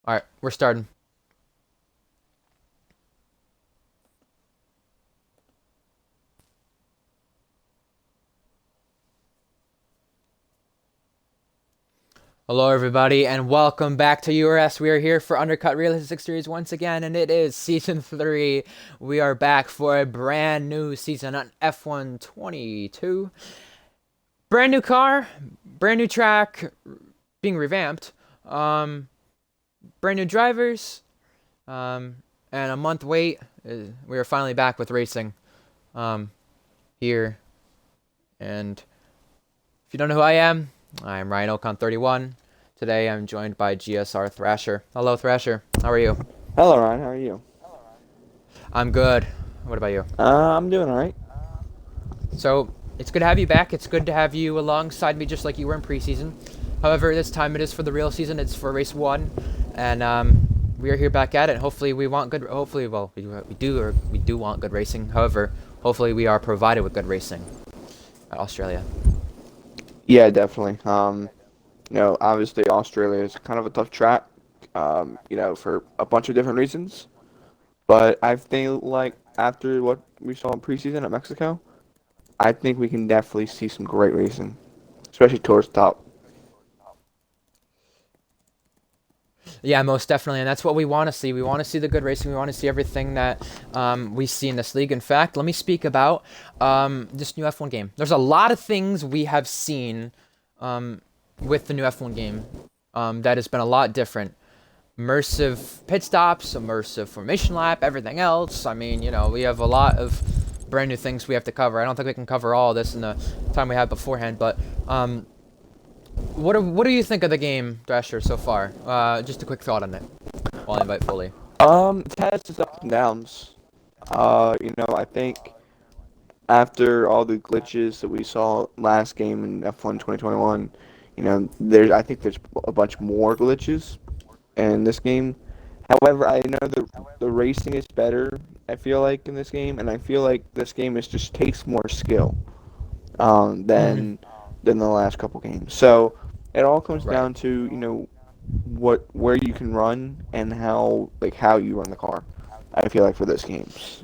All right, we're starting. Hello, everybody, and welcome back to URS. We are here for Undercut Realistic Series once again, and it is Season 3. We are back for a brand new season on F1 22. Brand new car, brand new track, being revamped, um, brand new drivers, um, and a month wait. We are finally back with racing here. And if you don't know who I am Ryan Ocon 31. Today I'm joined by GSR Thrasher. Hello, Thrasher. How are you? Hello, Ryan. How are you? I'm good. What about you? I'm doing all right. So, it's good to have you back. It's good to have you alongside me just like you were in preseason. However, this time it is for the real season. It's for race 1. And we are here back at it. Hopefully we want good hopefully well, we do want good racing. However, hopefully we are provided with good racing at Australia. Yeah, definitely. Obviously Australia is kind of a tough track, for a bunch of different reasons. But I think like after what we saw in preseason at Mexico, I think we can definitely see some great racing, especially towards the top. Yeah, most definitely, and that's what we want to see. We want to see the good racing. We want to see everything that we see in this league. In fact, let me speak about this new F1 game. There's a lot of things we have seen with the new F1 game that has been a lot different. Immersive pit stops, immersive formation lap, everything else. I mean, we have a lot of brand new things we have to cover. I don't think we can cover all this in the time we have beforehand, but what do you think of the game, Thrasher, so far? Just a quick thought on it while I invite Foley. It has its ups and downs. I think after all the glitches that we saw last game in F1 2021, I think there's a bunch more glitches in this game. However, I know the racing is better, I feel like, in this game, and I feel like this game is just takes more skill um, Hmm. than than the last couple games. So it all comes Right. down to, where you can run and how you run the car. I feel like for this games.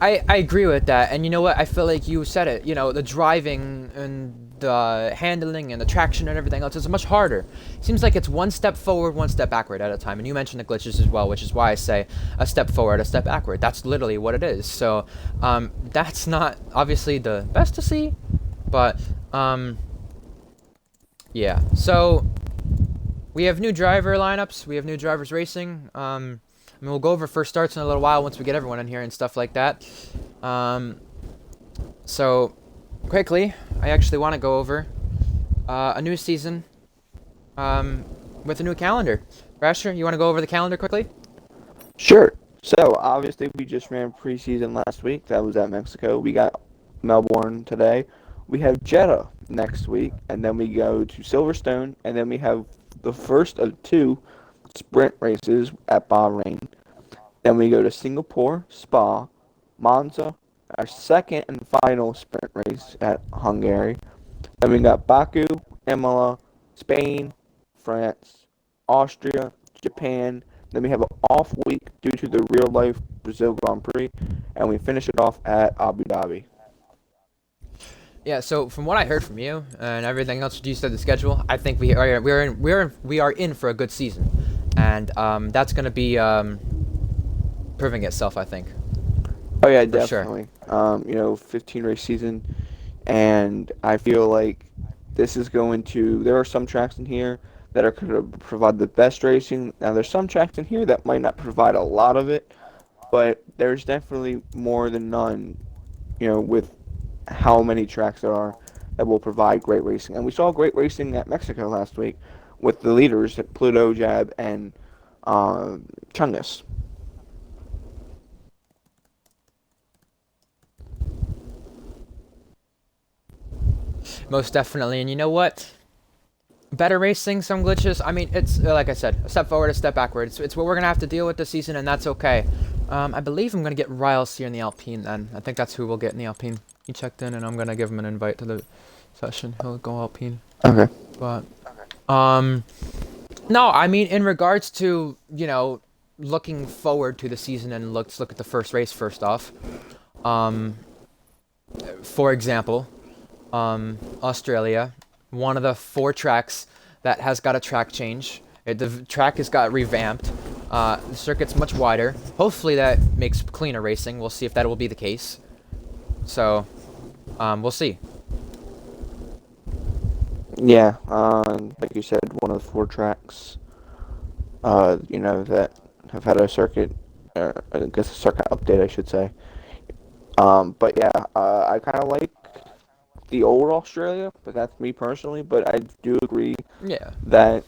I agree with that, and you know what? I feel like you said it. The driving and the handling and the traction and everything else is much harder. Seems like it's one step forward, one step backward at a time. And you mentioned the glitches as well, which is why I say a step forward, a step backward. That's literally what it is. So that's not obviously the best to see, but yeah. So we have new driver lineups. We have new drivers racing. We'll go over first starts in a little while once we get everyone in here and stuff like that. Um, so, quickly, I actually want to go over a new season with a new calendar. Rasher, you want to go over the calendar quickly? Sure. So obviously we just ran preseason last week. That was at Mexico. We got Melbourne today. We have Jeddah next week, and then we go to Silverstone, and then we have the first of two sprint races at Bahrain. Then we go to Singapore, Spa, Monza, our second and final sprint race at Hungary. Then we got Baku, Imola, Spain, France, Austria, Japan. Then we have an off week due to the real life Brazil Grand Prix, and we finish it off at Abu Dhabi. Yeah. So, from what I heard from you and everything else you said, the schedule, I think we are in for a good season, and that's gonna be proving itself. I think Oh yeah, for sure. definitely. 15 race season, and I feel like this is going to. There are some tracks in here that are going to provide the best racing. Now there's some tracks in here that might not provide a lot of it, but there's definitely more than none. With how many tracks there are that will provide great racing, and we saw great racing at Mexico last week with the leaders at Pluto, Jab, and Chungus. Most definitely. And you know what? Better racing, some glitches. I mean, it's like I said, a step forward, a step backward. It's what we're gonna have to deal with this season, and that's okay. I believe I'm gonna get Riles here in the Alpine. Then I think that's who we'll get in the Alpine. He checked in, and I'm gonna give him an invite to the session. He'll go Alpine. Okay. But um, No, I mean in regards to looking forward to the season, and let's look at the first race first off. Um, for example, Australia, one of the four tracks that has got a track change. The track has got revamped. The circuit's much wider. Hopefully that makes cleaner racing. We'll see if that will be the case. So, we'll see. Yeah, like you said, one of the four tracks, that have had a circuit, I guess a circuit update, I should say. But yeah, I kind of like the old Australia, but that's me personally. But I do agree Yeah. that,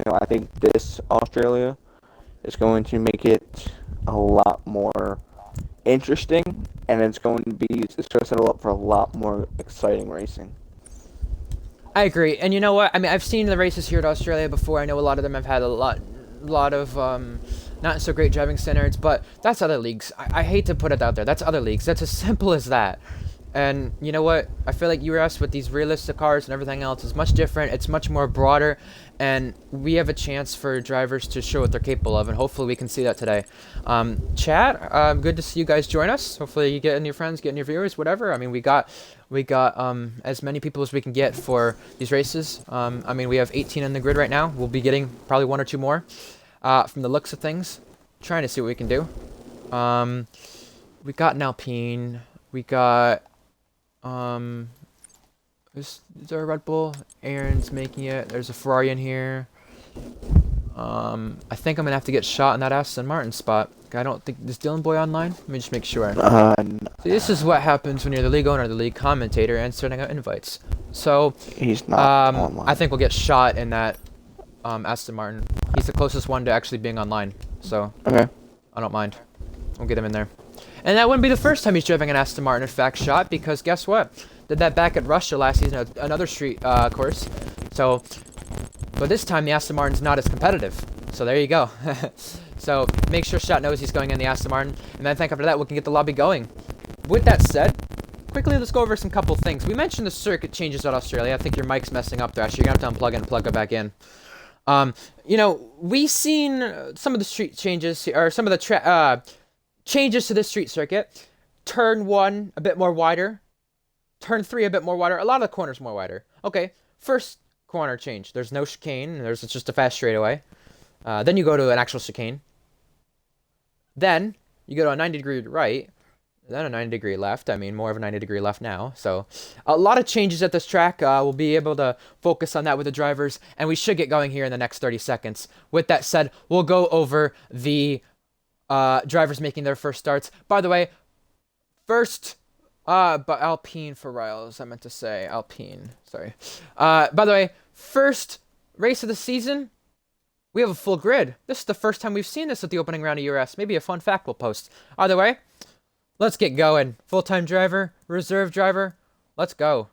I think this Australia is going to make it a lot more interesting, and it's going to set it up for a lot more exciting racing. I agree. And you know what? I mean, I've seen the races here at Australia before. I know a lot of them have had a lot of not so great driving standards, but that's other leagues. I hate to put it out there. That's other leagues. That's as simple as that. And you know what? I feel like URS with these realistic cars and everything else is much different. It's much more broader, and we have a chance for drivers to show what they're capable of, and hopefully we can see that today. Chat, good to see you guys join us. Hopefully you get in your friends, get in your viewers, whatever. I mean, we got as many people as we can get for these races. I mean, we have 18 on the grid right now. We'll be getting probably one or two more from the looks of things. Trying to see what we can do. We got an Alpine. We got is there a Red Bull? Aaron's making it. There's a Ferrari in here. I think I'm gonna have to get shot in that Aston Martin spot. I don't think is Dylan Boy online. Let me just make sure. See, this is what happens when you're the league owner, the league commentator, and sending out invites. So He's not online. I think we'll get shot in that Aston Martin. He's the closest one to actually being online, so Okay. I don't mind. We'll get him in there. And that wouldn't be the first time he's driving an Aston Martin, in fact, shot, because guess what? Did that back at Russia last season, another street course. So, but this time the Aston Martin's not as competitive. So there you go. So make sure Shot knows he's going in the Aston Martin, and then I think after that we can get the lobby going. With that said, quickly let's go over some couple things. We mentioned the circuit changes at Australia. I think your mic's messing up there. Actually, you're gonna have to unplug it and plug it back in. We've seen some of the street changes, or some of the changes to this street circuit. Turn 1 a bit more wider. Turn 3 a bit more wider. A lot of the corners more wider. Okay, first corner change. There's no chicane. It's just a fast straightaway. Then you go to an actual chicane. Then you go to a 90-degree right. Then a 90-degree left. I mean, more of a 90-degree left now. So a lot of changes at this track. We'll be able to focus on that with the drivers, and we should get going here in the next 30 seconds. With that said, we'll go over the drivers making their first starts. By the way, first, but Alpine for Riles, I meant to say Alpine. Sorry. By the way, first race of the season. We have a full grid. This is the first time we've seen this at the opening round of URS. Maybe a fun fact we'll post. Either way, let's get going. Full-time driver, reserve driver. Let's go.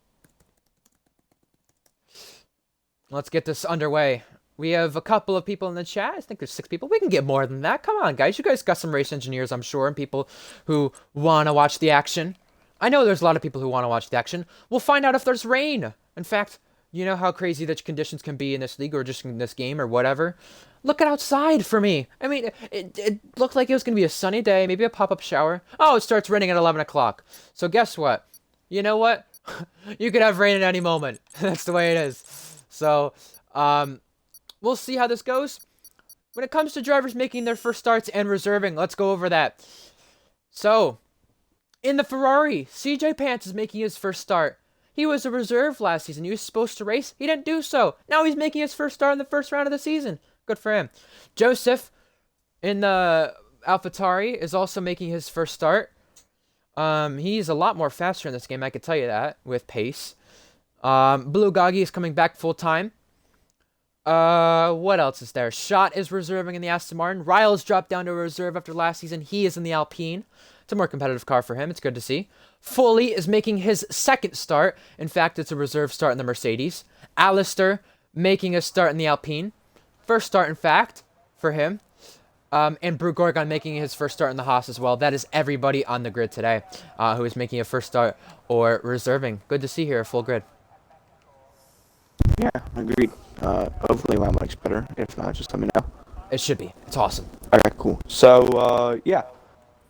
Let's get this underway. We have a couple of people in the chat. I think there's 6 people. We can get more than that. Come on, guys. You guys got some race engineers, I'm sure, and people who want to watch the action. I know there's a lot of people who want to watch the action. We'll find out if there's rain. In fact, you know how crazy the conditions can be in this league or just in this game or whatever. Look at outside for me. I mean, it looked like it was going to be a sunny day, maybe a pop-up shower. Oh, it starts raining at 11 o'clock. So guess what? You know what? You could have rain at any moment. That's the way it is. So, we'll see how this goes. When it comes to drivers making their first starts and reserving, let's go over that. So, in the Ferrari, CJ Pants is making his first start. He was a reserve last season. He was supposed to race. He didn't do so. Now he's making his first start in the first round of the season. Good for him. Joseph in the AlphaTauri is also making his first start. He's a lot more faster in this game, I can tell you that, with pace. Blue Goggy is coming back full time. What else is there? Shot is reserving in the Aston Martin. Riles dropped down to a reserve after last season. He is in the Alpine. It's a more competitive car for him. It's good to see. Foley is making his second start. In fact, it's a reserve start in the Mercedes. Alistair making a start in the Alpine. First start, in fact, for him. And Brew Gorgon making his first start in the Haas as well. That is everybody on the grid today who is making a first start or reserving. Good to see here, a full grid. Yeah, agreed. Hopefully my mic's better. If not, just let me know. It should be. It's awesome. Okay, cool. So, yeah,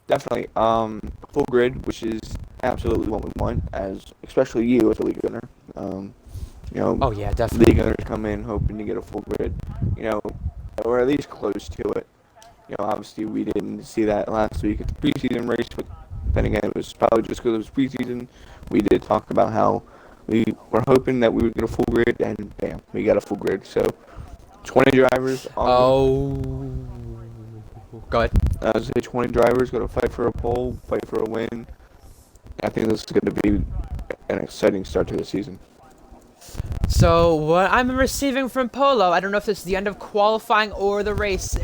definitely. Full grid, which is absolutely what we want, especially you as a league owner. Oh yeah, definitely. League owners come in hoping to get a full grid, or at least close to it. Obviously we didn't see that last week at the preseason race, but then again, it was probably just because it was preseason. We did talk about how we were hoping that we would get a full grid, and bam, we got a full grid. So, 20 drivers. Oh, go ahead. I would say 20 drivers going to fight for a pole, fight for a win. I think this is going to be an exciting start to the season. So what I'm receiving from Polo, I don't know if this is the end of qualifying or the race.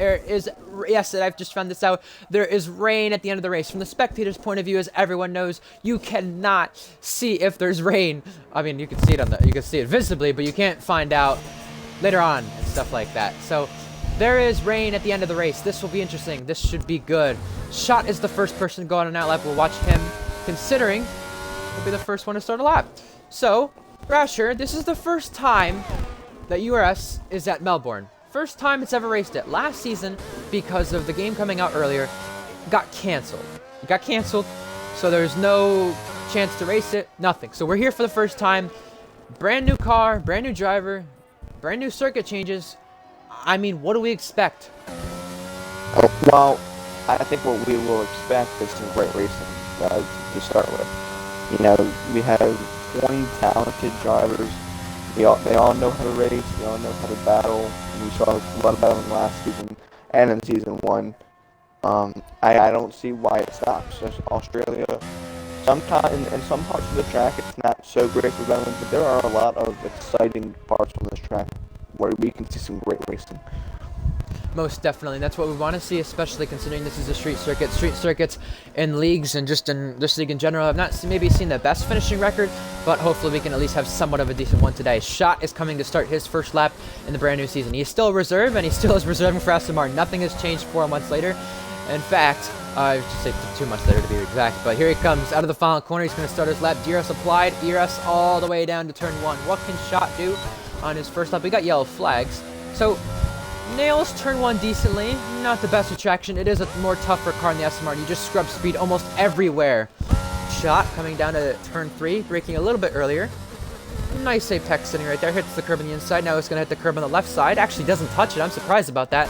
Yes, I've just found this out. There is rain at the end of the race. From the spectator's point of view, as everyone knows, you cannot see if there's rain. I mean, you can see it visibly, but you can't find out later on and stuff like that. So there is rain at the end of the race. This will be interesting. This should be good. Schott is the first person to go on an outlap. We'll watch him, considering he'll be the first one to start a lap. So, Rasher, this is the first time that URS is at Melbourne. First time it's ever raced it. Last season, because of the game coming out earlier, got canceled. It got canceled, so there's no chance to race it, nothing. So we're here for the first time. Brand new car, brand new driver, brand new circuit changes. I mean, what do we expect? Well, I think what we will expect is some great racing to start with. We have 20 talented drivers. They all know how to race. They all know how to battle. And we saw a lot of battling last season and in season 1. I don't see why it stops. There's Australia. Sometimes in some parts of the track, it's not so great for battling, but there are a lot of exciting parts on this track where we can see some great racing. Most definitely. That's what we want to see, especially considering this is a street circuit. Street circuits in leagues and just in this league in general have not maybe seen the best finishing record, but hopefully we can at least have somewhat of a decent one today. Schott is coming to start his first lap in the brand new season. He's still a reserve, and he still is reserving for Aston Martin. Nothing has changed 4 months later. In fact, I should say 2 months later to be exact, but here he comes out of the final corner. He's going to start his lap. DRS applied, ERS all the way down to turn 1. What can Schott do on his first lap? We got yellow flags. So, nails turn 1 decently, not the best attraction. It is a more tougher car in the Aston Martin. You just scrub speed almost everywhere. Schott coming down to turn 3, braking a little bit earlier. Nice apex sitting right there. Hits the curb on the inside. Now it's going to hit the curb on the left side. Actually doesn't touch it. I'm surprised about that.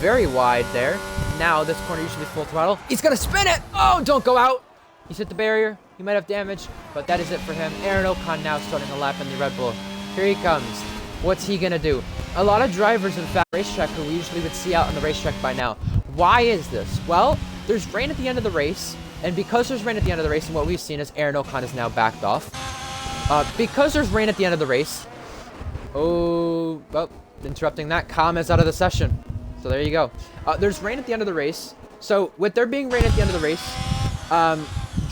Very wide there. Now this corner usually full throttle. He's going to spin it. Oh, don't go out. He's hit the barrier. He might have damage, but that is it for him. Aaron Ocon now starting a lap in the Red Bull. Here he comes. What's he going to do? A lot of drivers in fact racetrack who we usually would see out on the racetrack by now. Why is this? Well, there's rain at the end of the race, and because there's rain at the end of the race, and what we've seen is Aaron Ocon is now backed off. Because there's rain at the end of the race, interrupting that, Calm is out of the session. So there you go. There's rain at the end of the race. So with there being rain at the end of the race,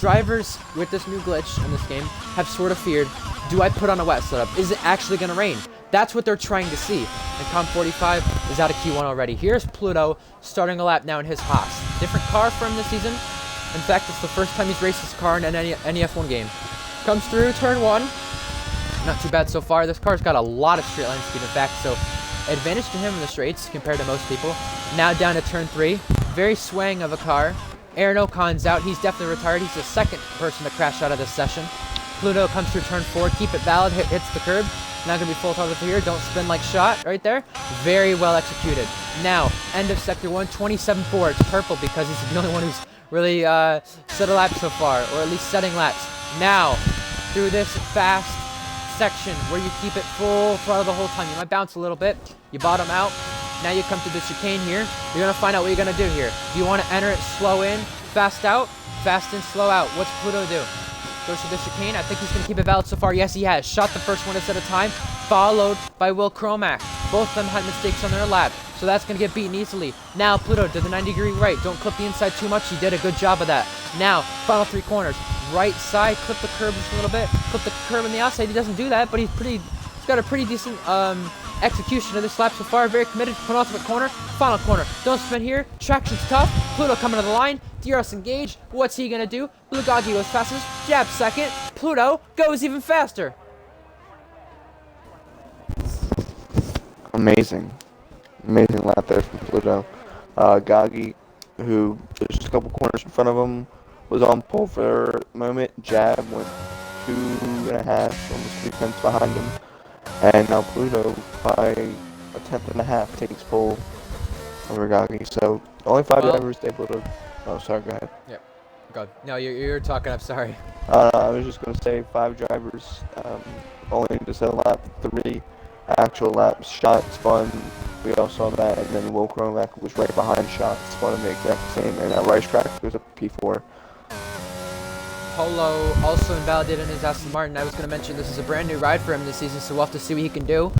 drivers with this new glitch in this game have sort of feared, do I put on a wet setup? Is it actually going to rain? That's what they're trying to see. And Com 45 is out of Q1 already. Here's Pluto starting a lap now in his Haas. Different car for him this season. In fact, it's the first time he's raced his car in any F1 game. Comes through turn 1. Not too bad so far. This car's got a lot of straight line speed, in fact, so advantage to him in the straights compared to most people. Now down to turn 3. Very swaying of a car. Aaron Ocon's out. He's definitely retired. He's the second person to crash out of this session. Pluto comes through turn 4. Keep it valid. Hits the curb. Not going to be full throttle through here. Don't spin like Schott right there. Very well executed. Now, end of sector 1, 27.4. It's purple because he's the only one who's really set a lap so far, or at least setting laps. Now, through this fast section where you keep it full throttle the whole time. You might bounce a little bit. You bottom out. Now you come to the chicane here. You're going to find out what you're going to do here. Do you want to enter it slow in, fast out, fast in, slow out? What's Pluto do? Goes to the chicane. I think he's going to keep it valid so far. Yes, he has. Shot the first one to set a time, followed by Will Cromack. Both of them had mistakes on their lap, so that's going to get beaten easily. Now, Pluto did the 90-degree right. Don't clip the inside too much. He did a good job of that. Now, final 3 corners. Right side, clip the curb just a little bit. Clip the curb on the outside. He doesn't do that, but he's got a pretty decent execution of this lap so far. Very committed. Penultimate corner. Final corner. Don't spin here. Traction's tough. Pluto coming to the line. DRS engaged. What's he going to do? Bulgogi goes fastest. Jab second. Pluto goes even faster. Amazing. Amazing lap there from Pluto. Gagi, who just a couple corners in front of him, was on pole for a moment. Jab went 2.5, almost 3 tenths behind him. And now Pluto, by a tenth and a half, takes pole over Gagi. So only 5 drivers able to. Oh, sorry, go ahead. Yep. Go. No, you're talking. I'm sorry. I was just going to say 5 drivers only to set a lap. 3 actual laps. Shot, spun. We all saw that. And then Will Kromack was right behind Shot, spun in the exact same. And now Ricecrack was a P4. Polo also invalidated his Aston Martin. I was going to mention this is a brand new ride for him this season, so we'll have to see what he can do.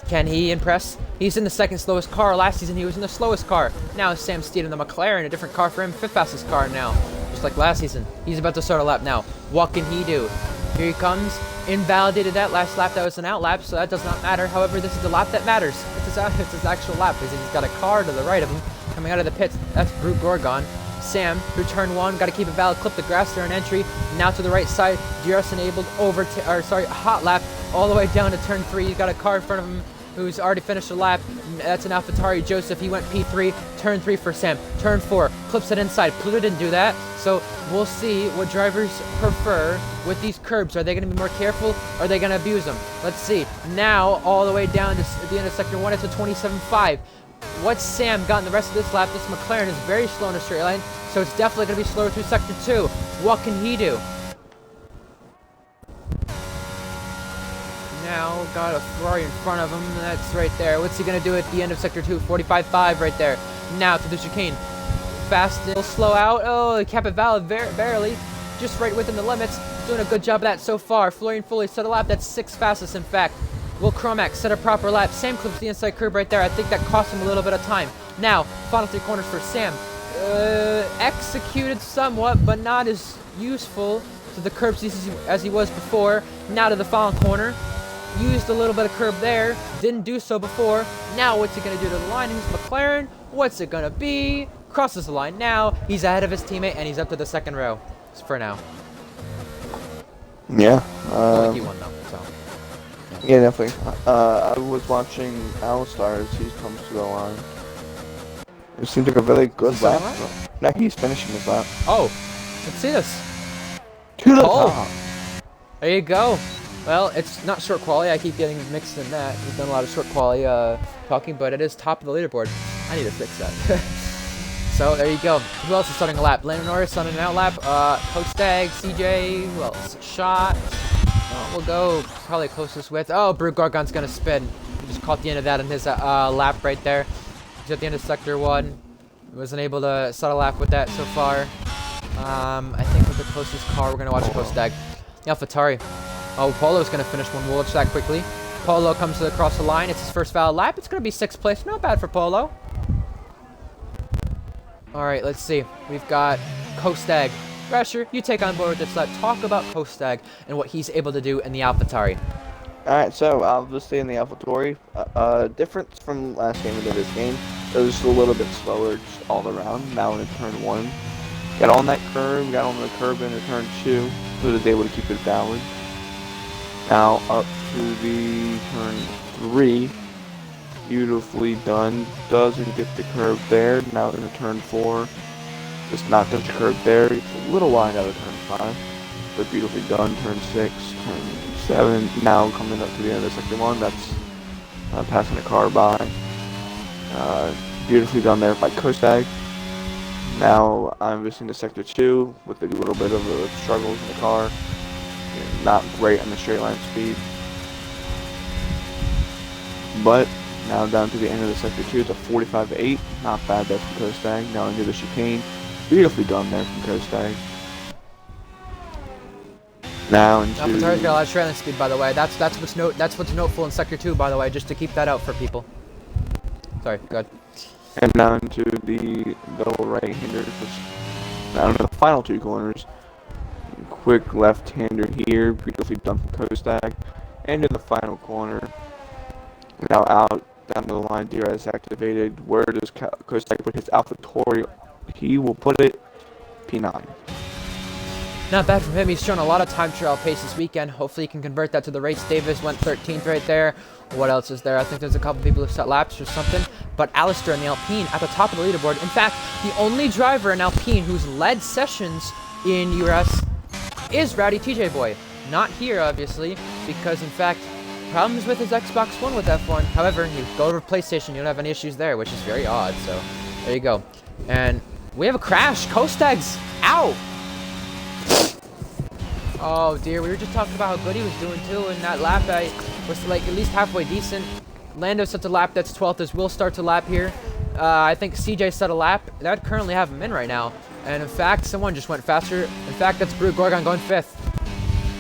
Can he impress? He's in the second slowest car. Last season he was in the slowest car. Now Sam Steed in the McLaren, a different car for him, 5th fastest car now. Just like last season. He's about to start a lap now. What can he do? Here he comes. Invalidated that last lap. That was an out lap, so that does not matter. However, this is the lap that matters. It's his actual lap, because he's got a car to the right of him coming out of the pits. That's Brute Gorgon. Sam, through turn 1, got to keep it valid, clip the grass there on entry. Now to the right side, DRS enabled, hot lap, all the way down to turn 3. He's got a car in front of him who's already finished a lap. That's an AlphaTauri Joseph. He went P3, turn 3 for Sam. Turn 4, clips it inside. Pluto didn't do that, so we'll see what drivers prefer with these curbs. Are they going to be more careful, or are they going to abuse them? Let's see. Now, all the way down to the end of Sector 1, it's a 27.5. What's Sam got in the rest of this lap? This McLaren is very slow in a straight line, so it's definitely going to be slower through Sector 2. What can he do? Now, got a Ferrari in front of him. That's right there. What's he going to do at the end of Sector 2? 45.5 right there. Now to the chicane. Fast, it'll slow out. Oh, he kept it valid barely. Just right within the limits. Doing a good job of that so far. Florian Foley set a lap. That's 6th fastest, in fact. Will Kromack set a proper lap. Sam clips the inside curb right there. I think that cost him a little bit of time. Now, final 3 corners for Sam. Executed somewhat, but not as useful to the curbs as he was before. Now to the final corner. Used a little bit of curb there. Didn't do so before. Now what's he going to do to the line? He's McLaren. What's it going to be? Crosses the line now. He's ahead of his teammate, and he's up to the 2nd row. For now. Yeah. He won though, so. Yeah, definitely. I was watching Alistar's. He comes to the line. It seemed like a really good lap. Now he's finishing his lap. Oh, let's see this. To the top. There you go. Well, it's not short quality. I keep getting mixed in that. We've done a lot of short quality talking, but it is top of the leaderboard. I need to fix that. So there you go. Who else is starting a lap? Landon Norris on an out lap. Coach Stagg, CJ. Who else? Shot. We'll go probably closest with. Oh, Brute Gorgon's gonna spin. He just caught the end of that in his lap right there. He's at the end of Sector 1. He wasn't able to start a lap with that so far. I think with the closest car, we're gonna watch Coach Stagg. AlphaTauri. Oh, Polo's going to finish one. We'll watch that quickly. Polo comes across the line. It's his first valid lap. It's going to be 6th place. Not bad for Polo. All right, let's see. We've got Kostag. Rasher, you take on board with this lap. Talk about Kostag and what he's able to do in the AlphaTauri. All right, so obviously in the AlphaTauri, difference from last game into this game, it was a little bit slower just all around. Now in turn 1, got on that curve, got on the curve into turn 2, so was able to keep it valid. Now up to the turn 3, beautifully done. Doesn't get the curve there. Now into turn 4, just not touch the curve there. It's a little wide out of turn 5, but beautifully done. Turn 6, turn 7. Now coming up to the end of Sector 1, that's passing a car by. Beautifully done there by Kostag. Now I'm missing to Sector 2 with a little bit of the struggles in the car. Not great on the straight line speed, but now down to the end of the Sector 2, it's a 45.8, not bad there from Kostag. Now into the chicane, beautifully done there from Kostag. Now into AlphaTauri's got a lot of straight line speed, by the way. That's what's noteful in Sector 2, by the way, just to keep that out for people. Sorry, go ahead. And now into the double right-handers, which now into the final 2 corners. Quick left-hander here, beautifully done from Kostag. And in the final corner, now out down the line, DRS activated. Where does Kostag put his AlphaTauri? He will put it P9. Not bad from him. He's shown a lot of time trial pace this weekend. Hopefully he can convert that to the race. Davis went 13th right there. What else is there? I think there's a couple people who set laps or something. But Alistair in the Alpine at the top of the leaderboard. In fact, the only driver in Alpine who's led sessions in URS is Rowdy TJ Boy. Not here, obviously, because in fact, problems with his Xbox One with F1. However, you go over PlayStation, you don't have any issues there, which is very odd. So there you go. And we have a crash. Kostag's out. Oh dear, we were just talking about how good he was doing too in that lap. I was like at least halfway decent. Lando set a lap that's 12th as Will starts a lap here. I think CJ set a lap. That would currently have him in right now. And in fact, someone just went faster. In fact, that's Brew Gorgon going 5th.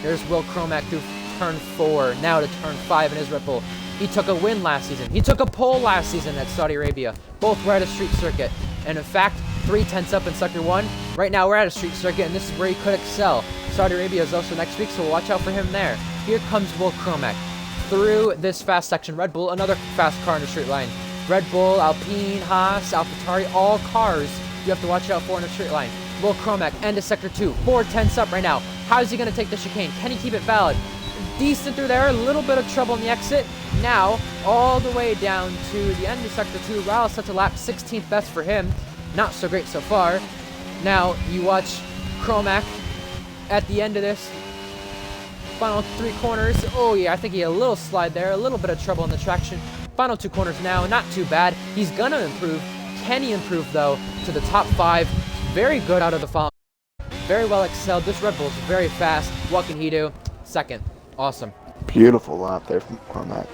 Here's Will Cromack through turn 4, now to turn 5 in his Red Bull. He took a win last season. He took a pole last season at Saudi Arabia. Both were at a street circuit. And in fact, 3/10 up in Sector 1. Right now we're at a street circuit, and this is where he could excel. Saudi Arabia is also next week, so we'll watch out for him there. Here comes Will Cromack through this fast section. Red Bull, another fast car in the straight line. Red Bull, Alpine, Haas, AlphaTauri, all cars you have to watch out for in the straight line. Will Cromack, end of Sector 2. 4/10 up right now. How's he going to take the chicane? Can he keep it valid? Decent through there, a little bit of trouble in the exit. Now, all the way down to the end of Sector 2. Riles sets a lap, 16th best for him. Not so great so far. Now, you watch Cromack at the end of this. Final 3 corners. Oh yeah, I think he had a little slide there, a little bit of trouble in the traction. Final 2 corners now, not too bad. He's gonna improve. Can he improve though to the top 5? Very good out of the following. Very well excelled. This Red Bull is very fast. What can he do? 2nd. Awesome. Beautiful lap there from Cormac.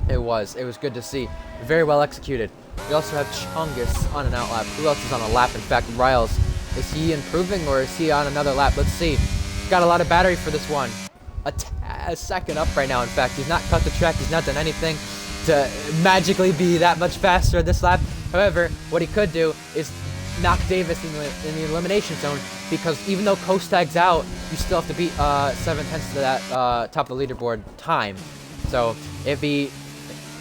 It was good to see. Very well executed. We also have Chungus on an out lap. Who else is on a lap? In fact, Riles. Is he improving or is he on another lap? Let's see. Got a lot of battery for this one. A second up right now. In fact, he's not cut the track. He's not done anything to magically be that much faster this lap. However, what he could do is knock Davis in the elimination zone, because even though Kostag's out, you still have to beat 7/10 to that top of the leaderboard time. So if he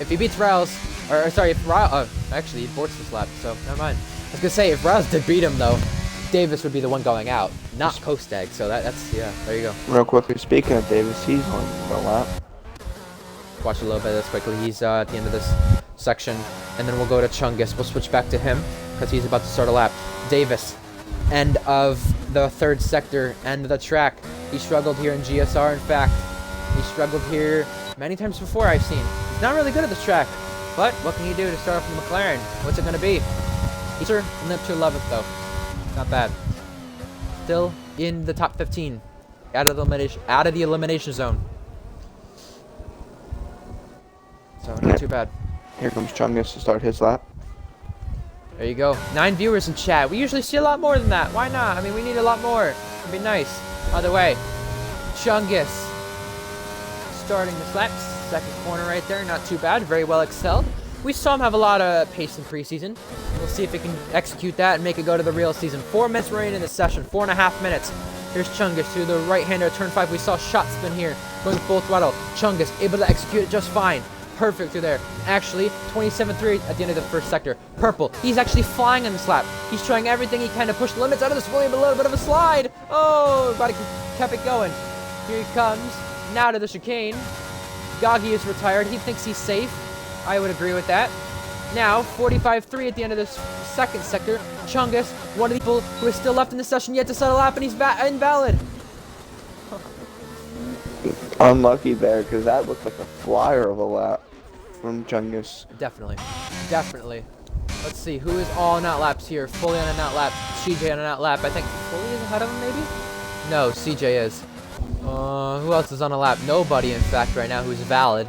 beats Riles, or sorry, if Riles, actually he aborts this lap, so never mind. I was gonna say if Riles did beat him though, Davis would be the one going out, not Kostag. So that's yeah. There you go. Real quickly, speaking of Davis, he's on the lap. Watch a little bit of this quickly. He's at the end of this section, and then we'll go to Chungus. We'll switch back to him because he's about to start a lap. Davis, end of the 3rd sector, end of the track. He struggled here in GSR. In fact, he struggled here many times before I've seen. He's not really good at this track, but what can he do to start off with the McLaren? What's it going to be? He's limped to 11th though. Not bad. Still in the top 15, out of the elimination zone. So not too bad. Here comes Chungus to start his lap. There you go. 9 viewers in chat. We usually see a lot more than that. Why not? I mean, we need a lot more. It'd be nice. Either way, Chungus starting this lap. 2nd corner right there. Not too bad. Very well excelled. We saw him have a lot of pace in preseason. We'll see if he can execute that and make it go to the real season. 4 minutes remaining in the session. 4.5 minutes. Here's Chungus to the right-hander turn 5. We saw shot spin here. Going full throttle. Chungus able to execute it just fine. Perfect through there. Actually, 27.3 at the end of the 1st sector. Purple. He's actually flying on this lap. He's trying everything he can to push the limits out of this William. A little bit of a slide. Oh, but he kept it going. Here he comes. Now to the chicane. Goggy is retired. He thinks he's safe. I would agree with that. Now, 45.3 at the end of this 2nd sector. Chungus, one of the people who is still left in the session yet to set a lap, and he's invalid. Unlucky there, because that looked like a flyer of a lap from Chungus. Definitely. Let's see, who is all on out laps here? Fully on an out lap. CJ on an out lap. I think Fully is ahead of him, maybe? No, CJ is. Who else is on a lap? Nobody, in fact, right now who's valid.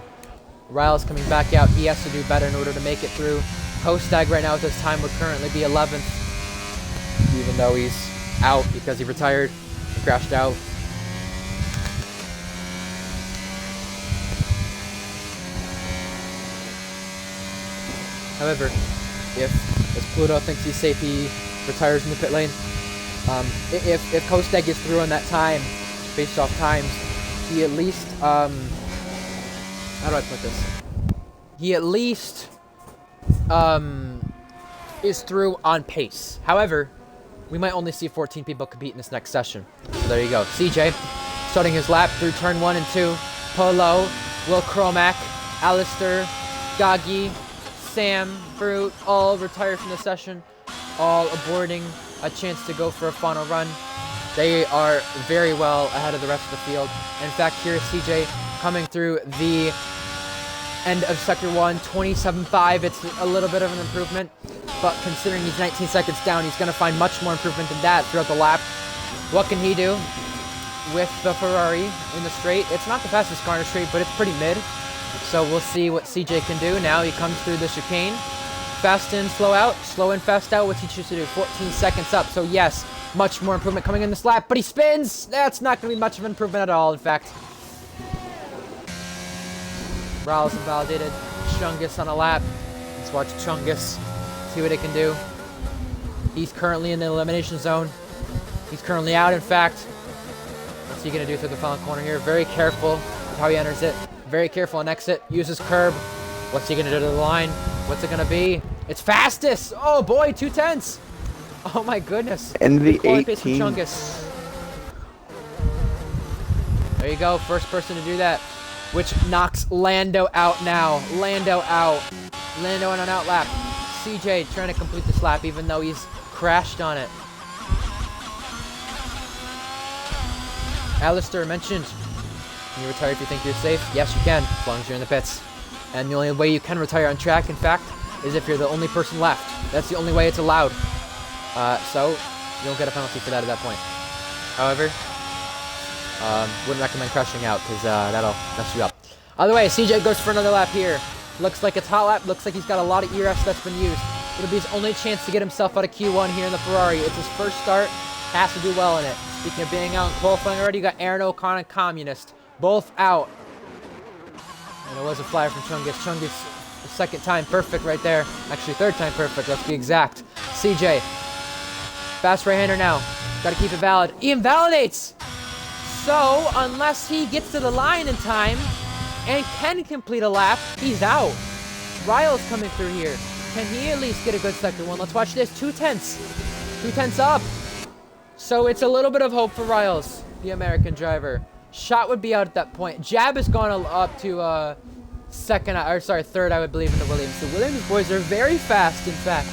Riles coming back out. He has to do better in order to make it through. Kostag right now at this time would currently be 11th, even though he's out because he retired and crashed out. However, if Pluto thinks he's safe, he retires in the pit lane. If Kostag gets through on that time, based off times, he at least how do I put this? He at least is through on pace. However, we might only see 14 people compete in this next session. So there you go. CJ starting his lap through turn 1 and 2. Polo, Will Cromack, Alistair, Gagi, Sam, Brute, all retired from the session, all aborting a chance to go for a final run. They are very well ahead of the rest of the field. In fact, here's CJ coming through the end of Sector 1, 27.5. It's a little bit of an improvement, but considering he's 19 seconds down, he's going to find much more improvement than that throughout the lap. What can he do with the Ferrari in the straight? It's not the fastest car in the straight, but it's pretty mid. So we'll see what CJ can do. Now he comes through the chicane. Fast in, slow out. Slow in, fast out. What's he choose to do? 14 seconds up. So yes, much more improvement coming in this lap, but he spins. That's not going to be much of an improvement at all, in fact. Riles invalidated. Chungus on a lap. Let's watch Chungus see what it can do. He's currently in the elimination zone. He's currently out, in fact. What's he going to do through the final corner here? Very careful with how he enters it. Very careful on exit. Uses curb. What's he going to do to the line? What's it going to be? It's fastest. Oh, boy, 2/10. Oh, my goodness. And the Quality pace 18. from Chungus. There you go. First person to do that. Which knocks Lando out now. Lando out. Lando on an out lap. CJ trying to complete this lap even though he's crashed on it. Alistair mentioned, can you retire if you think you're safe? Yes, you can, as long as you're in the pits. And the only way you can retire on track, in fact, is if you're the only person left. That's the only way it's allowed. So, you don't get a penalty for that at that point. However, wouldn't recommend crashing out, because that'll mess you up. Either way, CJ goes for another lap here. Looks like it's hot lap. Looks like he's got a lot of URS that's been used. It'll be his only chance to get himself out of Q1 here in the Ferrari. It's his first start. Has to do well in it. Speaking of being out in qualifying already, you got Aaron O'Connor and Communist. Both out. And it was a flyer from Chungus. Chungus, second time perfect right there. Actually, third time perfect. Let's be exact. CJ. Fast right-hander now. Got to keep it valid. He invalidates! So, unless he gets to the line in time and can complete a lap, he's out. Riles coming through here. Can he at least get a good sector one? Let's watch this. 2/10. 2/10 up. So it's a little bit of hope for Riles, the American driver. Shot would be out at that point. Jab has gone up to third, I would believe, in the Williams. The Williams boys are very fast, in fact.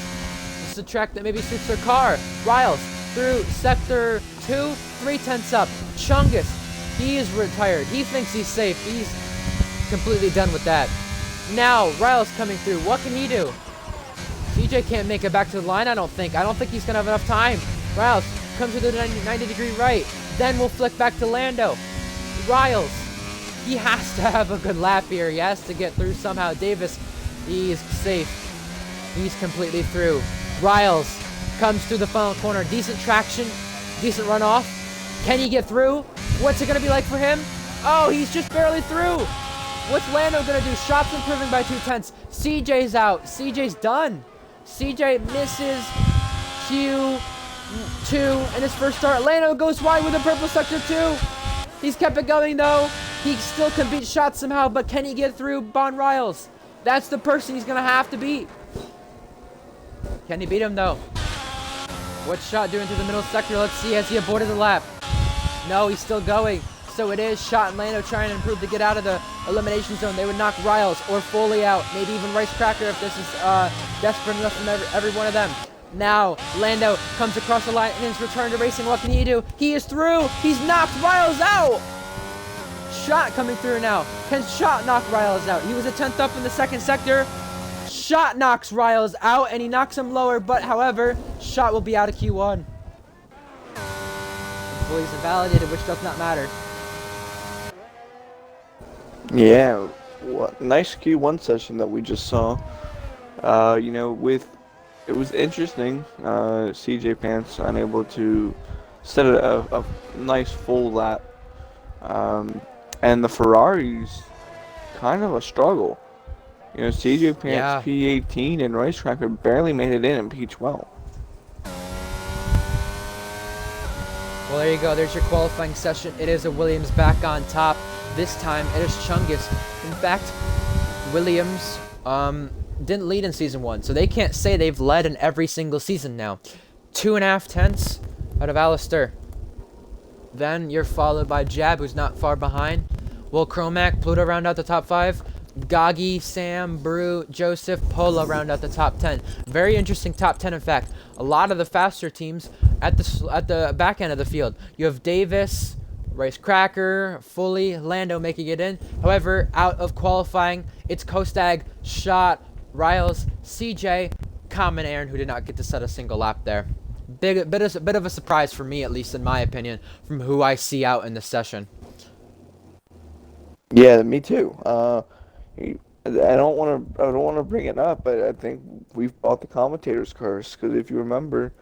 This is a track that maybe suits their car. Riles through sector 2, 3/10 up. Chungus, he is retired. He thinks he's safe. He's completely done with that. Now, Riles coming through. What can he do? CJ can't make it back to the line, I don't think. I don't think he's going to have enough time. Riles comes to the 90-degree right. Then we'll flick back to Lando. Riles, he has to have a good lap here. He has to get through somehow. Davis, he's safe. He's completely through. Riles comes through the final corner. Decent traction, decent runoff. Can he get through? What's it going to be like for him? Oh, he's just barely through. What's Lando going to do? Shots improving by 2/10. CJ's out. CJ's done. CJ misses Q2 in his first start. Lando goes wide with a purple sector 2. He's kept it going though. He still can beat shots somehow, but can he get through Bon Riles? That's the person he's going to have to beat. Can he beat him though? What's Shot doing through the middle sector? Let's see. Has he aborted the lap? No, he's still going. So it is Shot and Lando trying to improve to get out of the elimination zone. They would knock Riles or Foley out. Maybe even Rice Cracker if this is desperate enough from every one of them. Now, Lando comes across the line in his return to racing. What can he do? He is through. He's knocked Riles out. Shot coming through now. Can Shot knock Riles out? He was a 10th up in the second sector. Shot knocks Riles out, and he knocks him lower. But, however, Shot will be out of Q1. Well, he's invalidated, which does not matter. Yeah, nice Q1 session that we just saw. It was interesting. CJ Pants unable to set a nice full lap. And the Ferraris, kind of a struggle. CJ Pants P18 and Rice Cracker barely made it in P12. Well, there you go. There's your qualifying session. It is a Williams back on top. This time, it is Chungus. In fact, Williams didn't lead in Season 1, so they can't say they've led in every single season now. 2.5 tenths out of Alistair. Then you're followed by Jab, who's not far behind. Will Chromac, Pluto round out the top 5. Goggy, Sam, Brew, Joseph, Polo round out the top 10. Very interesting top 10, in fact. A lot of the faster teams at the back end of the field. You have Davis, Rice Cracker, Foley, Lando making it in. However, out of qualifying, it's Kostag, Shot, Riles, CJ, Common Aaron, who did not get to set a single lap there. Bit of a surprise for me, at least in my opinion, from who I see out in the session. Yeah, me too. I don't want to bring it up, but I think we've bought the commentator's curse. Because if you remember,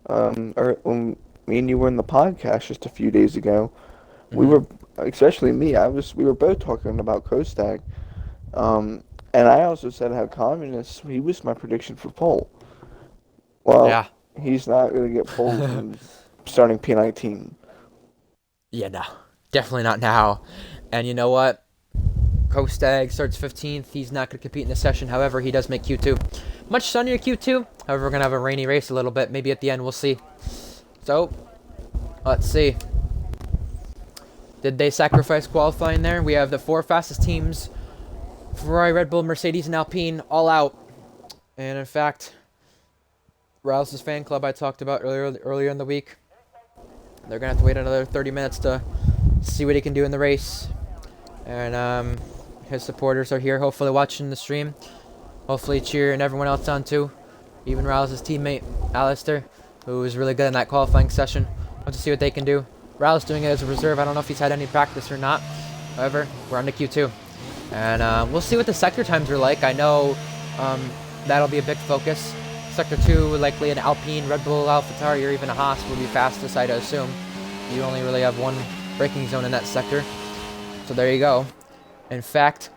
or when me and you were in the podcast just a few days ago, we were, especially me, we were both talking about Kostag. And I also said how communist, he was my prediction for pole. Well, Yeah. he's not going to get pole from starting P19. Yeah, no. Definitely not now. And you know what? Kostag starts 15th. He's not going to compete in the session. However, he does make Q2. Much sunnier Q2. However, we're going to have a rainy race a little bit. Maybe at the end, we'll see. So, let's see. Did they sacrifice qualifying there? We have the 4 fastest teams. Ferrari, Red Bull, Mercedes, and Alpine all out. And in fact, Rouse's fan club I talked about earlier in the week. They're going to have to wait another 30 minutes to see what he can do in the race. And his supporters are here, hopefully watching the stream. Hopefully cheering everyone else on too. Even Rouse's teammate, Alistair, who was really good in that qualifying session. Want to see what they can do. Rouse doing it as a reserve. I don't know if he's had any practice or not. However, we're on to Q2. And we'll see what the sector times are like. I know that'll be a big focus. Sector 2, likely an Alpine, Red Bull, AlphaTauri, or even a Haas will be fastest, I'd assume. You only really have one braking zone in that sector. So there you go. In fact,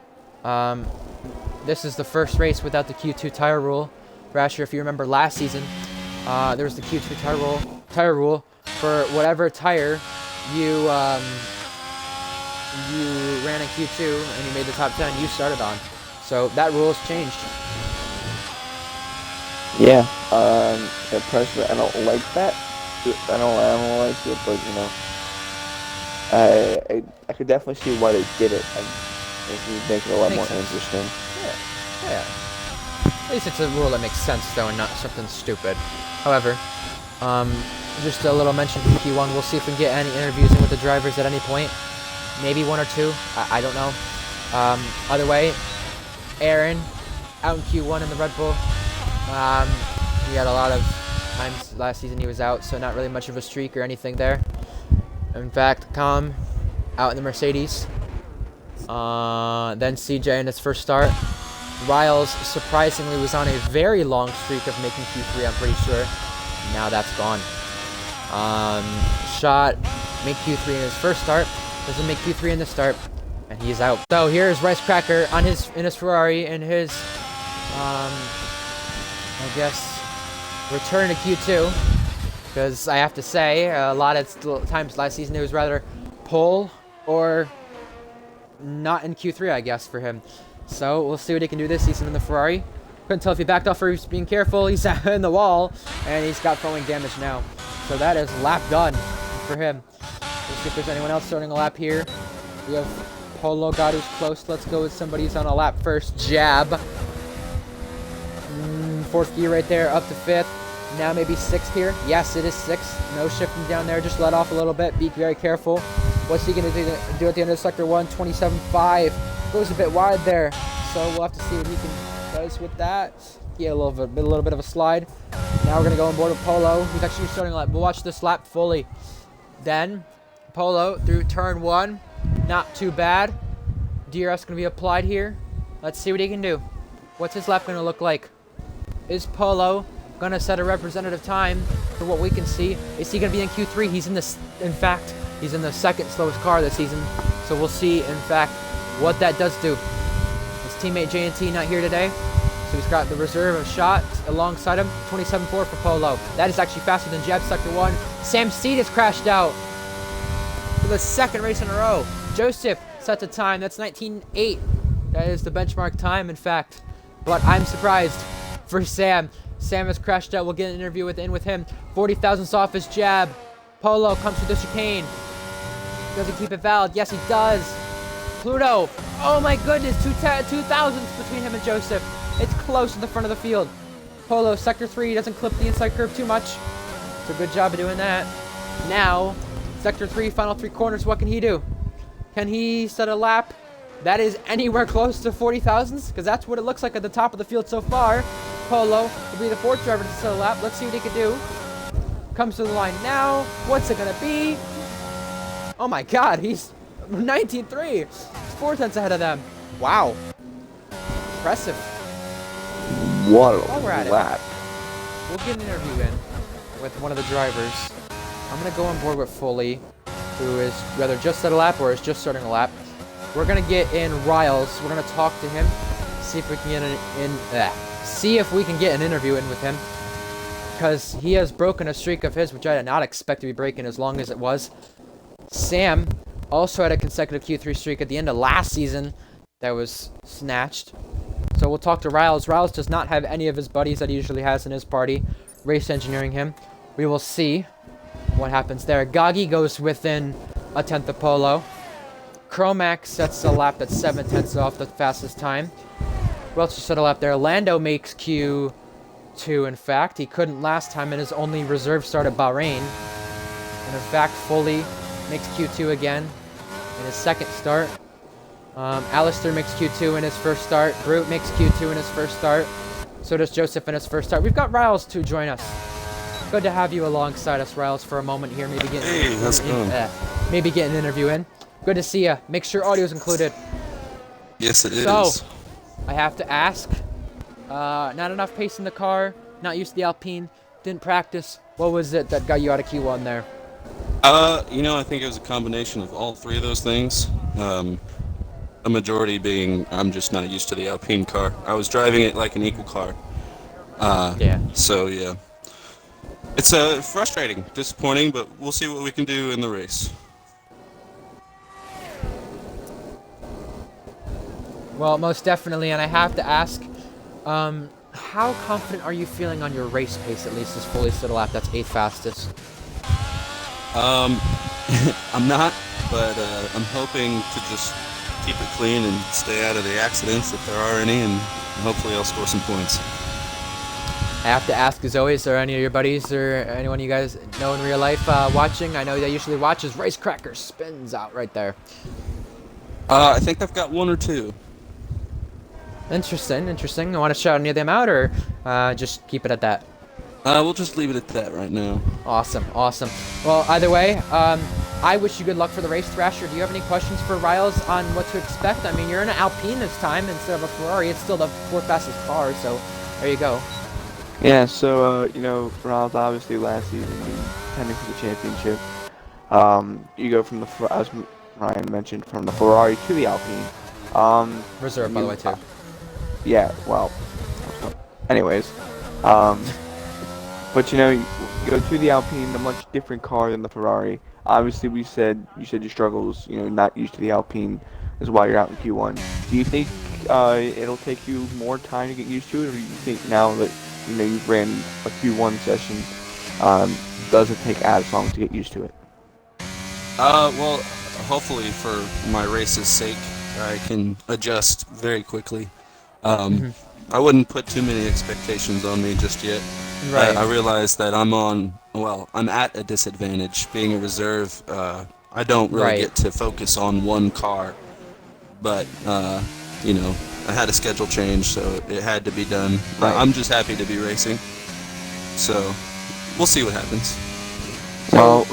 this is the first race without the Q2 tire rule. Rasher, if you remember last season, there was the Q2 tire rule for whatever tire you ran in Q2 and you made the top 10, you started on. So that rule has changed. Yeah, at present, I don't like that. I don't like it, but you know, I could definitely see why they did it. And it would make it a lot more interesting. Yeah. At least it's a rule that makes sense, though, and not something stupid. However, just a little mention from Q1. We'll see if we can get any interviews in with the drivers at any point. Maybe 1 or 2. I don't know. Either way, Aaron out in Q1 in the Red Bull. He had a lot of times last season he was out, so not really much of a streak or anything there. In fact, Com out in the Mercedes. Then CJ in his first start. Riles surprisingly was on a very long streak of making Q3, I'm pretty sure. Now that's gone. Shot make Q3 in his first start. Doesn't make Q3 in the start, and he's out. So here's Rice Cracker on in his Ferrari in his I guess return to Q2, because I have to say a lot of times last season it was rather pole or not in Q3, I guess, for him. So we'll see what he can do this season in the Ferrari. Couldn't tell if he backed off or he's being careful. He's in the wall, and he's got throwing damage now. So that is lap done for him. Let's see if there's anyone else starting a lap here. We have Polo got who's close. Let's go with somebody who's on a lap first. Jab. Fourth gear right there, up to 5th. Now maybe 6th here. Yes, it is 6th. No shifting down there. Just let off a little bit. Be very careful. What's he going to do at the end of Sector 1? 27.5. Goes a bit wide there. So we'll have to see what he does with that. Yeah, a little bit of a slide. Now we're going to go on board with Polo. He's actually starting a lap. We'll watch this lap fully. Then Polo through turn 1. Not too bad. DRS going to be applied here. Let's see what he can do. What's his lap going to look like? Is Polo going to set a representative time for what we can see? Is he going to be in Q3? In fact, he's in the second slowest car this season. So we'll see, in fact, what that does do. His teammate J&T not here today. So he's got the reserve of Shot alongside him. 27.4 for Polo. That is actually faster than Jeb Sector 1. Sam Seed has crashed out for the second race in a row. Joseph set the time. That's 19.8. That is the benchmark time, in fact. But I'm surprised for Sam Sam has crashed out. We'll get an interview with him. 40,000 off his jab. Polo comes with the chicane. Does he keep it valid? Yes, he does. Pluto. Oh my goodness. 2,000s between him and Joseph. It's close in the front of the field. Polo, sector 3, doesn't clip the inside curve too much. It's a good job of doing that. Now, sector 3, final 3 corners. What can he do? Can he set a lap that is anywhere close to 40,000s? Because that's what it looks like at the top of the field so far. Polo will be the 4th driver to set a lap. Let's see what he can do. Comes to the line now. What's it going to be? Oh my god, he's 19.3. He's 4 tenths ahead of them. Wow. Impressive. What a While we're at lap. We'll get an interview in with one of the drivers. I'm going to go on board with Foley, who is rather just set a lap or is just starting a lap. We're going to get in Riles. We're going to talk to him, see if we can get an interview in with him, because he has broken a streak of his, which I did not expect to be breaking as long as it was. Sam also had a consecutive Q3 streak at the end of last season that was snatched. So we'll talk to Riles. Riles does not have any of his buddies that he usually has in his party race engineering him. We will see what happens there. Gagi goes within a tenth of Polo. Chromax sets a lap that's 7 tenths off the fastest time. Who else just set a lap there? Lando makes Q2, in fact. He couldn't last time in his only reserve start at Bahrain. And in fact, Foley makes Q2 again in his second start. Alistair makes Q2 in his first start. Brute makes Q2 in his first start. So does Joseph in his first start. We've got Riles to join us. Good to have you alongside us, Riles, for a moment here. Maybe get maybe get an interview in. Good to see you. Make sure audio's included. Yes, it is. So, I have to ask. Not enough pace in the car. Not used to the Alpine. Didn't practice. What was it that got you out of Q1 there? I think it was a combination of all 3 of those things. A majority being I'm just not used to the Alpine car. I was driving it like an equal car. Yeah. So, yeah. It's frustrating, disappointing, but we'll see what we can do in the race. Well, most definitely, and I have to ask, how confident are you feeling on your race pace, at least as fully set a lap? That's 8th fastest. I'm not, but I'm hoping to just keep it clean and stay out of the accidents if there are any, and hopefully I'll score some points. I have to ask, as always, are any of your buddies or anyone you guys know in real life watching? I know they usually watch as Race Cracker spins out right there. I think I've got 1 or 2. Interesting. I want to shout any of them out, or just keep it at that? We'll just leave it at that right now. Awesome. Well, either way, I wish you good luck for the race, Thrasher. Do you have any questions for Riles on what to expect? I mean, you're in an Alpine this time instead of a Ferrari. It's still the 4th fastest car, so there you go. Yeah, so, Riles, obviously last season, contending for the championship. You go from as Ryan mentioned, from the Ferrari to the Alpine. Reserve, by the way, too. Yeah, well, anyways. But, you go to the Alpine, a much different car than the Ferrari. Obviously, you said your struggles, not used to the Alpine is why you're out in Q1. Do you think it'll take you more time to get used to it, or do you think now that you've ran a Q1 session, does it take as long to get used to it? Well, hopefully for my race's sake, I can adjust very quickly. I wouldn't put too many expectations on me just yet. Right. I realize that I'm at a disadvantage. Being a reserve, I don't really get to focus on one car. But, I had a schedule change, so it had to be done. Right. I'm just happy to be racing. So, we'll see what happens. Well,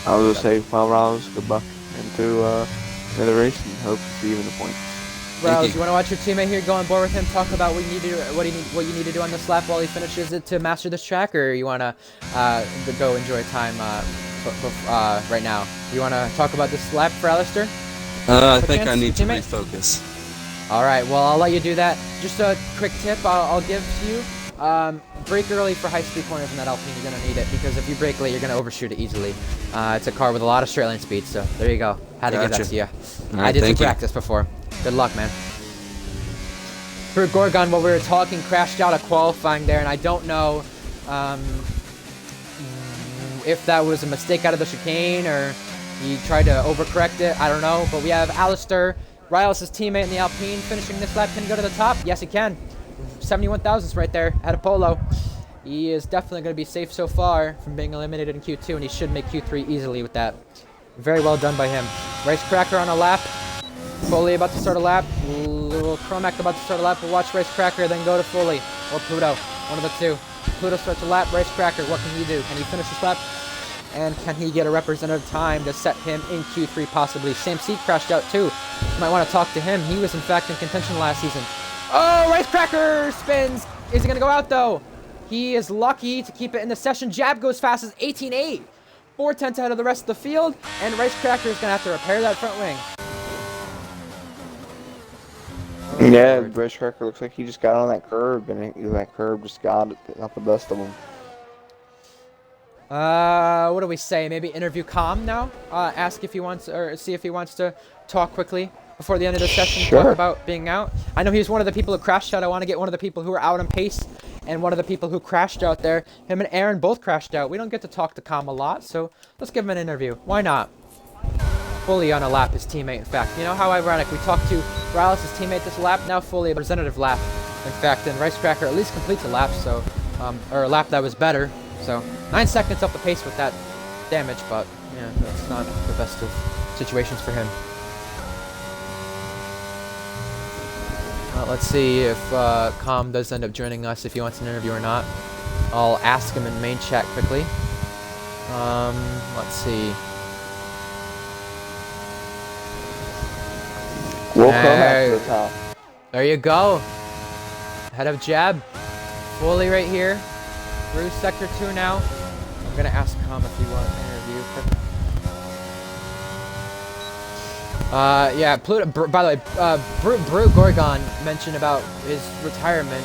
I was going to say, Riles, good luck into the race, and hope to see you in the points. Riles, you want to watch your teammate here, go on board with him, talk about what you need to do on this lap while he finishes it to master this track, or you want to go enjoy time right now? You want to talk about this lap for Alistair? I think I need to refocus. All right, well, I'll let you do that. Just a quick tip I'll give to you. Brake early for high-speed corners in that Alpine. You're going to need it, because if you brake late, you're going to overshoot it easily. It's a car with a lot of straight line speed, so there you go. Had to give that to you. Right, I did some practice before. Good luck, man. For Gorgon, while we were talking, crashed out of qualifying there, and I don't know if that was a mistake out of the chicane or he tried to overcorrect it. I don't know. But we have Alistair, Riles' teammate in the Alpine, finishing this lap. Can he go to the top? Yes, he can. 71,000s right there at Apollo. He is definitely going to be safe so far from being eliminated in Q2, and he should make Q3 easily with that. Very well done by him. Ricecracker on a lap. Foley about to start a lap. Little Chromac about to start a lap. We'll watch Ricecracker, then go to Foley or Pluto. One of the two. Pluto starts a lap. Ricecracker, what can he do? Can he finish this lap? And can he get a representative time to set him in Q3 possibly? Sam C crashed out too. You might want to talk to him. He was in fact in contention last season. Oh, Ricecracker spins. Is he going to go out though? He is lucky to keep it in the session. Jab goes fast as 18.8. 4/10 ahead of the rest of the field. And Ricecracker is going to have to repair that front wing. Oh, yeah, Lord. Ricecracker looks like he just got on that curb, and that curb just got up the best of him. What do we say? Maybe interview Calm now? Ask if he wants, or see if he wants to talk quickly before the end of the session. Sure. Talk about being out. I know he was one of the people who crashed out. I want to get one of the people who were out on pace and one of the people who crashed out there. Him and Aaron both crashed out. We don't get to talk to Calm a lot, so let's give him an interview. Why not? Fully on a lap, his teammate, in fact. You know how ironic. We talked to Riles' teammate this lap, now fully a representative lap. In fact, and Ricecracker at least completes a lap, so, or a lap that was better. So, 9 seconds up the pace with that damage, but, yeah, that's not the best of situations for him. Let's see if Calm does end up joining us, if he wants an interview or not. I'll ask him in main chat quickly. Let's see. We'll come back to the top. There you go. Head of Jab. Fully right here. Through Sector 2 now. I'm going to ask Calm if he wants an interview. Yeah, Pluto, by the way, Brute Gorgon mentioned about his retirement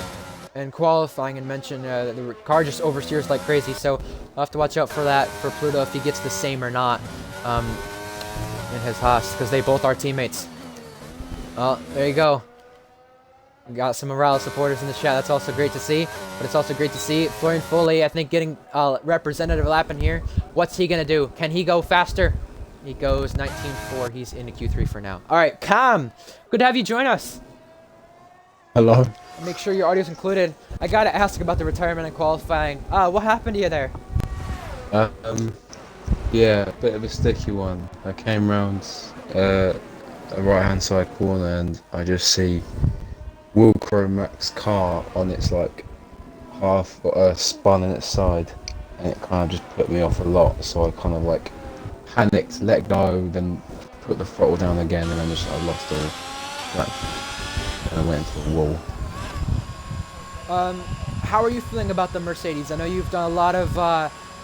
and qualifying and mentioned that the car just oversteers like crazy. So I'll have to watch out for that for Pluto if he gets the same or not in his Haas, because they both are teammates. Well, there you go. We got some Morales supporters in the chat. That's also great to see. But it's also great to see Florian Foley, I think, getting a representative lap in here. What's he going to do? Can he go faster? He goes 19.4. He's into Q3 for now. All right, Cam. Good to have you join us. Hello. Make sure your audio's included. I got to ask about the retirement and qualifying. What happened to you there? Yeah, a bit of a sticky one. I came round a right-hand side corner and I just see Will Cromac's car on its like half spun in its side, and it kind of just put me off a lot. So I kind of like panicked, let go, then put the throttle down again, and then I lost all. And I went into the wall. How are you feeling about the Mercedes? I know you've done a lot of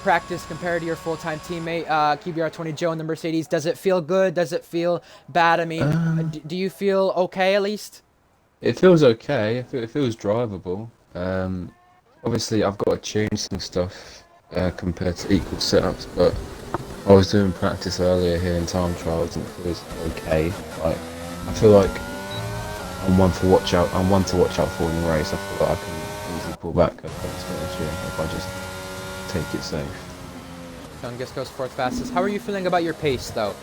practice compared to your full-time teammate, QBR20 Joe in the Mercedes. Does it feel good? Does it feel bad? I mean, do you feel okay at least? It feels okay. It feels drivable. Obviously, I've got to tune some stuff compared to equal setups, but I was doing practice earlier here in time trials and it feels okay. Like, I feel like I'm one to watch out for in the race. I feel like I can easily pull back at this finish here if I just take it safe. Youngest goes fourth fastest. How are you feeling about your pace, though?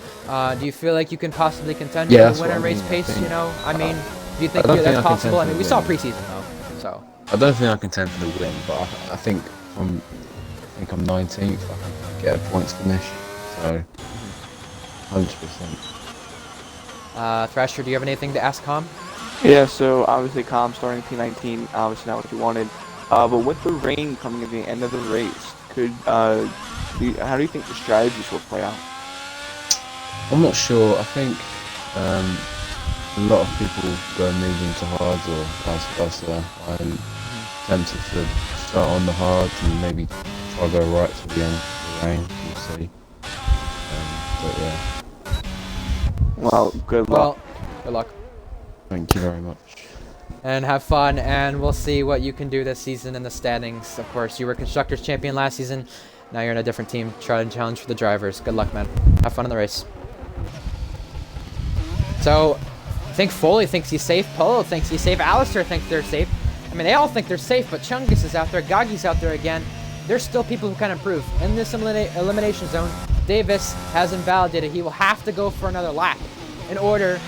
Do you feel like you can possibly contend Yeah, with a winner race pace? You know, I mean, do you think I don't think that's I possible? I contend mean, we for saw the win. preseason though, so. I don't think I contend for the win, but I think I'm 19th. I can get a points finish, so 100%. Thrasher, do you have anything to ask Calm? Yeah, so obviously Calm starting P19, obviously not what you wanted. But with the rain coming at the end of the race, how do you think the strategies will play out? I'm not sure. I think a lot of people go medium to hard or vice versa. I'm tempted to start on the hard and maybe try to go right to the end of the rain. We'll see. But yeah. Well, good luck. Well, good luck. Thank you very much. And have fun, and we'll see what you can do this season in the standings. Of course, you were Constructors Champion last season. Now you're in a different team. Try and challenge for the drivers. Good luck, man. Have fun in the race. So, think Foley thinks he's safe. Polo thinks he's safe. Alistair thinks they're safe. I mean, they all think they're safe, but Chungus is out there. Gagi's out there again. There's still people who can improve. In this elimination zone, Davis has invalidated. He will have to go for another lap in order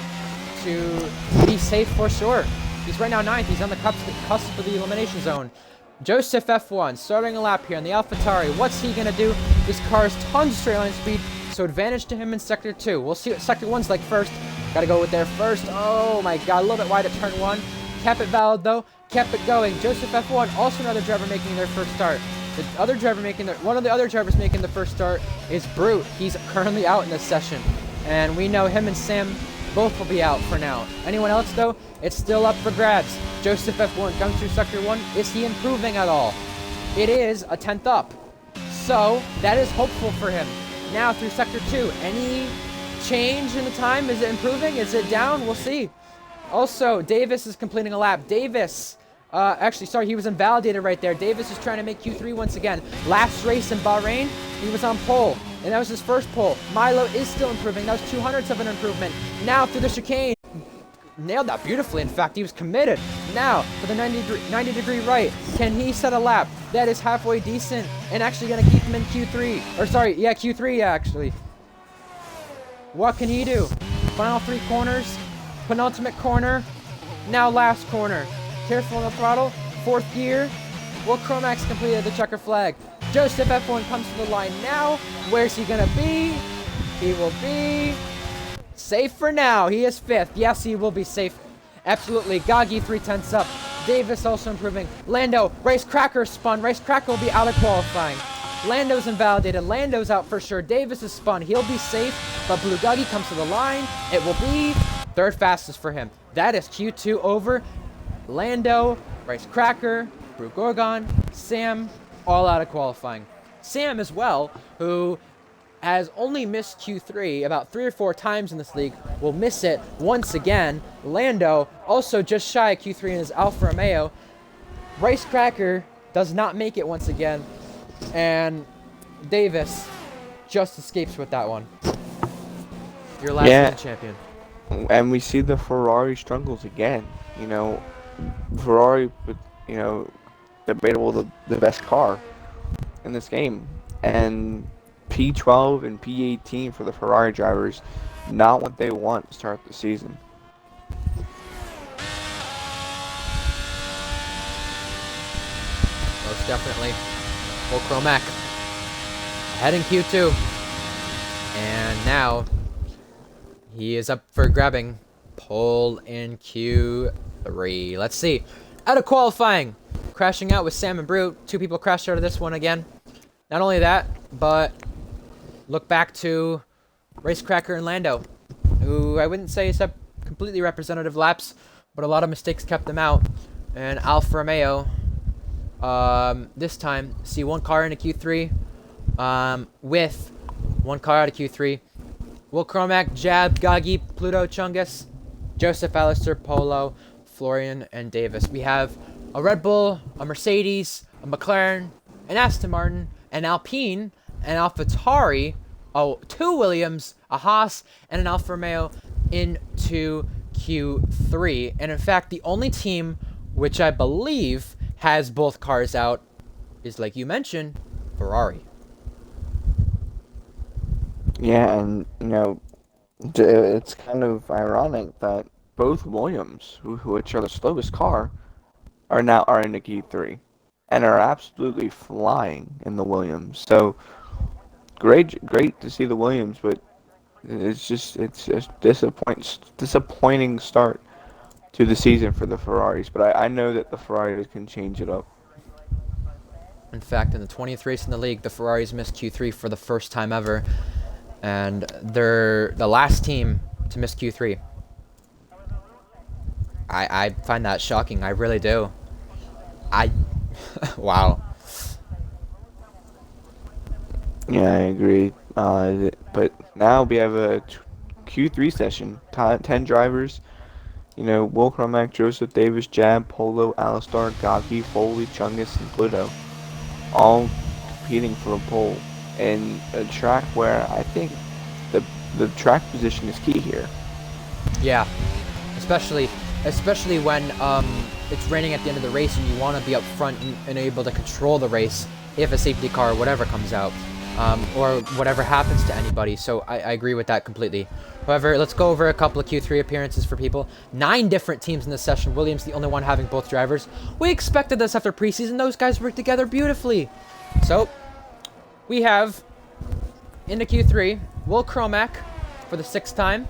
to be safe for sure. He's right now 9th. He's on the cusp of the elimination zone. Joseph F1 starting a lap here on the AlphaTauri. What's he going to do? This car has tons of straight line speed, so advantage to him in Sector 2. We'll see what Sector 1's like first. Got to go with there first. Oh my god, a little bit wide at turn 1. Kept it valid though. Kept it going. Joseph F1, also another driver making their first start. One of the other drivers making the first start is Brute. He's currently out in this session, and we know him and Sam both will be out for now. Anyone else though, it's still up for grabs. Joseph F1 comes through Sector 1. Is he improving at all? It is a 10th up, so that is hopeful for him. Now through Sector 2, any change in the time? Is it improving? Is it down? We'll see. Also, Davis is completing a lap. Davis, he was invalidated right there. Davis is trying to make Q3 once again. Last race in Bahrain, he was on pole, and that was his first pole. Milo is still improving. That was 200ths of an improvement. Now through the chicane, nailed that beautifully. In fact, he was committed. Now for the 90 degree right. Can he set a lap? That is halfway decent, and actually going to keep him in Q3. Q3 actually. What can he do? Final 3 corners. Penultimate corner. Now last corner. Careful on the throttle. 4th gear. Will Chromax completed the checker flag. Joseph F1 comes to the line now. Where's he going to be? He will be safe for now. He is 5th. Yes, he will be safe. Absolutely. Gagi 3/10 up. Davis also improving. Lando. Race Cracker spun. Race Cracker will be out of qualifying. Lando's invalidated. Lando's out for sure. Davis is spun. He'll be safe, but Blue Guggy comes to the line. It will be 3rd fastest for him. That is Q2 over. Lando, Rice Cracker, Brew Gorgon, Sam, all out of qualifying. Sam as well, who has only missed Q3 about 3 or 4 times in this league, will miss it once again. Lando also just shy of Q3 in his Alfa Romeo. Rice Cracker does not make it once again. And Davis just escapes with that one. Your last world champion. And we see the Ferrari struggles again. You know, Ferrari, debatable the best car in this game. And P12 and P18 for the Ferrari drivers, not what they want to start the season. Most definitely. Full Chromac ahead in Q2, and now he is up for grabbing pole in Q3. Let's see. Out of qualifying, crashing out with Sam and Brute. 2 people crashed out of this one again. Not only that, but look back to Racecracker and Lando, who I wouldn't say set completely representative laps, but a lot of mistakes kept them out. And Alfa Romeo, this time, see 1 car into Q3, with 1 car out of Q3. Will Chromac, Jab, Gagi, Pluto, Chungus, Joseph, Alistair, Polo, Florian, and Davis. We have a Red Bull, a Mercedes, a McLaren, an Aston Martin, an Alpine, an AlphaTauri, 2 Williams, a Haas, and an Alfa Romeo into Q3. And in fact, the only team which I believe has both cars out is, like you mentioned, Ferrari. Yeah, and it's kind of ironic that both Williams, which are the slowest car, are in the Q3 and are absolutely flying in the Williams. So great to see the Williams, but it's a disappointing start to the season for the Ferraris. But I know that the Ferraris can change it up. In fact, in the 20th race in the league, the Ferraris missed Q3 for the first time ever, and they're the last team to miss Q3. I find that shocking. I really do. Wow. Yeah, I agree. But now we have a Q3 session. 10 drivers. Will Chromac, Joseph, Davis, Jab, Polo, Alistar, Gaki, Foley, Chungus, and Pluto, all competing for a pole in a track where I think the track position is key here. Yeah. especially when it's raining at the end of the race and you want to be up front and able to control the race if a safety car or whatever comes out, or whatever happens to anybody. So I agree with that completely. However, let's go over a couple of Q3 appearances for people. 9 different teams in this session. Williams the only one having both drivers. We expected this after preseason. Those guys work together beautifully. So we have into Q3 Will Cromack for the 6th time,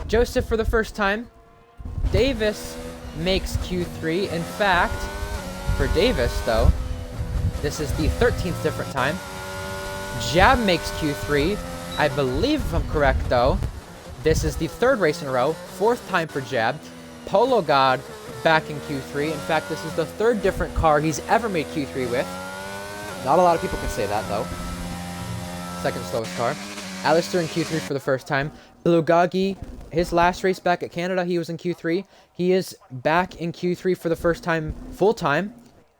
Joseph for the 1st time. Davis makes Q3. In fact, for Davis though, this is the 13th different time. Jab makes Q3. I believe, if I'm correct though, this is the 3rd race in a row, 4th time for Jab. Polo God back in Q3. In fact, this is the 3rd different car he's ever made Q3 with. Not a lot of people can say that though. 2nd slowest car. Alistair in Q3 for the 1st time. Bulugagi, his last race back at Canada, he was in Q3. He is back in Q3 for the 1st time, full time.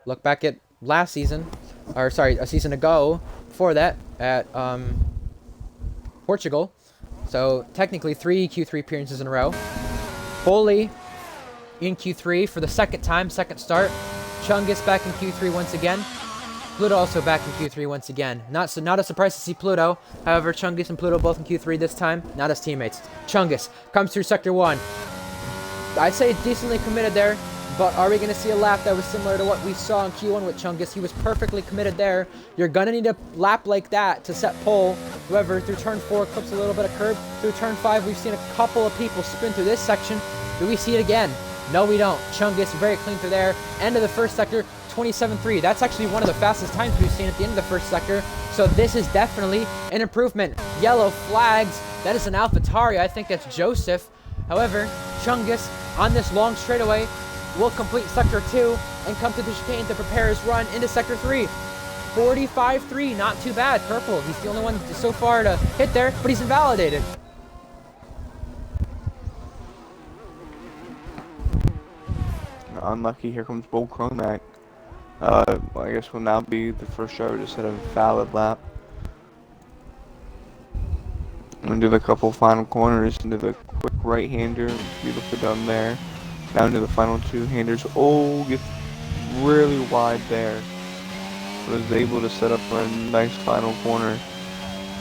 Look back at last season, or sorry, a season ago, before that, at Portugal. So technically 3 Q3 appearances in a row. Foley in Q3 for the 2nd time, 2nd start. Chungus back in Q3 once again. Pluto also back in Q3 once again. Not a surprise to see Pluto. However, Chungus and Pluto both in Q3 this time. Not as teammates. Chungus comes through Sector 1. I'd say decently committed there, but are we going to see a lap that was similar to what we saw in Q1 with Chungus? He was perfectly committed there. You're going to need a lap like that to set pole. However, through turn 4, clips a little bit of curb. Through turn 5, we've seen a couple of people spin through this section. Do we see it again? No, we don't. Chungus very clean through there. End of the 1st sector, 27.3. That's actually one of the fastest times we've seen at the end of the 1st sector. So this is definitely an improvement. Yellow flags. That is an AlphaTauri. I think that's Joseph. However, Chungus on this long straightaway will complete Sector 2 and come to the chicane to prepare his run into Sector 3. 45.3, not too bad. Purple, he's the only one so far to hit there, but he's invalidated. Unlucky, here comes Bull Cromack. I guess will now be the first driver to set a valid lap. Into the couple final corners, into the quick right-hander, beautifully done there. Down to the final 2-handers. Oh, gets really wide there. Was able to set up for a nice final corner.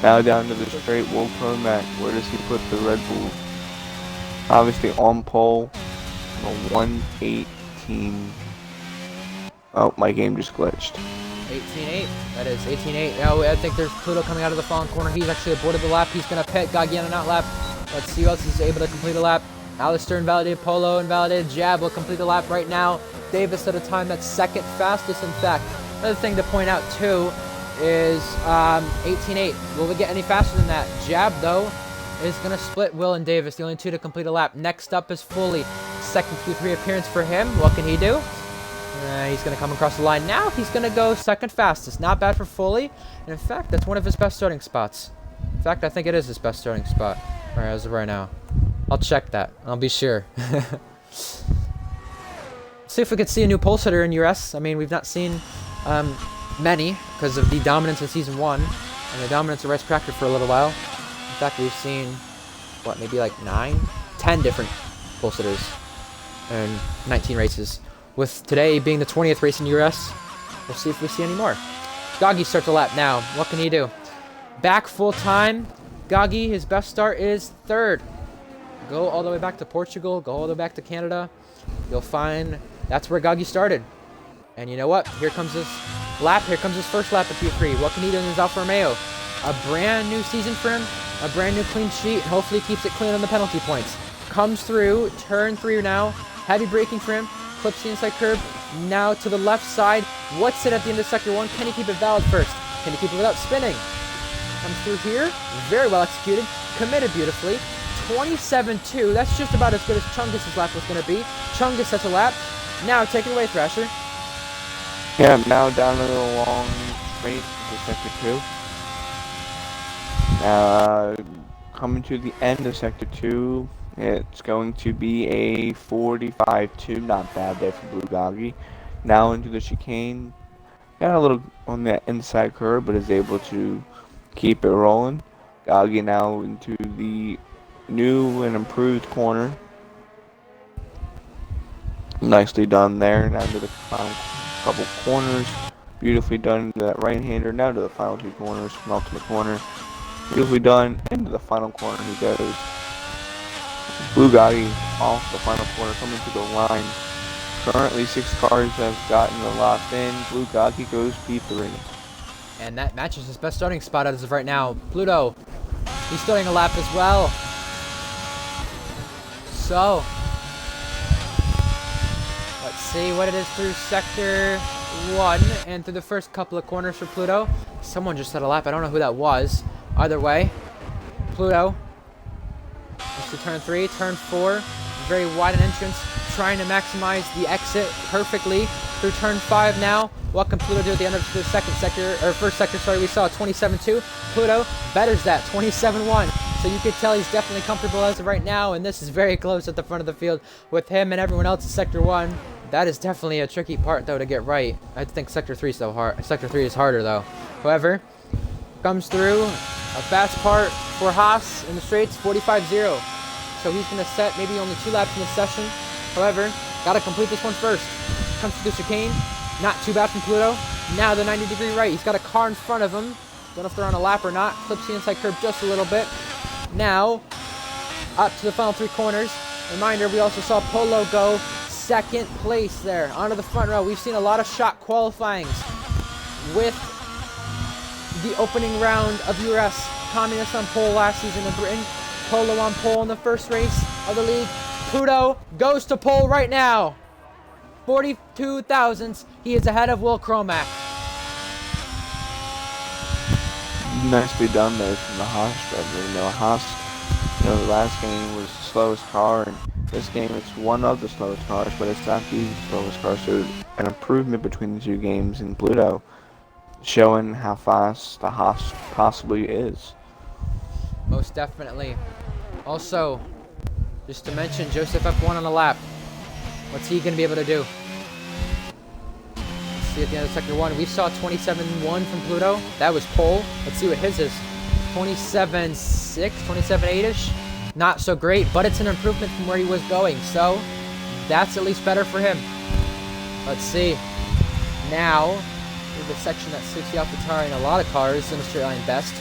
Now down to the straight, Will Cromack. Where does he put the Red Bull? Obviously on pole. A 1:18. Oh, my game just glitched. 18.8. That is 18.8. Now I think there's Pluto coming out of the fallen corner. He's actually aborted the lap. He's going to pit. Gagiana not lap. Let's see who else is able to complete a lap. Alistair invalidated. Polo invalidated. Jab will complete the lap right now. Davis at a time that's 2nd fastest, in fact. Another thing to point out, too, is 18.8. Will we get any faster than that? Jab, though, is going to split Will and Davis, the only 2 to complete a lap. Next up is Foley. 2nd Q3 appearance for him. What can he do? He's going to come across the line now. He's going to go 2nd fastest. Not bad for Foley. And in fact, that's one of his best starting spots. In fact, I think it is his best starting spot as of right now. I'll check that. I'll be sure. See if we could see a new pole sitter in URS. I mean, we've not seen many because of the dominance of Season 1 and the dominance of Rice Cracker for a little while. In fact, we've seen, what, maybe like 9? 10 different pole sitters in 19 races. With today being the 20th race in URS, we'll see if we see any more. Gagi starts the lap now. What can he do? Back full time. Gagi, his best start is 3rd. Go all the way back to Portugal. Go all the way back to Canada. You'll find that's where Gagi started. And you know what? Here comes his lap. Here comes his first lap of Q3. What can he do in his Alfa Romeo? A brand new season for him. A brand new clean sheet. And hopefully keeps it clean on the penalty points. Comes through. Turn 3 now. Heavy braking for him. Clips the inside curb. Now to the left side. What's it at the end of Sector 1? Can he keep it valid first? Can he keep it without spinning? Comes through here. Very well executed. Committed beautifully. 27.2. That's just about as good as Chungus' lap was going to be. Chungus sets a lap. Now take it away, Thrasher. Yeah, now down to the long straight to Sector 2. Coming to the end of Sector 2, it's going to be a 45.2. Not bad there for Blue Gagi. Now into the chicane. Got a little on that inside curve, but is able to keep it rolling. Gagi now into the new and improved corner. Nicely done there. Now to the final couple corners. Beautifully done to that right-hander. Now to the final 2 corners. Penultimate corner. Beautifully done. Into the final corner he goes. Bugatti off the final corner coming to the line. Currently 6 cars have gotten the locked in. Bugatti goes P3. And that matches his best starting spot as of right now. Pluto, he's starting a lap as well. So, let's see what it is through sector 1 and through the first couple of corners for Pluto. Someone just set a lap. I don't know who that was. Either way, Pluto. This is turn 3, turn 4. Very wide an entrance, trying to maximize the exit perfectly through turn 5 now. What can Pluto do at the end of the second sector, or first sector, sorry, we saw 27.2. Pluto betters that, 27.1. So you could tell he's definitely comfortable as of right now, and this is very close at the front of the field with him and everyone else in sector 1. That is definitely a tricky part, though, to get right. I think sector 3 is so hard. Sector 3 is harder, though. However, comes through a fast part for Haas in the straights, 45.0. So he's going to set maybe only 2 laps in the session. However, got to complete this one first. Comes to the chicane. Not too bad from Pluto. Now the 90-degree right. He's got a car in front of him. Don't know if they're on a lap or not. Clips the inside curb just a little bit. Now, up to the final 3 corners. Reminder, we also saw Polo go second place there. Onto the front row. We've seen a lot of shot qualifyings with the opening round of URS. Communist on pole last season in Britain. Polo on pole in the first race of the league. Pluto goes to pole right now. 42 thousandths. He is ahead of Will Cromack. Nicely done there from the Haas driver. Haas, the last game was the slowest car, and this game it's one of the slowest cars, but it's not the slowest car. So an improvement between the 2 games, and Pluto showing how fast the Haas possibly is. Most definitely. Also, just to mention, Joseph F1 on the lap. What's he going to be able to do? Let's see at the end of sector 1. We saw 27.1 from Pluto. That was pole. Let's see what his is. 27.6, 27.8-ish. Not so great, but it's an improvement from where he was going. So, that's at least better for him. Let's see. Now, the section that suits the AlphaTauri in a lot of cars in a straight line best.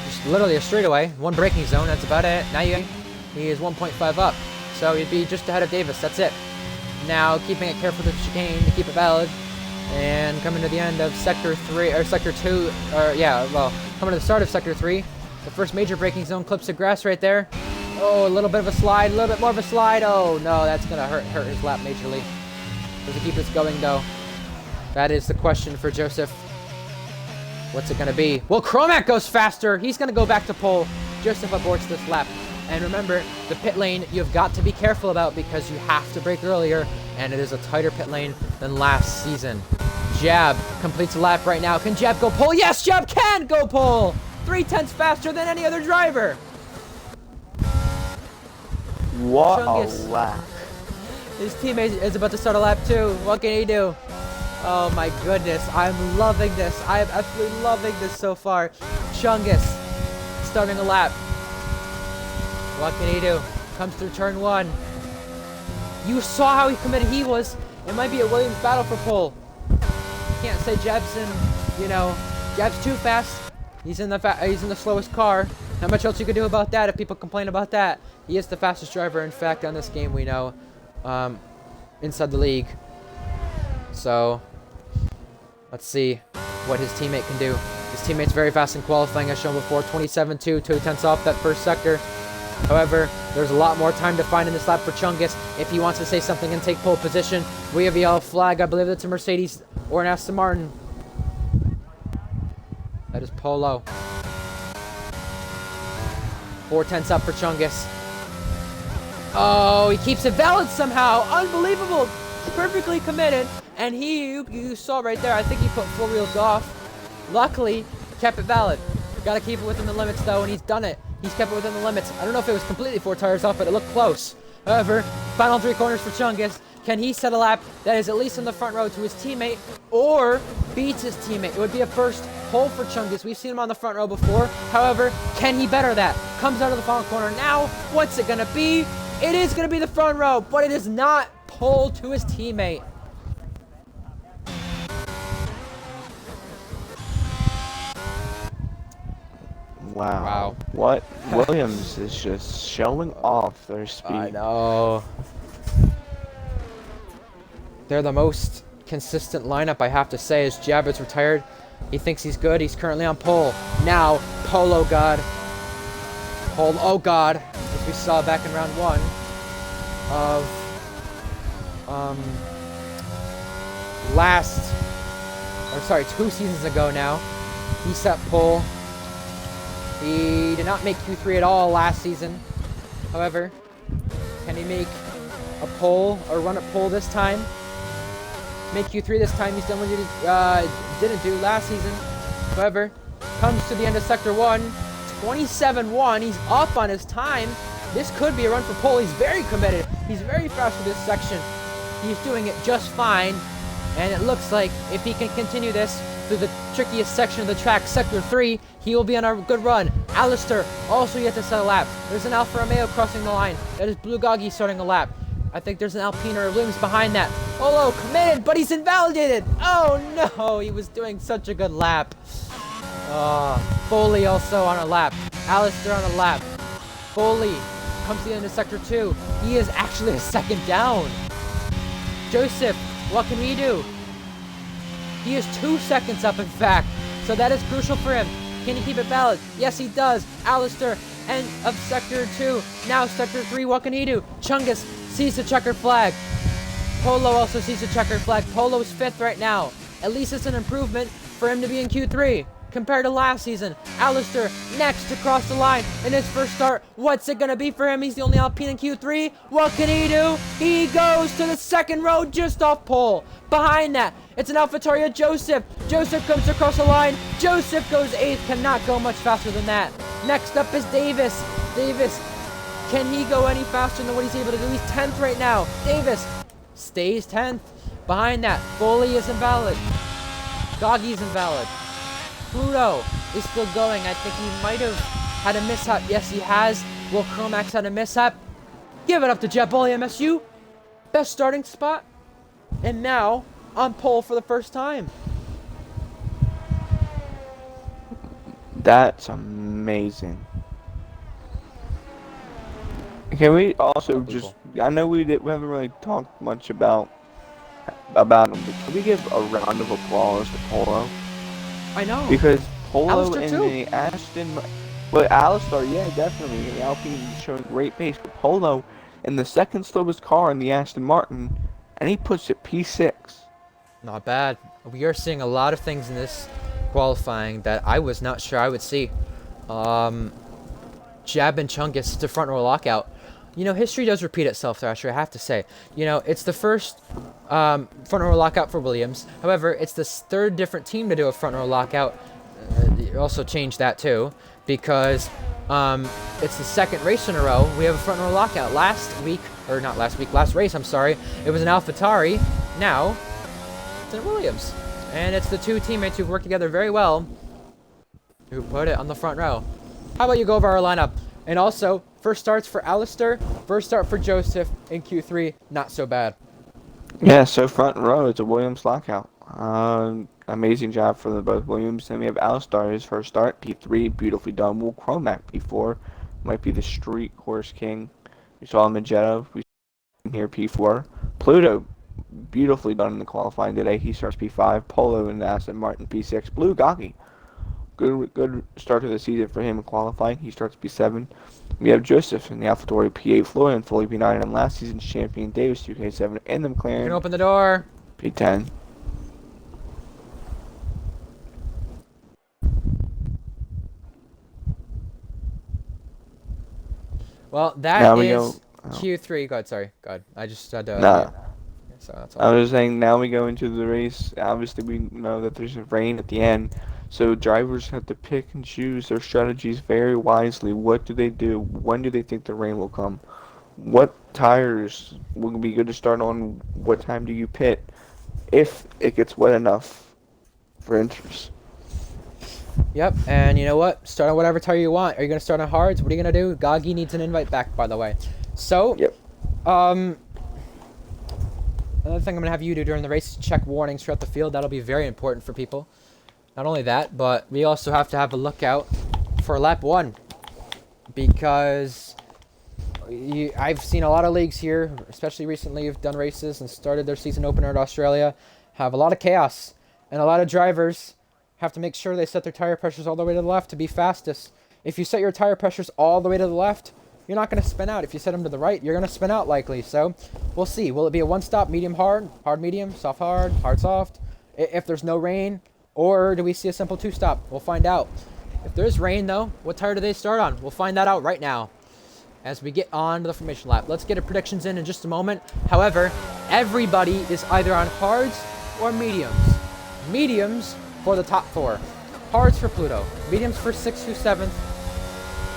Just literally a straightaway, 1 braking zone, that's about it. Now he is 1.5 up, so he'd be just ahead of Davis, that's it. Now keeping it careful with the chicane to keep it valid, and coming to the end of sector 3, or sector 2, coming to the start of sector 3, the first major braking zone, clips of grass right there. Oh, a little bit of a slide, a little bit more of a slide. Oh no, that's gonna hurt his lap majorly. Does he keep this going though? That is the question for Joseph. What's it going to be? Well, Cromack goes faster. He's going to go back to pole. Joseph aborts this lap. And remember, the pit lane you've got to be careful about because you have to brake earlier, and it is a tighter pit lane than last season. Jab completes a lap right now. Can Jab go pole? Yes, Jab can go pole! 3/10 faster than any other driver. What Chungus. a lap. His teammate is about to start a lap too. What can he do? Oh my goodness, I'm loving this. I am absolutely loving this so far. Chungus starting a lap. What can he do? Comes through turn 1. You saw how committed he was. It might be a Williams battle for pole. Can't say Jebson, Jeb's too fast. He's in the slowest car. Not much else you could do about that if people complain about that. He is the fastest driver, in fact, on this game we know, inside the league. So, let's see what his teammate can do. His teammate's very fast in qualifying, as shown before. 27.2, 2/10 off that first sector. However, there's a lot more time to find in this lap for Chungus if he wants to say something and take pole position. We have a yellow flag. I believe it's a Mercedes or an Aston Martin. That is Polo. 4/10 up for Chungus. Oh, he keeps it valid somehow. Unbelievable. Perfectly committed. And you saw right there, I think he put 4 wheels off. Luckily, kept it valid. Got to keep it within the limits, though, and he's done it. He's kept it within the limits. I don't know if it was completely 4 tires off, but it looked close. However, final 3 corners for Chungus. Can he set a lap that is at least in the front row to his teammate or beats his teammate? It would be a first pole for Chungus. We've seen him on the front row before. However, can he better that? Comes out of the final corner now. What's it going to be? It is going to be the front row, but it is not pole to his teammate. Wow. What? Williams is just showing off their speed. I know. They're the most consistent lineup, I have to say, as Jabber's retired. He thinks he's good. He's currently on pole. Now, Polo God. Oh God. As we saw back in round 1 of two seasons ago now. He set pole. He did not make Q3 at all last season. However, can he make a pole or run a pole this time? Make Q3 this time. He's done what he didn't do last season. However, comes to the end of Sector 1. 27-1. He's up on his time. This could be a run for pole. He's very committed. He's very fast for this section. He's doing it just fine. And it looks like if he can continue this through the trickiest section of the track, Sector 3, he will be on a good run. Alistair also yet to set a lap. There's an Alfa Romeo crossing the line. That is Blue Goggy starting a lap. I think there's an Alpine or a Williams behind that. Olo committed, but he's invalidated. Oh no, he was doing such a good lap. Foley also on a lap. Alistair on a lap. Foley comes to the end of Sector 2. He is actually a second down. Joseph, what can he do? He is 2 seconds up, in fact. So that is crucial for him. Can he keep it valid? Yes, he does. Alistair, end of Sector 2. Now Sector 3, what can he do? Chungus sees the checker flag. Polo also sees the checker flag. Polo's 5th right now. At least it's an improvement for him to be in Q3 compared to last season. Alistair next to cross the line in his first start. What's it gonna be for him? He's the only Alpine in Q3. What can he do? He goes to the second row just off pole. Behind that, it's an AlphaTauri Joseph. Joseph comes across the line. Joseph goes 8th. Cannot go much faster than that. Next up is Davis. Davis, can he go any faster than what he's able to do? He's 10th right now. Davis stays 10th. Behind that, Foley is invalid. Goggy's invalid. Pluto is still going. I think he might have had a mishap. Yes, he has. Will Chromax had a mishap? Give it up to JetBully MSU. Best starting spot. And now on pole for the first time. That's amazing. Can we also just? I know we haven't really talked much about him, but can we give a round of applause to Polo? I know. Because Polo Alistair and too. the Aston, well, Alistair, yeah, definitely. The Alpine is showing great pace, but Polo in the second slowest car in the Aston Martin, and he puts it P6. Not bad. We are seeing a lot of things in this qualifying that I was not sure I would see. Jab and Chungus to front row lockout. You know, history does repeat itself, Thrasher, I have to say. You know, it's the first front row lockout for Williams. However, it's the third different team to do a front row lockout. You also changed that too, because it's the second race in a row we have a front row lockout. Last race, I'm sorry, it was an AlphaTauri. Now, it's a Williams. And it's the two teammates who've worked together very well who put it on the front row. How about you go over our lineup? And also, first starts for Alistair, first start for Joseph in Q3, not so bad. Yeah, so front row, it's a Williams lockout. Amazing job for both Williams. Then we have Alistair, his first start, P3, beautifully done. Will Chromac, P4, might be the street horse king. We saw him in Jeddah, we saw him here, P4. Pluto, beautifully done in the qualifying today. He starts P5. Polo and Aston Martin, P6. Blue Goggy, good start to the season for him in qualifying. He starts P7. We have Joseph in the AlphaTauri P8, Floyd and fully P9, and last season's champion Davis 2K7 in the You McLaren can open the door. P10. Well, that Now we is go- Q3. Go ahead, sorry. Go ahead. I just had to... Nah. So that's I all. was saying now we go into the race. Obviously, we know that there's a rain at the end, so drivers have to pick and choose their strategies very wisely. What do they do? When do they think the rain will come? What tires will be good to start on? What time do you pit? If it gets wet enough for interest. Yep, and you know what? Start on whatever tire you want. Are you going to start on hards? What are you going to do? Goggy needs an invite back, by the way. So, Yep. Another thing I'm going to have you do during the race is check warnings throughout the field. That'll be very important for people. Not only that, but we also have to have a lookout for lap 1. Because I've seen a lot of leagues here, especially recently, who've done races and started their season opener in Australia, have a lot of chaos. And a lot of drivers have to make sure they set their tire pressures all the way to the left to be fastest. If you set your tire pressures all the way to the left, you're not going to spin out. If you set them to the right, you're going to spin out likely. So we'll see. Will it be a one-stop, medium hard, hard medium, soft hard, hard soft? If there's no rain, or do we see a simple two-stop? We'll find out. If there's rain, though, what tire do they start on? We'll find that out right now as we get on to the formation lap. Let's get our predictions in just a moment. However, everybody is either on hards or mediums. Mediums for the top 4. Hards for Pluto. Mediums for 6th through 7th.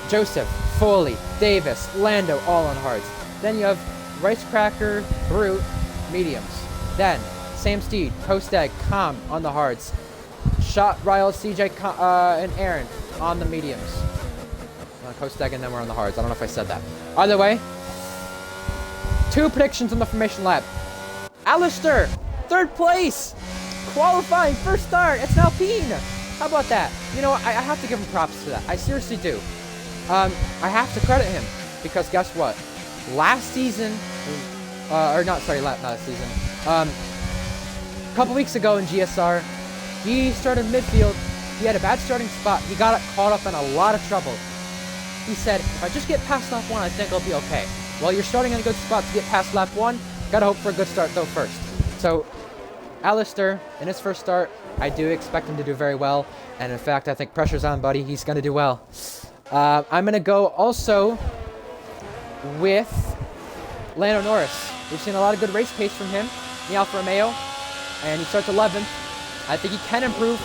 Joseph, Foley, Davis, Lando, all on hards. Then you have Ricecracker, Brute, mediums. Then, Sam Steed, Kosteg, Com on the hards. Shot, Ryle, CJ, and Aaron on the mediums. Kosteg and then we're on the hards. I don't know if I said that. Either way, 2 predictions on the formation lap. Alistair, 3rd place. Qualifying, first start. It's an Alpine. How about that? You know, I have to give him props to that. I seriously do. I have to credit him because guess what? Last season, not last season. A couple weeks ago in GSR, he started midfield. He had a bad starting spot. He got caught up in a lot of trouble. He said, if I just get past lap 1, I think I'll be okay. Well, you're starting in a good spot to get past lap 1. Gotta hope for a good start though first. So, Alistair, in his first start, I do expect him to do very well. And in fact, I think pressure's on, buddy. He's gonna do well. I'm going to go also with Lando Norris. We've seen a lot of good race pace from him in the Alfa Romeo, and he starts 11th. I think he can improve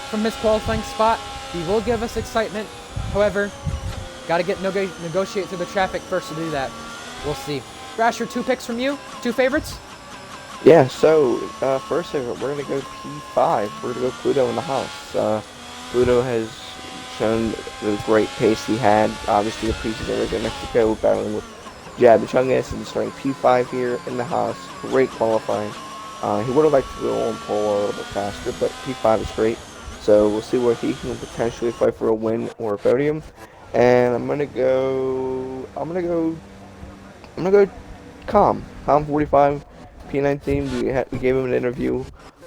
from his qualifying spot. He will give us excitement. However, got to negotiate through the traffic first to do that. We'll see. Thrasher, 2 picks from you? 2 favorites? Yeah, so first favorite, we're going to go P5. We're going to go Pluto in the house. Pluto has shown the great pace he had. Obviously, the preseason race in Mexico, battling with Jab and Chungus, and starting P5 here in the house. Great qualifying. He would have liked to go on pole a little bit faster, but P5 is great. So we'll see where he can potentially fight for a win or a podium. And I'm gonna go Com 45 P19. We gave him an interview.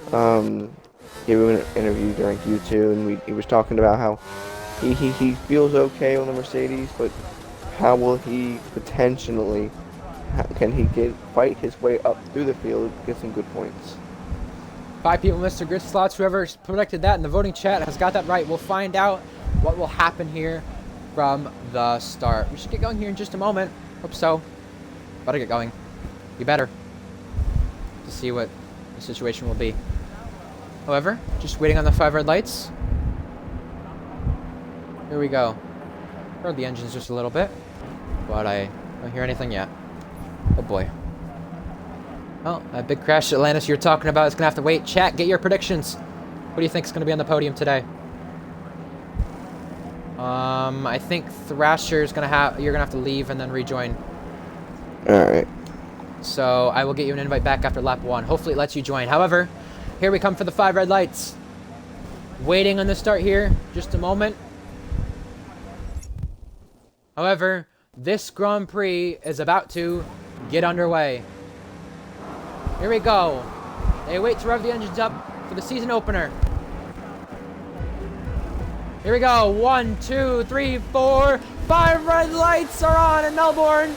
Gave him an interview during Q2, and he was talking about how he feels okay on the Mercedes, but how will he potentially, can he fight his way up through the field, get some good points? 5 people, Mr. Grid Slots. Whoever predicted that in the voting chat has got that right. We'll find out what will happen here from the start. We should get going here in just a moment. Hope so. Better get going. You better. To see what the situation will be. However, just waiting on the 5 red lights. Here we go. Heard the engines just a little bit, but I don't hear anything yet. Oh boy. Well, that big crash that Atlantis you're talking about is gonna have to wait. Chat, get your predictions. What do you think is gonna be on the podium today? I think Thrasher's you're gonna have to leave and then rejoin. Alright. So I will get you an invite back after lap 1. Hopefully it lets you join. However, here we come for the 5 red lights. Waiting on the start here. Just a moment. However, this Grand Prix is about to get underway. Here we go. They wait to rev the engines up for the season opener. Here we go. 1, 2, 3, 4. 5 red lights are on in Melbourne.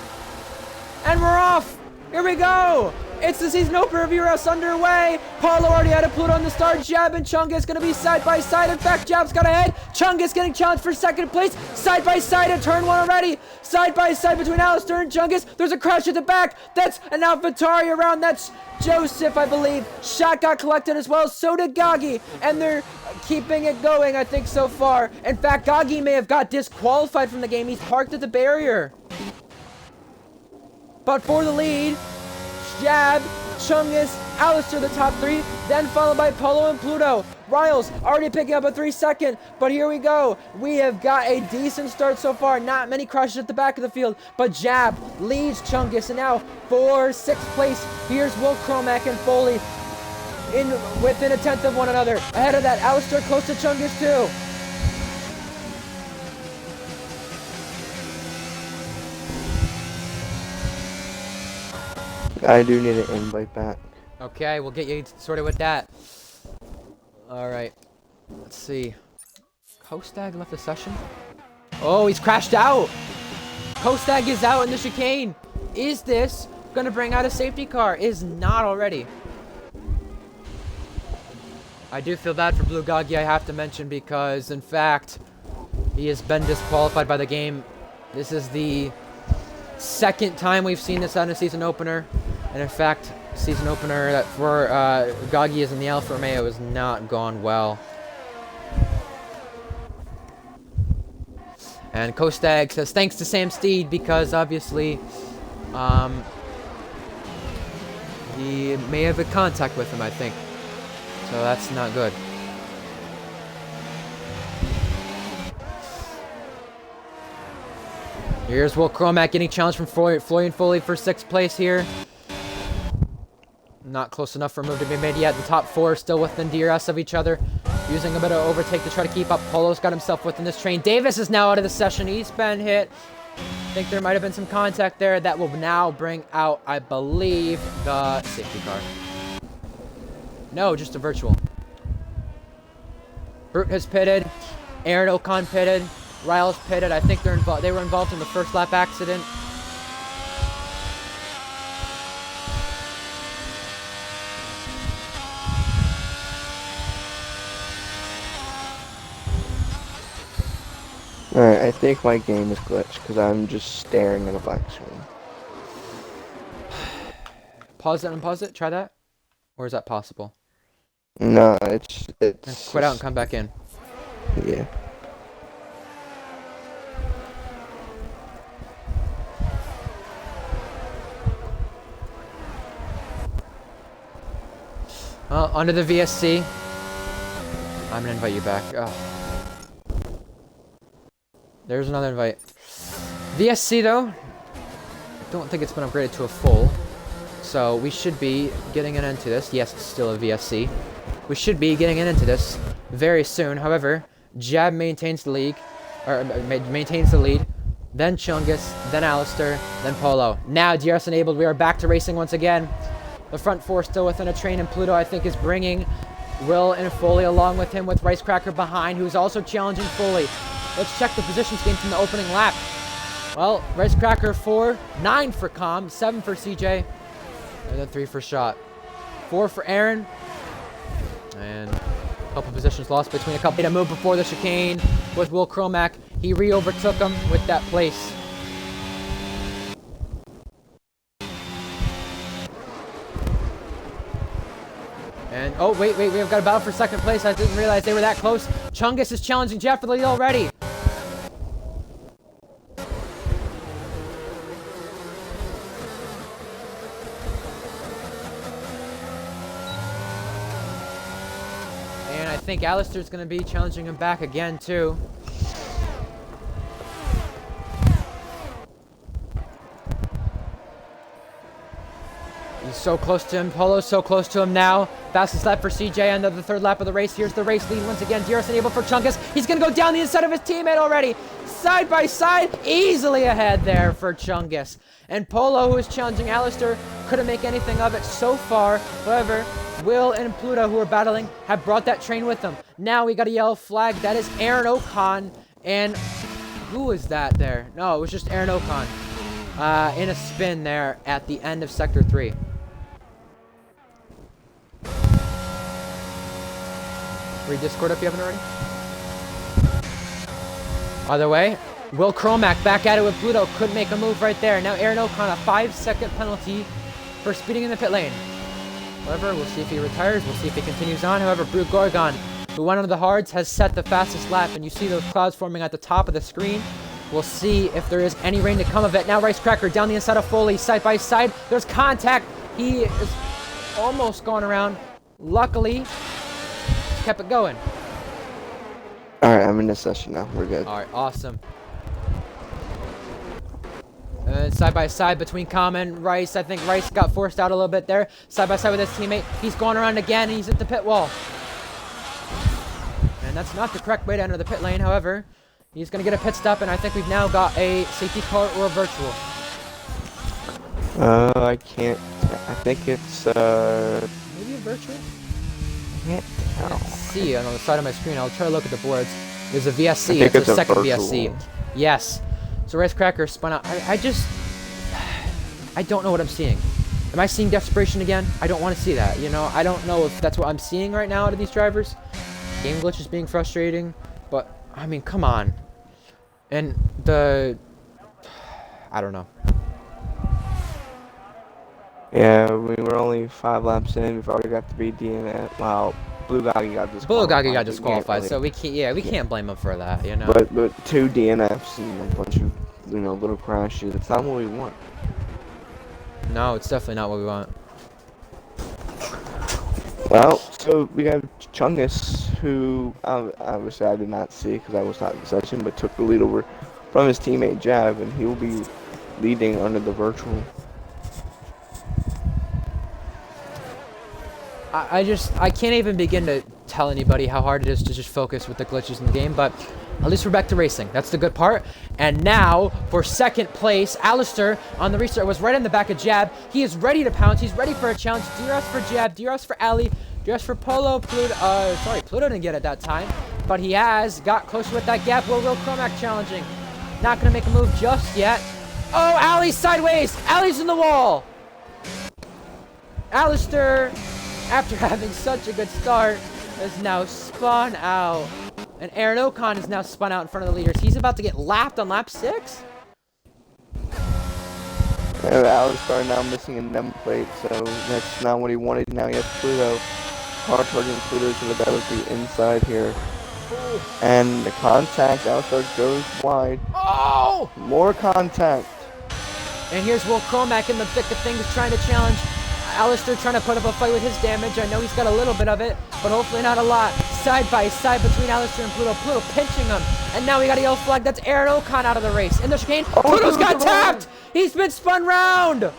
And we're off. Here we go. It's the season opener of URS underway. Paulo already had a Pluto on the start. Jab and Chungus going to be side by side. In fact, Jab's got ahead. Chungus getting challenged for 2nd place. Side by side at turn 1 already. Side by side between Alistair and Chungus. There's a crash at the back. That's an AlphaTauri around. That's Joseph, I believe. Shot got collected as well. So did Gagi. And they're keeping it going, I think, so far. In fact, Gagi may have got disqualified from the game. He's parked at the barrier. But for the lead, Jab, Chungus, Alistair the top 3, then followed by Polo and Pluto. Riles already picking up a 3-second, but here we go. We have got a decent start so far. Not many crashes at the back of the field, but Jab leads Chungus, and now for 6th place, here's Will Cromack and Foley within a tenth of one another. Ahead of that, Alistair close to Chungus too. I do need an invite back. Okay, we'll get you sorted with that. Alright. Let's see. Kostag left the session. Oh, he's crashed out! Kostag is out in the chicane. Is this gonna bring out a safety car? Is not already. I do feel bad for Blue Goggy, I have to mention, because in fact, he has been disqualified by the game. This is the 2nd time we've seen this on a season opener. And in fact, season opener that for Goggy is in the Alfa Romeo has not gone well. And Kostag says thanks to Sam Steed because obviously he may have had contact with him, I think. So that's not good. Here's Will Cromack getting challenged from Florian Foley for 6th place here. Not close enough for a move to be made yet. The top 4 still within DRS of each other. Using a bit of overtake to try to keep up. Polo's got himself within this train. Davis is now out of the session. He's been hit. I think there might have been some contact there. That will now bring out, I believe, the safety car. No, just a virtual. Brute has pitted. Aaron Ocon pitted. Riles pitted. I think they were involved in the first lap accident. Alright, I think my game is glitched because I'm just staring at a black screen. Pause it and unpause it. Try that. Or is that possible? No, it's Quit out and come back in. Yeah. Under the VSC. I'm gonna invite you back. Oh. There's another invite. VSC though, I don't think it's been upgraded to a full. So we should be getting an end to this. Yes, it's still a VSC. We should be getting an end to this very soon. However, Jab maintains the lead, then Chungus, then Alistair, then Polo. Now DRS enabled. We are back to racing once again. The front 4 still within a train, and Pluto I think is bringing Will and Foley along with him, with Ricecracker behind, who's also challenging Foley. Let's check the positions gained from the opening lap. Well, Ricecracker 4, 9 for Com, 7 for CJ, and then 3 for Shot. 4 for Aaron, and a couple positions lost between a couple. Made a move before the chicane with Will Cromack. He re-overtook him with that place. And, oh, wait, we have got a battle for 2nd place. I didn't realize they were that close. Chungus is challenging Jeff for the lead already. And I think Alistair's going to be challenging him back again, too. He's so close to him. Polo's so close to him now. Fastest lap for CJ on the 3rd lap of the race. Here's the race lead once again. DRS enabled for Chungus. He's going to go down the inside of his teammate already. Side by side. Easily ahead there for Chungus. And Polo, who is challenging Alistair, couldn't make anything of it so far. However, Will and Pluto, who are battling, have brought that train with them. Now we got a yellow flag. That is Aaron Ocon. And who is that there? No, it was just Aaron Ocon. In a spin there at the end of Sector 3. Read Discord if you haven't already. Either way, Will Cromack back at it with Pluto. Couldn't make a move right there. Now Aaron Ocon, a 5-second penalty for speeding in the pit lane. However, we'll see if he retires. We'll see if he continues on. However, Brute Gorgon, who went under the hards, has set the fastest lap. And you see those clouds forming at the top of the screen. We'll see if there is any rain to come of it. Now Ricecracker down the inside of Foley, side by side. There's contact. He is almost gone around. Luckily, kept it going. Alright, I'm in this session now. We're good. Alright, awesome. Side by side between Kama and Rice. I think Rice got forced out a little bit there. Side by side with his teammate. He's going around again, and he's at the pit wall. And that's not the correct way to enter the pit lane, however. He's going to get a pit stop, and I think we've now got a safety car or a virtual. I can't. I think it's, Maybe a virtual? can't I tell. can't see it on the side of my screen. I'll try to look at the boards. There's a VSC. I think It's a it's a second virtual. VSC. Yes. So Rice Cracker spun out. I don't know what I'm seeing. Am I seeing desperation again? I don't want to see that. You know, I don't know if that's what I'm seeing right now out of these drivers. Game glitch is being frustrating, but I mean, come on. And I don't know. Yeah, we were only 5 laps in. We've already got the BDNF. Wow, Blue Gagi got disqualified. Bulgogi got We can't disqualified, really- so we can't blame him for that, you know. But 2 DNFs and a bunch of little crashes. It's not what we want. No, it's definitely not what we want. Well, so we have Chungus, who obviously I did not see because I was not in the session, but took the lead over from his teammate Jab, and he will be leading under the virtual. I can't even begin to tell anybody how hard it is to just focus with the glitches in the game, but at least we're back to racing. That's the good part. And now, for second place, Alistair on the restart was right in the back of Jab. He is ready to pounce. He's ready for a challenge. DRS for Jab, DRS for Ali, DRS for Polo. Pluto didn't get it that time, but he has got closer with that gap. Will Cromac challenging. Not going to make a move just yet. Oh, Ali's sideways. Ali's in the wall. Alistair, after having such a good start, is now spun out. And Aaron Ocon is now spun out in front of the leaders. He's about to get lapped on lap 6. Alistair now missing a number plate, so that's not what he wanted. Now he has Pluto. Hard charging Pluto to the back of the inside here. And the contact, Alistair goes wide. Oh! More contact. And here's Will Cromac in the thick of things trying to challenge Alistair, trying to put up a fight with his damage. I know he's got a little bit of it, but hopefully not a lot. Side by side between Alistair and Pluto. Pluto pinching him. And now we got a yellow flag. That's Aaron Ocon out of the race. In the chicane, Pluto's got tapped! He's been spun round!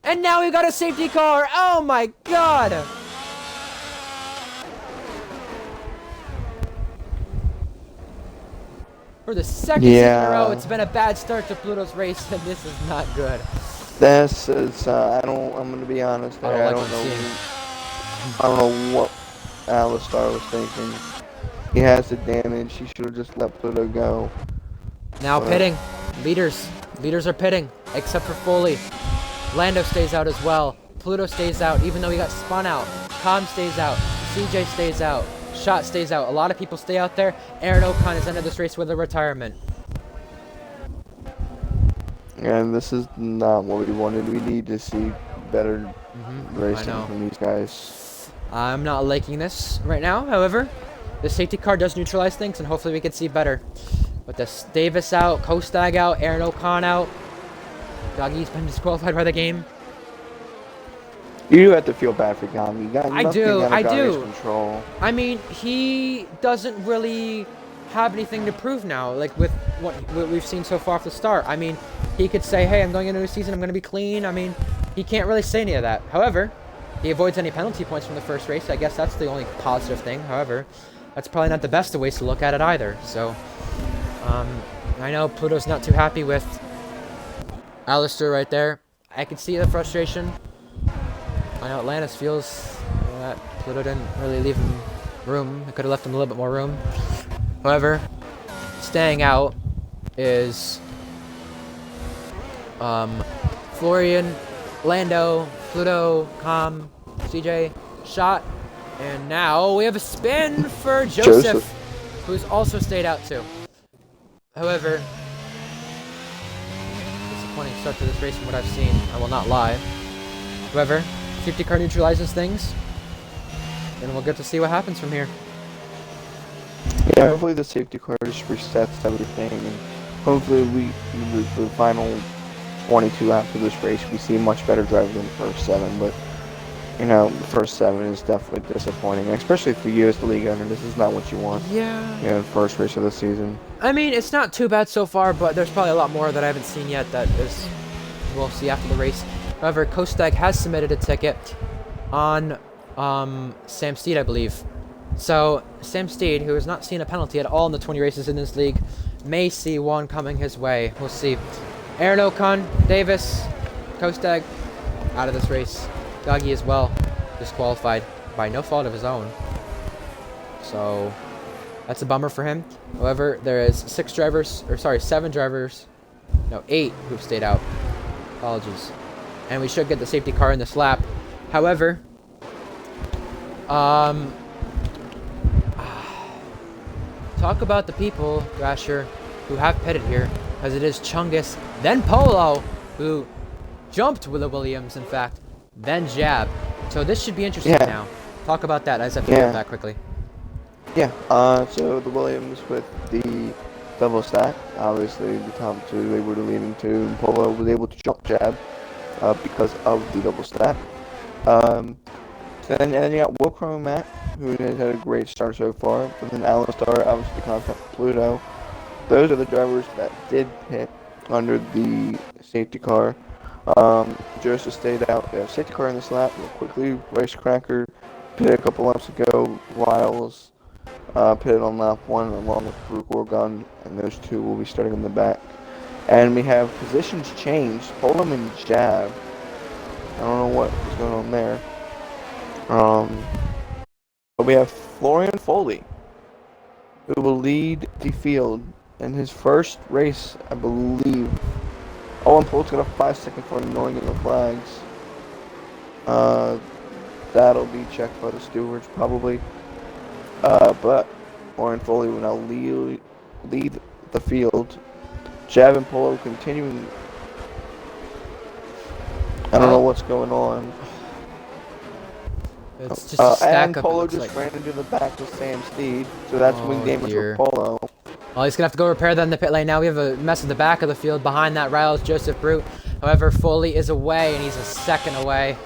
And now we got a safety car. Oh my god! For the second season in a row, it's been a bad start to Pluto's race, and this is not good. This is, I'm gonna be honest there. I I don't don't like know. what I'm I don't know what Alistair was thinking. He has the damage. He should have just let Pluto go. Now pitting. Leaders are pitting, except for Foley. Lando stays out as well. Pluto stays out, even though he got spun out. Com stays out. CJ stays out. Shot stays out. A lot of people stay out there. Aaron Ocon has ended this race with a retirement. And this is not what we wanted. We need to see better I racing know. from these guys. I'm not liking this right now, however. The safety car does neutralize things, and hopefully we can see better. But this Davis out, Kostag out, Aaron Ocon out. Doggy's been disqualified by the game. You do have to feel bad for Gami. I do. Control. I mean, he doesn't really have anything to prove now, like with what we've seen so far from the start. I mean, he could say, hey, I'm going into a season, I'm going to be clean. I mean, he can't really say any of that. However, he avoids any penalty points from the first race. I guess that's the only positive thing. However, that's probably not the best of ways to look at it either. So, I know Pluto's not too happy with Alistair right there. I can see the frustration. I know Atlantis feels that Pluto didn't really leave him room. He could have left him a little bit more room. However, staying out is Florian, Lando, Pluto, Com, CJ, Shot, and now we have a spin for Joseph, who's also stayed out too. However, disappointing start to this race from what I've seen, I will not lie. However, safety car neutralizes things, and we'll get to see what happens from here. Yeah, hopefully the safety car just resets everything, and hopefully the final 22 laps of this race, we see a much better driver than the first 7. But the first 7 is definitely disappointing, especially for you as the league owner. This is not what you want. Yeah. First race of the season. I mean, it's not too bad so far, but there's probably a lot more that I haven't seen yet that is we'll see after the race. However, Kostag has submitted a ticket on Sam Steed, I believe. So Sam Steed, who has not seen a penalty at all in the 20 races in this league, may see one coming his way. We'll see. Aaron Ocon, Davis, Kostag out of this race. Gaggy as well, disqualified by no fault of his own. So that's a bummer for him. However, there is 7 drivers, no, 8 who've stayed out. Apologies. And we should get the safety car in this lap. However, talk about the people, Thrasher, who have pitted here, because it is Chungus, then Polo, who jumped with the Williams, in fact, then Jab. So this should be interesting now. Talk about that. I just have to go back quickly. Yeah, so the Williams with the double stack, obviously the top 2 they were leading to, and Polo was able to jump Jab because of the double stack. And then you got Wilcro and Matt, who has had a great start so far, and then Alistar, obviously contact Pluto. Those are the drivers that did pit under the safety car. Joseph stayed out. They have safety car in this lap. Real quickly, Racecracker pitted a couple laps ago. Wiles pitted on lap 1 along with Brooke Oregon, and those 2 will be starting in the back. And we have positions changed. Podium and Jab. I don't know what is going on there. But we have Florian Foley, who will lead the field in his first race, I believe. Owen Polk's got a 5 second for ignoring the flags. That'll be checked by the stewards probably. But Florian Foley will now lead the field. Jab and Polo continuing. I don't know what's going on. It's just a stack and up, Polo just ran into the back with Sam Steed, so that's wing damage for Polo. Well, he's going to have to go repair that in the pit lane now. We have a mess in the back of the field. Behind that, Riles, Joseph Brute. However, Foley is away, and he's a second away.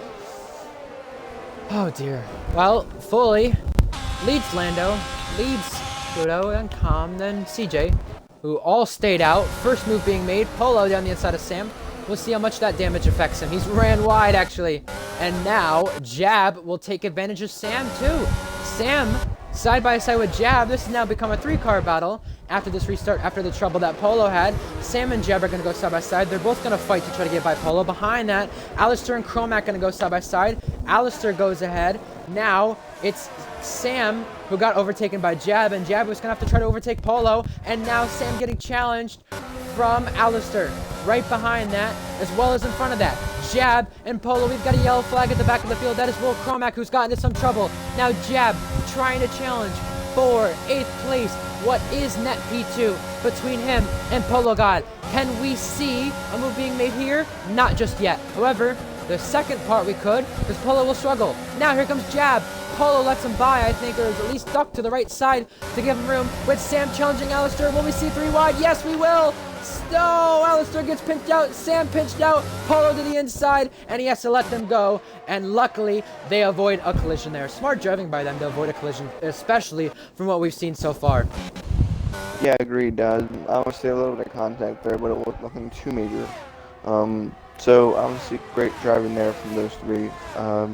Oh, dear. Well, Foley leads Lando, leads Pluto, and Com, then CJ, who all stayed out. First move being made. Polo down the inside of Sam. We'll see how much that damage affects him. He's ran wide, actually. And now, Jab will take advantage of Sam, too. Sam, side by side with Jab. This has now become a 3-car battle. After this restart, after the trouble that Polo had, Sam and Jeb are going to go side by side. They're both going to fight to try to get by Polo. Behind that, Alistair and Chromac going to go side by side. Alistair goes ahead. Now, it's Sam who got overtaken by Jeb, and Jeb was going to have to try to overtake Polo. And now Sam getting challenged from Alistair. Right behind that, as well as in front of that, Jab and Polo. We've got a yellow flag at the back of the field. That is Will Chromac, who's gotten into some trouble. Now Jab trying to challenge for 8th place. What is net P2 between him and Polo God? Can we see a move being made here? Not just yet. However, the second part we could, because Polo will struggle. Now here comes Jab. Polo lets him by, I think, or is at least ducked to the right side to give him room. With Sam challenging Alistair. Will we see 3 wide? Yes, we will. No, Alistair gets pinched out. Sam pinched out. Polo to the inside, and he has to let them go. And luckily, they avoid a collision there. Smart driving by them to avoid a collision, especially from what we've seen so far. Yeah, agreed. I would say a little bit of contact there, but it was nothing too major. So obviously, great driving there from those 3,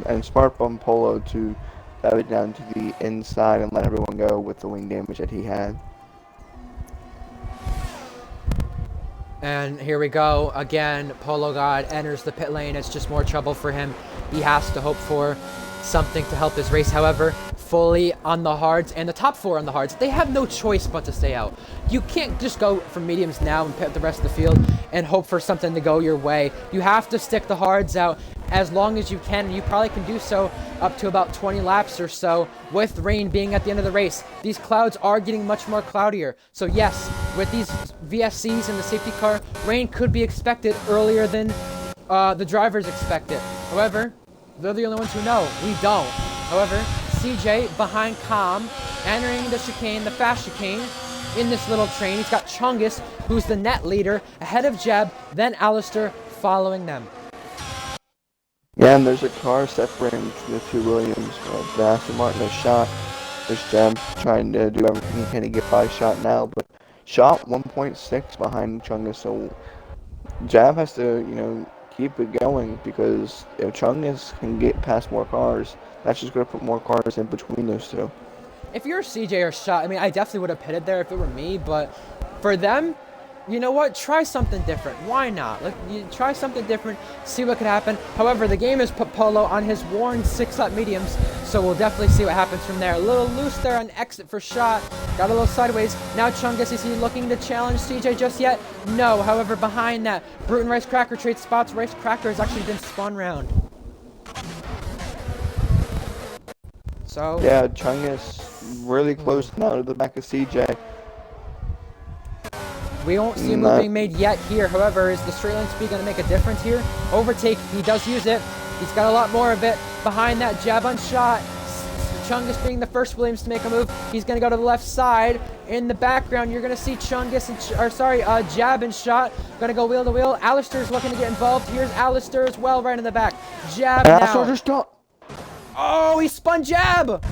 and smart from Polo to dive it down to the inside and let everyone go with the wing damage that he had. And here we go again. Polo God enters the pit lane. It's just more trouble for him. He has to hope for something to help his race. However, fully on the hards and the top 4 on the hards, they have no choice but to stay out. You can't just go for mediums now and pit the rest of the field and hope for something to go your way. You have to stick the hards out as long as you can. You probably can do so up to about 20 laps or so, with rain being at the end of the race. These clouds are getting much more cloudier. So yes, with these VSCs and the safety car, rain could be expected earlier than the drivers expect it. However, they're the only ones who know. We don't. However, CJ behind Com, entering the chicane, the fast chicane, in this little train. He's got Chungus, who's the net leader, ahead of Jeb, then Alistair following them. Yeah, and there's a car separating the two Williams. The Aston Martin has shot. There's Jeb trying to do everything he can to get by Shot now, but Shot 1.6 behind Chungus, so Jab has to, keep it going because if Chungus can get past more cars, that's just going to put more cars in between those two. If you're CJ or Shot, I mean, I definitely would have pitted there if it were me, but for them, you know what? Try something different. Why not? You try something different, see what could happen. However, the game has put Polo on his worn 6-lap mediums, so we'll definitely see what happens from there. A little loose there on exit for Shot. Got a little sideways. Now Chungus, is he looking to challenge CJ just yet? No. However, behind that, Brute and Rice Cracker trade spots. Rice Cracker has actually been spun round. So yeah, Chungus really close now to the back of CJ. We won't see a move being made yet here. However, is the straight line speed going to make a difference here? Overtake, he does use it. He's got a lot more of it. Behind that, Jab on Shot. Chungus being the first Williams to make a move. He's going to go to the left side. In the background, you're going to see Chungus and, Jab and Shot. Going to go wheel to wheel. Alistair's looking to get involved. Here's Alistair as well, right in the back. Jab now. Alistair just stopped. Oh, he spun Jab.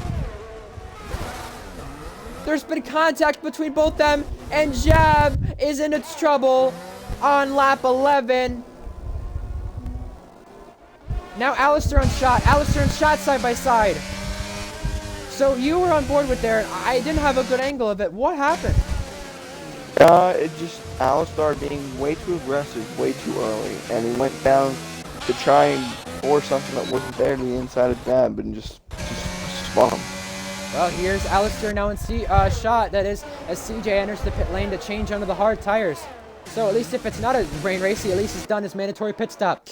There's been contact between both them, and Jab is in its trouble on lap 11. Now Alistair on Shot. Alistair and Shot side by side. So you were on board with there. I didn't have a good angle of it. What happened? It just Alistair being way too aggressive, way too early, and he went down to try and force something that wasn't there to the inside of Jab and just spun him. Well, here's Alistair now in Shot, that is, as CJ enters the pit lane to change under the hard tires. So at least if it's not a rain race, he at least has done his mandatory pit stop.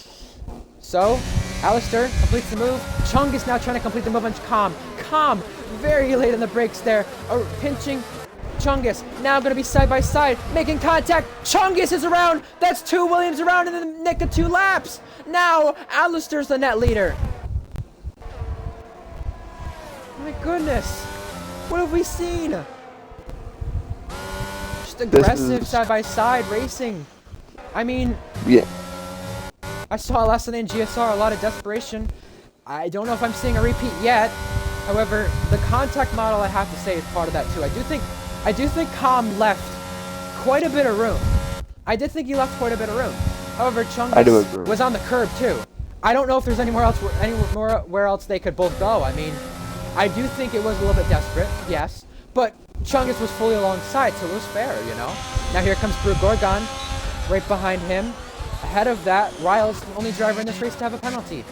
So, Alistair completes the move. Chung is now trying to complete the move on Calm. Calm, very late on the brakes there, pinching Chungus. Now going to be side by side, making contact. Chungus is around. That's 2 Williams around in the nick of 2 laps. Now, Alistair's the net leader. My goodness, what have we seen? Just aggressive side-by-side racing. I mean, yeah. I saw last night in GSR a lot of desperation. I don't know if I'm seeing a repeat yet. However, the contact model, I have to say, is part of that too. I do think Calm left quite a bit of room. I did think he left quite a bit of room. However, Chungus was on the curb too. I don't know if there's anywhere else they could both go. I mean, I do think it was a little bit desperate, yes, but Chungus was fully alongside, so it was fair, you know. Now here comes Brew Gorgon, right behind him. Ahead of that, Ryle is the only driver in this race to have a penalty.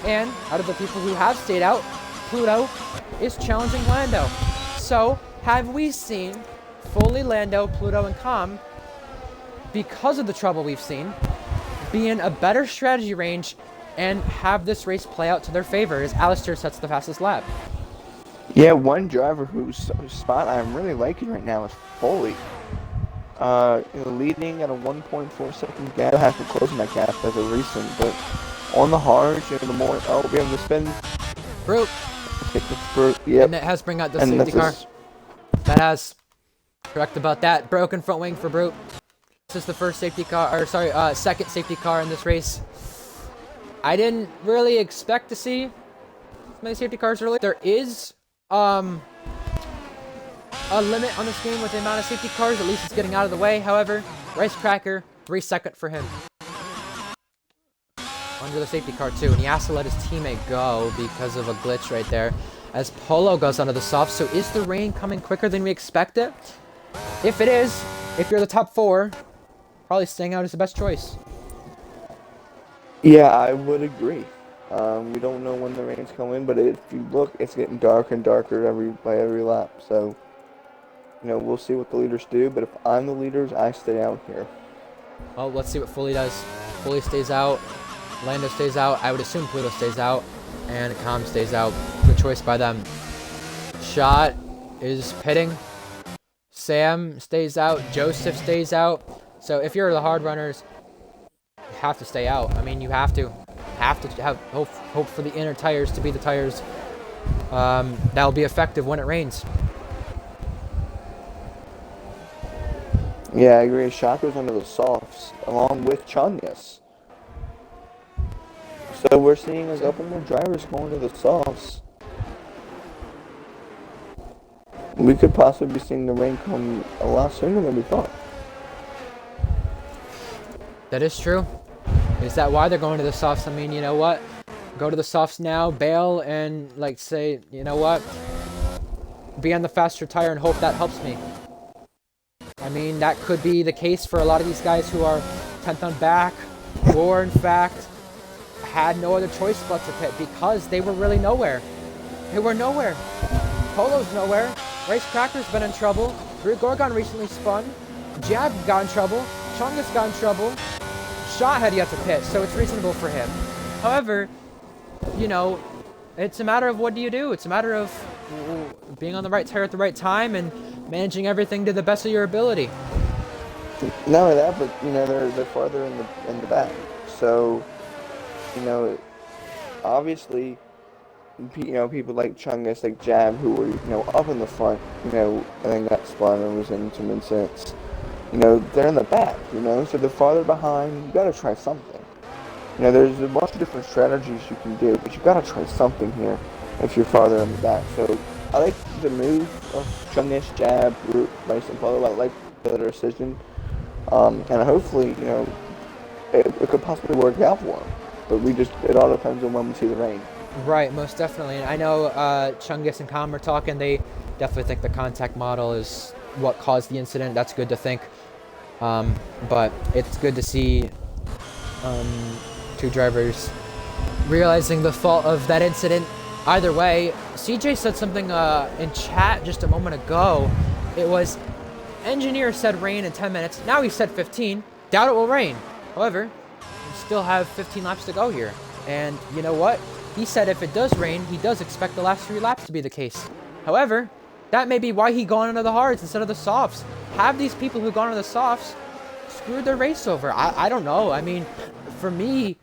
And out of the people who have stayed out, Pluto is challenging Lando. So, have we seen fully Lando, Pluto, and Calm, because of the trouble we've seen, be in a better strategy range and have this race play out to their favor as Alistair sets the fastest lap? Yeah, one driver whose spot I'm really liking right now is Foley. Leading at a 1.4 second gap. I have to close that gap as a recent, but on the hard, the more. Oh, we have the spin. Brute. Yep. And it has bring out the safety car. That has. Correct about that. Broken front wing for Brute. This is the first safety car, second safety car in this race. I didn't really expect to see many safety cars early. There is a limit on this game with the amount of safety cars. At least it's getting out of the way. However, Rice Cracker, 3 second for him. Under the safety car too, and he has to let his teammate go because of a glitch right there. As Polo goes under the soft, so is the rain coming quicker than we expected? If it is, if you're the top 4, probably staying out is the best choice. Yeah, I would agree. We don't know when the rain's coming, but if you look, it's getting darker and darker by every lap. So, we'll see what the leaders do. But if I'm the leaders, I stay out here. Well, let's see what Foley does. Foley stays out. Lando stays out. I would assume Pluto stays out. And Calm stays out. Good choice by them. Shot is pitting. Sam stays out. Joseph stays out. So if you're the hard runners, you have to stay out. I mean, you have to have hope for the inner tires to be the tires that'll be effective when it rains. Yeah, I agree. Shot goes under the softs along with Chungus. So we're seeing a couple more drivers going to the softs. We could possibly be seeing the rain come a lot sooner than we thought. That is true. Is that why they're going to the softs? I mean, you know what? Go to the softs now, bail, and like say, you know what? Be on the faster tire and hope that helps me. I mean, that could be the case for a lot of these guys who are 10th on back, or in fact, had no other choice but to pit because they were really nowhere. They were nowhere. Polo's nowhere. Race Cracker's been in trouble. Gorgon recently spun. Jab got in trouble. Chungus got in trouble. Shaw had yet to pit, so it's reasonable for him. However, you know, it's a matter of what do you do. It's a matter of being on the right tire at the right time and managing everything to the best of your ability. Not only that, but you know they're farther in the back. So, you know, obviously, you know, people like Chungus, like Jab, who were, you know, up in the front, you know, and then got spun and was in some incidents. You know, they're in the back, you know, so they're farther behind. You gotta try something. You know, there's a bunch of different strategies you can do, but you gotta try something here if you're farther in the back. So I like the move of Chungus, Jab, Root, Rice, and Polo. I like the decision. And hopefully, you know, it could possibly work out for them. But it all depends on when we see the rain. Right, most definitely. And I know Chungus and Khan were talking. They definitely think the contact model is what caused the incident. That's good to think. But it's good to see two drivers realizing the fault of that incident. Either way, CJ said something in chat just a moment ago. It was, engineer said rain in 10 minutes. Now he said 15. Doubt it will rain. However, we still have 15 laps to go here. And you know what? He said if it does rain, he does expect the last 3 laps to be the case. However, that may be why he gone into the hards instead of the softs. Have these people who gone into the softs screwed their race over? I don't know. I mean, for me,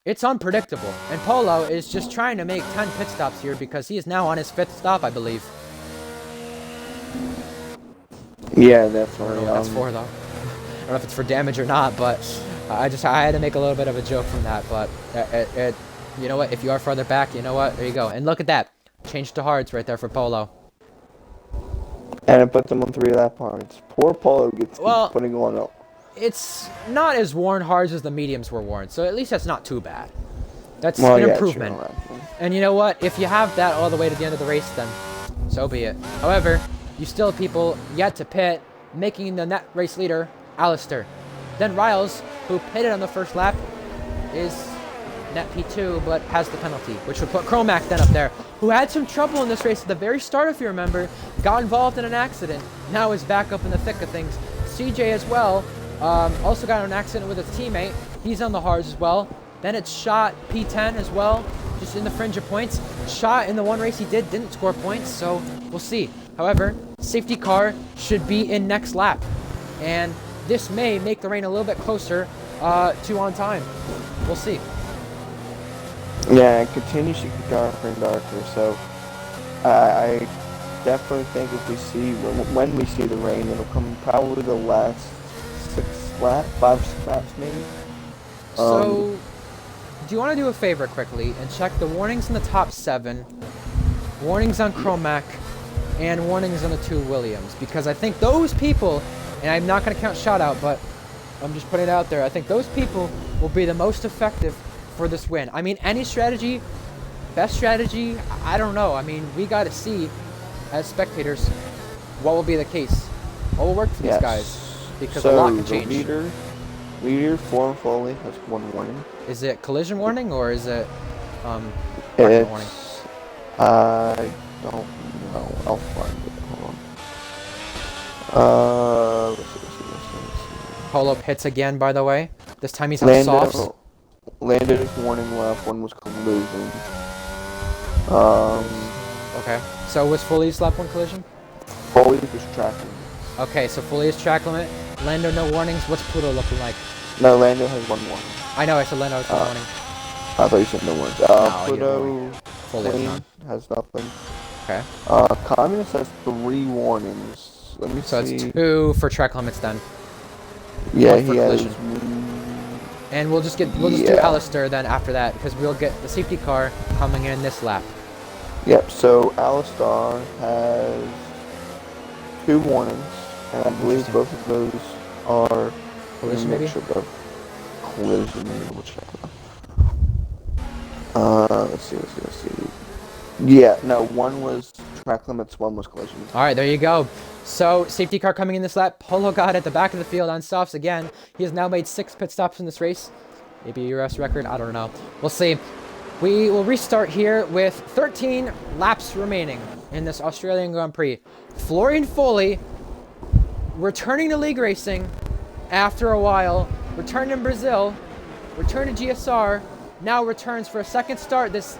it's unpredictable. And Polo is just trying to make 10 pit stops here because he is now on his 5th stop, I believe. Yeah, definitely. I don't know what that's for, though. I don't know if it's for damage or not, but I had to make a little bit of a joke from that. But you know what? If you are farther back, you know what? There you go. And look at that. Change to hards right there for Polo. And it puts them on 3 lap hards. Poor Polo keeps putting on up. It's not as worn hards as the mediums were worn, so at least that's not too bad. That's an improvement. True. And you know what? If you have that all the way to the end of the race, then so be it. However, you still have people yet to pit, making the net race leader, Alistair. Then Riles, who pitted on the first lap, is net P2, but has the penalty, which would put Chromac then up there, who had some trouble in this race at the very start, if you remember, got involved in an accident, now is back up in the thick of things. CJ as well, also got in an accident with his teammate, he's on the hards as well. Then it's Shot P10 as well, just in the fringe of points. Shot in the one race he didn't score points, so we'll see. However, safety car should be in next lap, and this may make the rain a little bit closer to on time. We'll see. Yeah, it continues to get darker and darker, so I definitely think if we see, when we see the rain, it'll come probably the last 5 laps maybe. So, do you want to do a favor quickly and check the warnings in the top 7, warnings on Chromac, and warnings on the 2 Williams? Because I think those people, and I'm not going to count Shout Out, but I'm just putting it out there, I think those people will be the most effective for this win. I mean, any strategy, best strategy, I don't know. I mean, we got to see, as spectators, what will be the case. What will work for these guys? Because a lot can change. Leader Forum Foley has 1 warning. Is it collision warning or is it warning? I don't know. I'll find it. Hold on. Let's see. Polo hits again, by the way. This time he's on softs. Lando's warning left. 1 was collision. Okay. So was Foley's lap 1 collision? Foley was tracking. Okay, so Foley is track limit. Lando, no warnings. What's Pluto looking like? No, Lando has 1 warning. I know, I said Lando has 1 warning. I thought you said no warnings. Pluto Foley has nothing. Okay. Communist has 3 warnings. Let me see. So it's 2 for track limits then. Yeah, 1 for he has. collision. And we'll just do Alistair then after that, because we'll get the safety car coming in this lap. Yep, so Alistar has 2 warnings, and I believe both of those are Collision, maybe? Collision, we'll check that. Let's see. Yeah, no, one was track limits, one was collision. Alright, there you go. So, safety car coming in this lap. Polo got at the back of the field on softs again. He has now made 6 pit stops in this race. Maybe a URS record, I don't know. We'll see. We will restart here with 13 laps remaining in this Australian Grand Prix. Florian Foley returning to league racing after a while. Returned in Brazil. Returned to GSR. Now returns for a second start this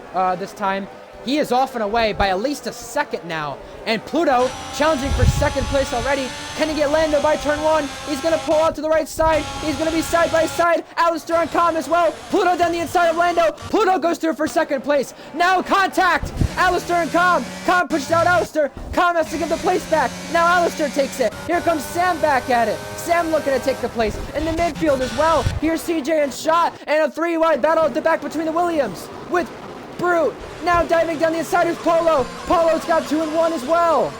time. He is off and away by at least a second now. And Pluto challenging for second place already. Can he get Lando by turn 1? He's going to pull out to the right side. He's going to be side by side. Alistair on Calm as well. Pluto down the inside of Lando. Pluto goes through for second place. Now contact. Alistair and Calm. Calm pushed out Alistair. Calm has to give the place back. Now Alistair takes it. Here comes Sam back at it. Sam looking to take the place. In the midfield as well. Here's CJ and Shot. And a 3-wide battle at the back between the Williams. With Brute now diving down the inside is Polo. Polo's got 2 and 1 as well.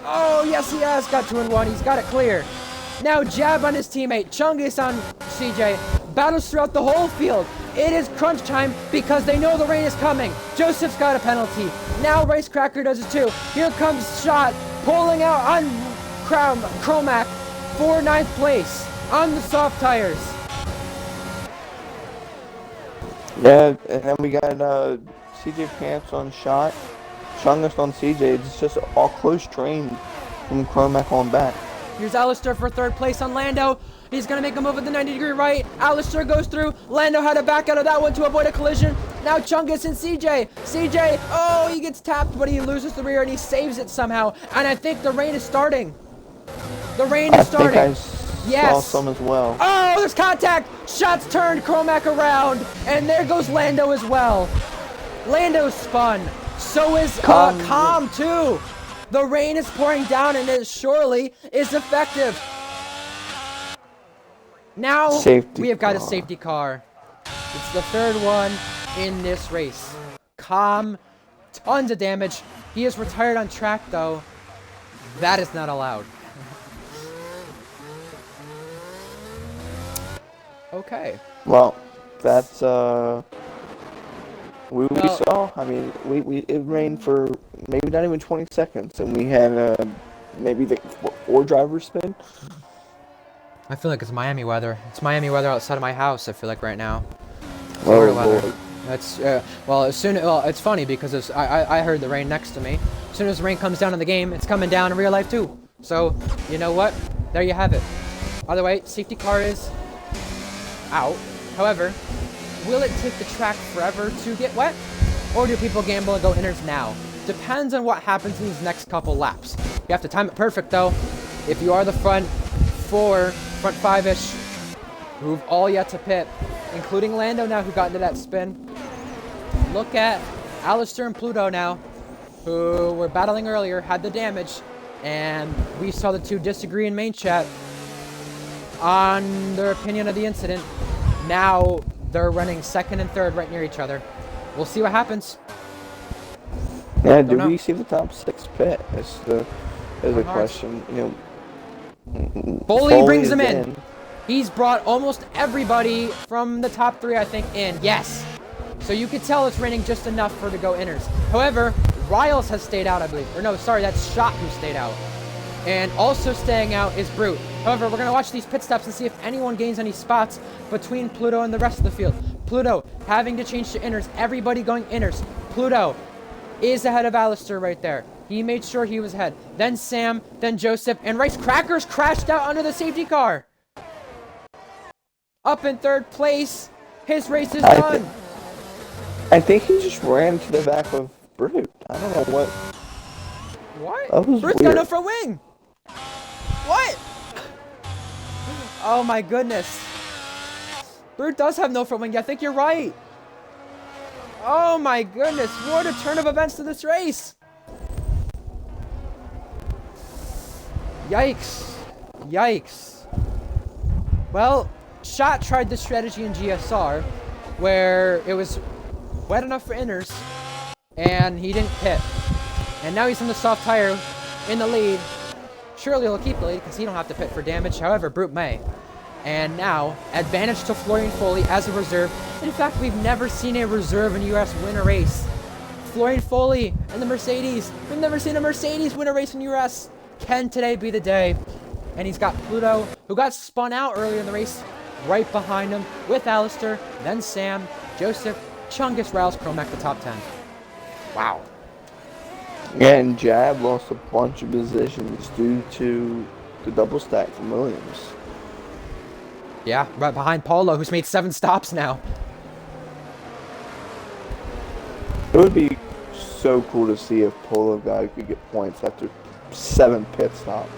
Oh, yes, he has got 2 and 1. He's got it clear. Now Jab on his teammate. Chungus on CJ. Battles throughout the whole field. It is crunch time because they know the rain is coming. Joseph's got a penalty. Now Ricecracker does it too. Here comes Shot pulling out on Chromac for 9th place on the soft tires. Yeah, and then we got CJ Pants on Shot, Chungus on CJ. It's just all close train from Chromac on back. Here's Alistair for 3rd place on Lando. He's going to make a move at the 90-degree right. Alistair goes through. Lando had to back out of that one to avoid a collision. Now Chungus and CJ. CJ, oh, he gets tapped, but he loses the rear and he saves it somehow. And I think the rain is starting. The rain is starting. I saw some as well. Oh, there's contact. Shots turned Chromac around. And there goes Lando as well. Lando's spun. So is Calm too. The rain is pouring down and it surely is effective. Now we have got a safety car. It's the 3rd one in this race. Calm, tons of damage. He is retired on track though. That is not allowed. Okay. Well, that's we saw. I mean, it rained for maybe not even 20 seconds, and we had maybe 4 drivers spin. I feel like it's Miami weather. It's Miami weather outside of my house. I feel like right now. Oh, weather. Lord. That's it's funny because I heard the rain next to me. As soon as the rain comes down in the game, it's coming down in real life too. So you know what? There you have it. By the way, safety car is out. However, will it take the track forever to get wet? Or do people gamble and go inners now? Depends on what happens in these next couple laps. You have to time it perfect though. If you are the front 5-ish, who've all yet to pit, including Lando now who got into that spin. Look at Alistair and Pluto now, who were battling earlier, had the damage, and we saw the 2 disagree in main chat on their opinion of the incident. Now they're running 2nd and 3rd right near each other. We'll see what happens. Yeah, do we see the top 6 pit? Is the question. You know, Foley brings them in. He's brought almost everybody from the top 3, I think, in. Yes. So you could tell it's raining just enough for to go inners. However, Riles has stayed out, I believe. Or no, sorry, that's Shot who stayed out. And also staying out is Brute. However, we're going to watch these pit stops and see if anyone gains any spots between Pluto and the rest of the field. Pluto having to change to inners. Everybody going inners. Pluto is ahead of Alistair right there. He made sure he was ahead. Then Sam, then Joseph, and Ricecrackers crashed out under the safety car. Up in 3rd place. His race is done. I think he just ran to the back of Brute. I don't know what. What? That was Brute's weird. got no front wing. What? Oh my goodness. Brute does have no front wing. I think you're right. Oh my goodness. What a turn of events to this race. Yikes. Yikes. Well, Schott tried this strategy in GSR where it was wet enough for inners and he didn't pit. And now he's on the soft tire in the lead. Surely he'll keep the lead because he don't have to pit for damage. However, Brute may. And now, advantage to Florian Foley as a reserve. In fact, we've never seen a reserve in URS win a race. Florian Foley and the Mercedes. We've never seen a Mercedes win a race in URS. Can today be the day? And he's got Pluto, who got spun out earlier in the race, right behind him with Alistair, then Sam, Joseph, Chungus, Riles, Chromac, the top 10. Wow. And Jab lost a bunch of positions due to the double stack from Williams. Yeah, right behind Polo, who's made 7 stops now. It would be so cool to see if Polo guy could get points after 7 pit stops.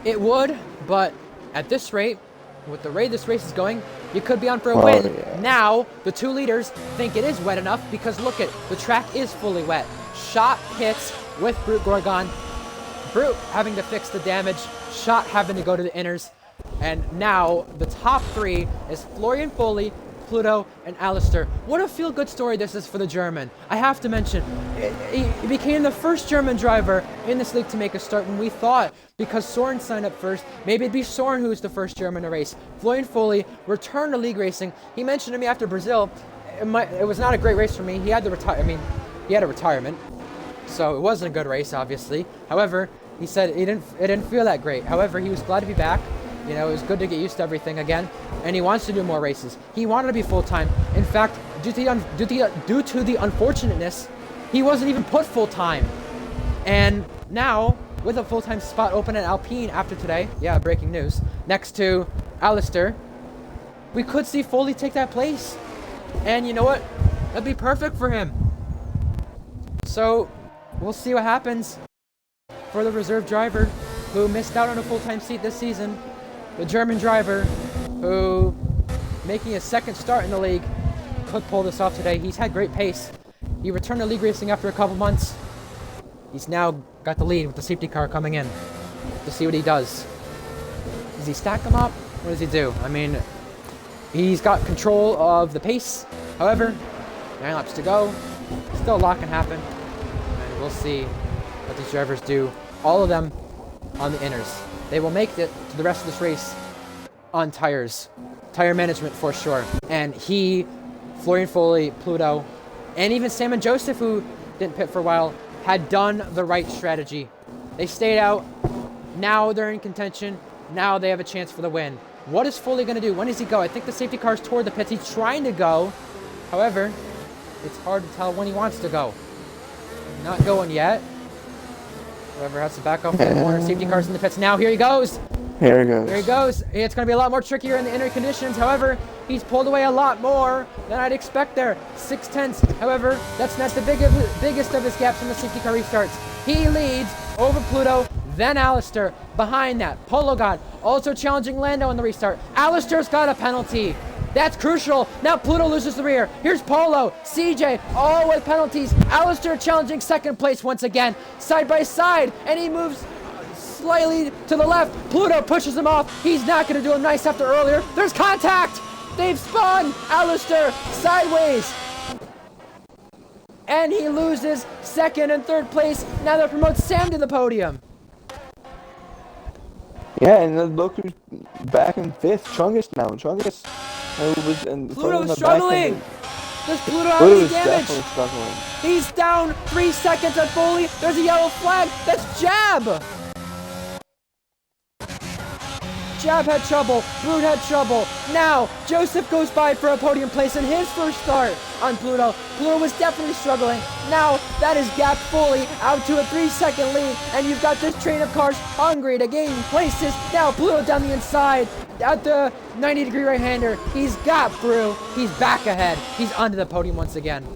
It would, but at this rate, with the rate this race is going, you could be on for a win. Yeah. Now, the 2 leaders think it is wet enough because look at the track is fully wet. Schott pits with Brute Gorgon. Brute having to fix the damage. Schott having to go to the inners. And now, the top 3 is Florian Foley, Pluto, and Alistair. What a feel-good story this is for the German. I have to mention, he became the first German driver in this league to make a start when we thought, because Soren signed up first, maybe it'd be Soren who's the first German to race. Florian Foley returned to league racing. He mentioned to me after Brazil, it was not a great race for me. He had he had a retirement, so it wasn't a good race, obviously. However, he said it didn't feel that great. However, he was glad to be back. You know, it was good to get used to everything again, and he wants to do more races. He wanted to be full-time. In fact, due to the unfortunateness, he wasn't even put full-time. And now, with a full-time spot open at Alpine after today, yeah, breaking news, next to Alistair, we could see Foley take that place. And you know what? That'd be perfect for him. So, we'll see what happens for the reserve driver who missed out on a full-time seat this season. The German driver who, making his 2nd start in the league, could pull this off today. He's had great pace. He returned to league racing after a couple months. He's now got the lead with the safety car coming in to see what he does. Does he stack them up? What does he do? I mean, he's got control of the pace. However, 9 laps to go. Still a lot can happen. And we'll see what these drivers do. All of them on the inners. They will make it to the rest of this race on tires. Tire management for sure. And he, Florian Foley, Pluto, and even Sam and Joseph, who didn't pit for a while, had done the right strategy. They stayed out. Now they're in contention. Now they have a chance for the win. What is Foley going to do? When does he go? I think the safety car's toward the pits. He's trying to go. However, it's hard to tell when he wants to go. Not going yet. Whoever has to back off the corner. Safety car's in the pits. Now here he goes. Here he goes. Here he goes. It's going to be a lot more trickier in the inner conditions. However, he's pulled away a lot more than I'd expect there. 6/10. However, that's not the biggest of his gaps when the safety car restarts. He leads over Pluto, then Alistair. Behind that, Polo God also challenging Lando in the restart. Alistair's got a penalty. That's crucial. Now Pluto loses the rear. Here's Polo, CJ, all with penalties. Alistair challenging 2nd place once again, side by side, and he moves slightly to the left. Pluto pushes him off. He's not going to do him nice after earlier. There's contact. They've spun Alistair sideways. And he loses 2nd and 3rd place. Now that promotes Sam to the podium. Yeah, and then look who's back in 5th. Chungus now. Chungus was in Pluto's struggling. Does Pluto have Pluto any is damage? definitely struggling. He's down 3 seconds at Foley. There's a yellow flag. That's Jab. Jab had trouble. Brute had trouble. Now, Joseph goes by for a podium place in his first start on Pluto. Pluto was definitely struggling. Now, that is gapped fully out to a 3-second lead. And you've got this train of cars hungry to gain places. Now, Pluto down the inside at the 90-degree right-hander. He's got Brew. He's back ahead. He's onto the podium once again.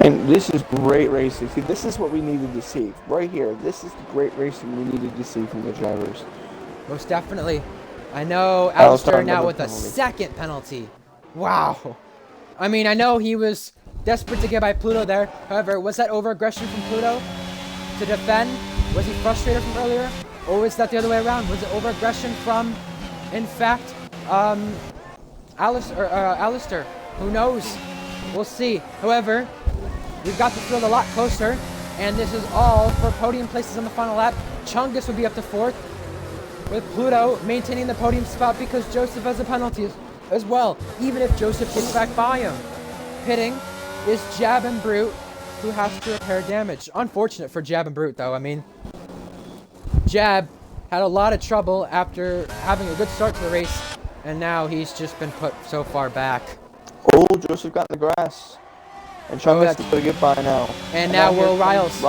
And this is great racing. See, this is what we needed to see. Right here. This is the great racing we needed to see from the drivers. Most definitely. I know Alistair now with a penalty. 2nd penalty. Wow. I mean, I know he was desperate to get by Pluto there. However, was that over-aggression from Pluto to defend? Was he frustrated from earlier? Or was that the other way around? Was it over-aggression from, in fact, Alistair? Who knows? We'll see. However, we've got the field a lot closer, and this is all for podium places on the final lap. Chungus would be up to 4th, with Pluto maintaining the podium spot because Joseph has a penalty as well, even if Joseph gets back by him. Pitting is Jab and Brute, who has to repair damage. Unfortunate for Jab and Brute, though. I mean, Jab had a lot of trouble after having a good start to the race, and now he's just been put so far back. Oh, Joseph got in the grass. And Chungus is going to get by now. And now Will Riles.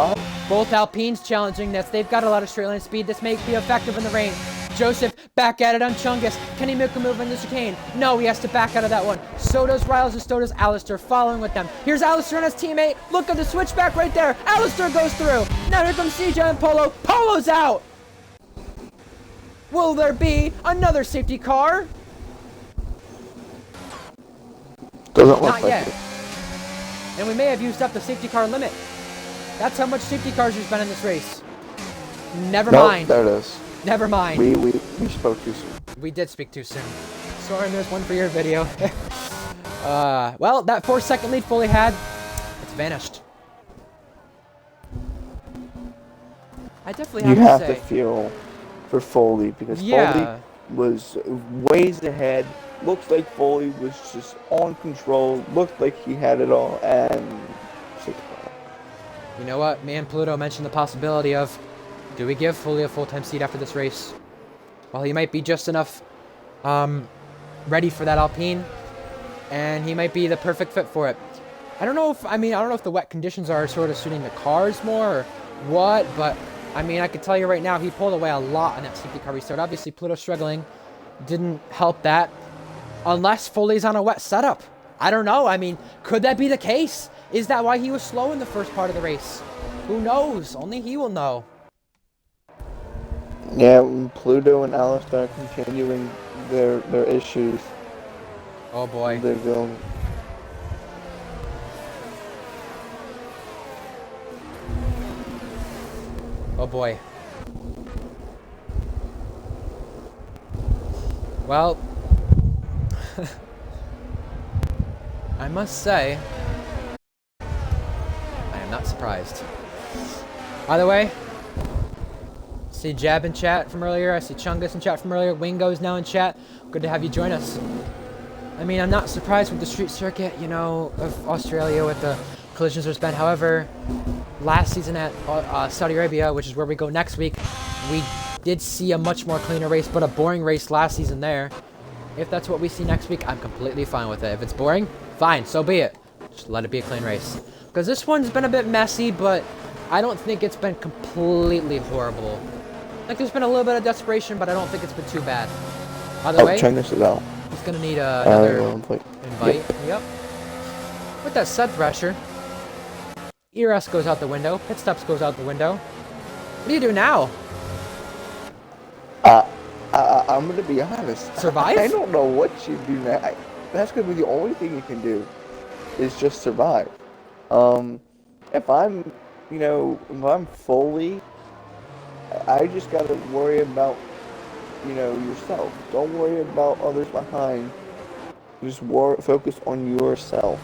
Both Alpines challenging this. They've got a lot of straight line speed. This may be effective in the rain. Joseph back at it on Chungus. Can he make a move in the chicane? No, he has to back out of that one. So does Riles and so does Alistair following with them. Here's Alistair and his teammate. Look at the switchback right there. Alistair goes through. Now here comes CJ and Polo. Polo's out. Will there be another safety car? Doesn't look Not like yet. it. And we may have used up the safety car limit. That's how much safety cars there's been in this race. Never mind. There it is. Never mind. We spoke too soon. We did speak too soon. Sorry, there's one for your video. Well, that 4-second lead Foley had, it's vanished. I definitely You have have to to say. feel for Foley because Yeah. Foley was ways ahead. Looks like Foley was just on control. Looked like he had it all, and You know what? Me and Pluto mentioned the possibility of, do we give Foley a full-time seat after this race? Well, he might be just enough ready for that Alpine, and he might be the perfect fit for it. I don't know if the wet conditions are sort of suiting the cars more or what, but I mean, I can tell you right now, he pulled away a lot on that safety car restart. Obviously, Pluto struggling didn't help that, unless Foley's on a wet setup. I don't know. I mean, could that be the case? Is that why he was slow in the first part of the race? Who knows? Only he will know. yeah, Pluto and Alistair continuing their issues. Oh boy. They're going. Oh boy. Well, I must say, I am not surprised. By the way, see Jab in chat from earlier. I see Chungus in chat from earlier. Wingo is now in chat. Good to have you join us. I mean, I'm not surprised with the street circuit, you know, of Australia with the collisions there's been. However, last season at Saudi Arabia, which is where we go next week, we did see a much more cleaner race, but a boring race last season there. If that's what we see next week, I'm completely fine with it. If it's boring, fine, so be it. Just let it be a clean race. Because this one's been a bit messy, but I don't think it's been completely horrible. Like, there's been a little bit of desperation, but I don't think it's been too bad. By the way, Chungus is out. he's going to need another invite. Yep. Yep. With that set thresher, URS goes out the window. Pit stops goes out the window. What do you do now? I'm gonna be honest. Survive? I don't know what you do now. That's gonna be the only thing you can do, is just survive. If I'm, if I'm Foley, I just gotta worry about, yourself. Don't worry about others behind. Just focus on yourself.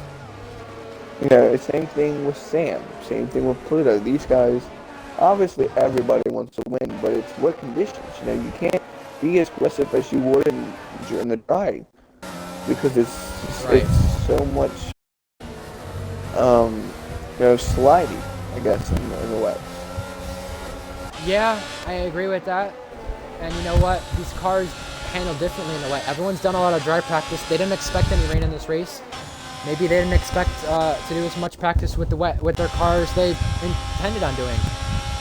Same thing with Sam. Same thing with Pluto. These guys, obviously everybody wants to win, but it's what conditions. You can't be as aggressive as you would during the dry, because it's so much, slidey, I guess, in the wet. Yeah, I agree with that. And you know what? These cars handle differently in the wet. Everyone's done a lot of dry practice. They didn't expect any rain in this race. Maybe they didn't expect to do as much practice with their cars they intended on doing.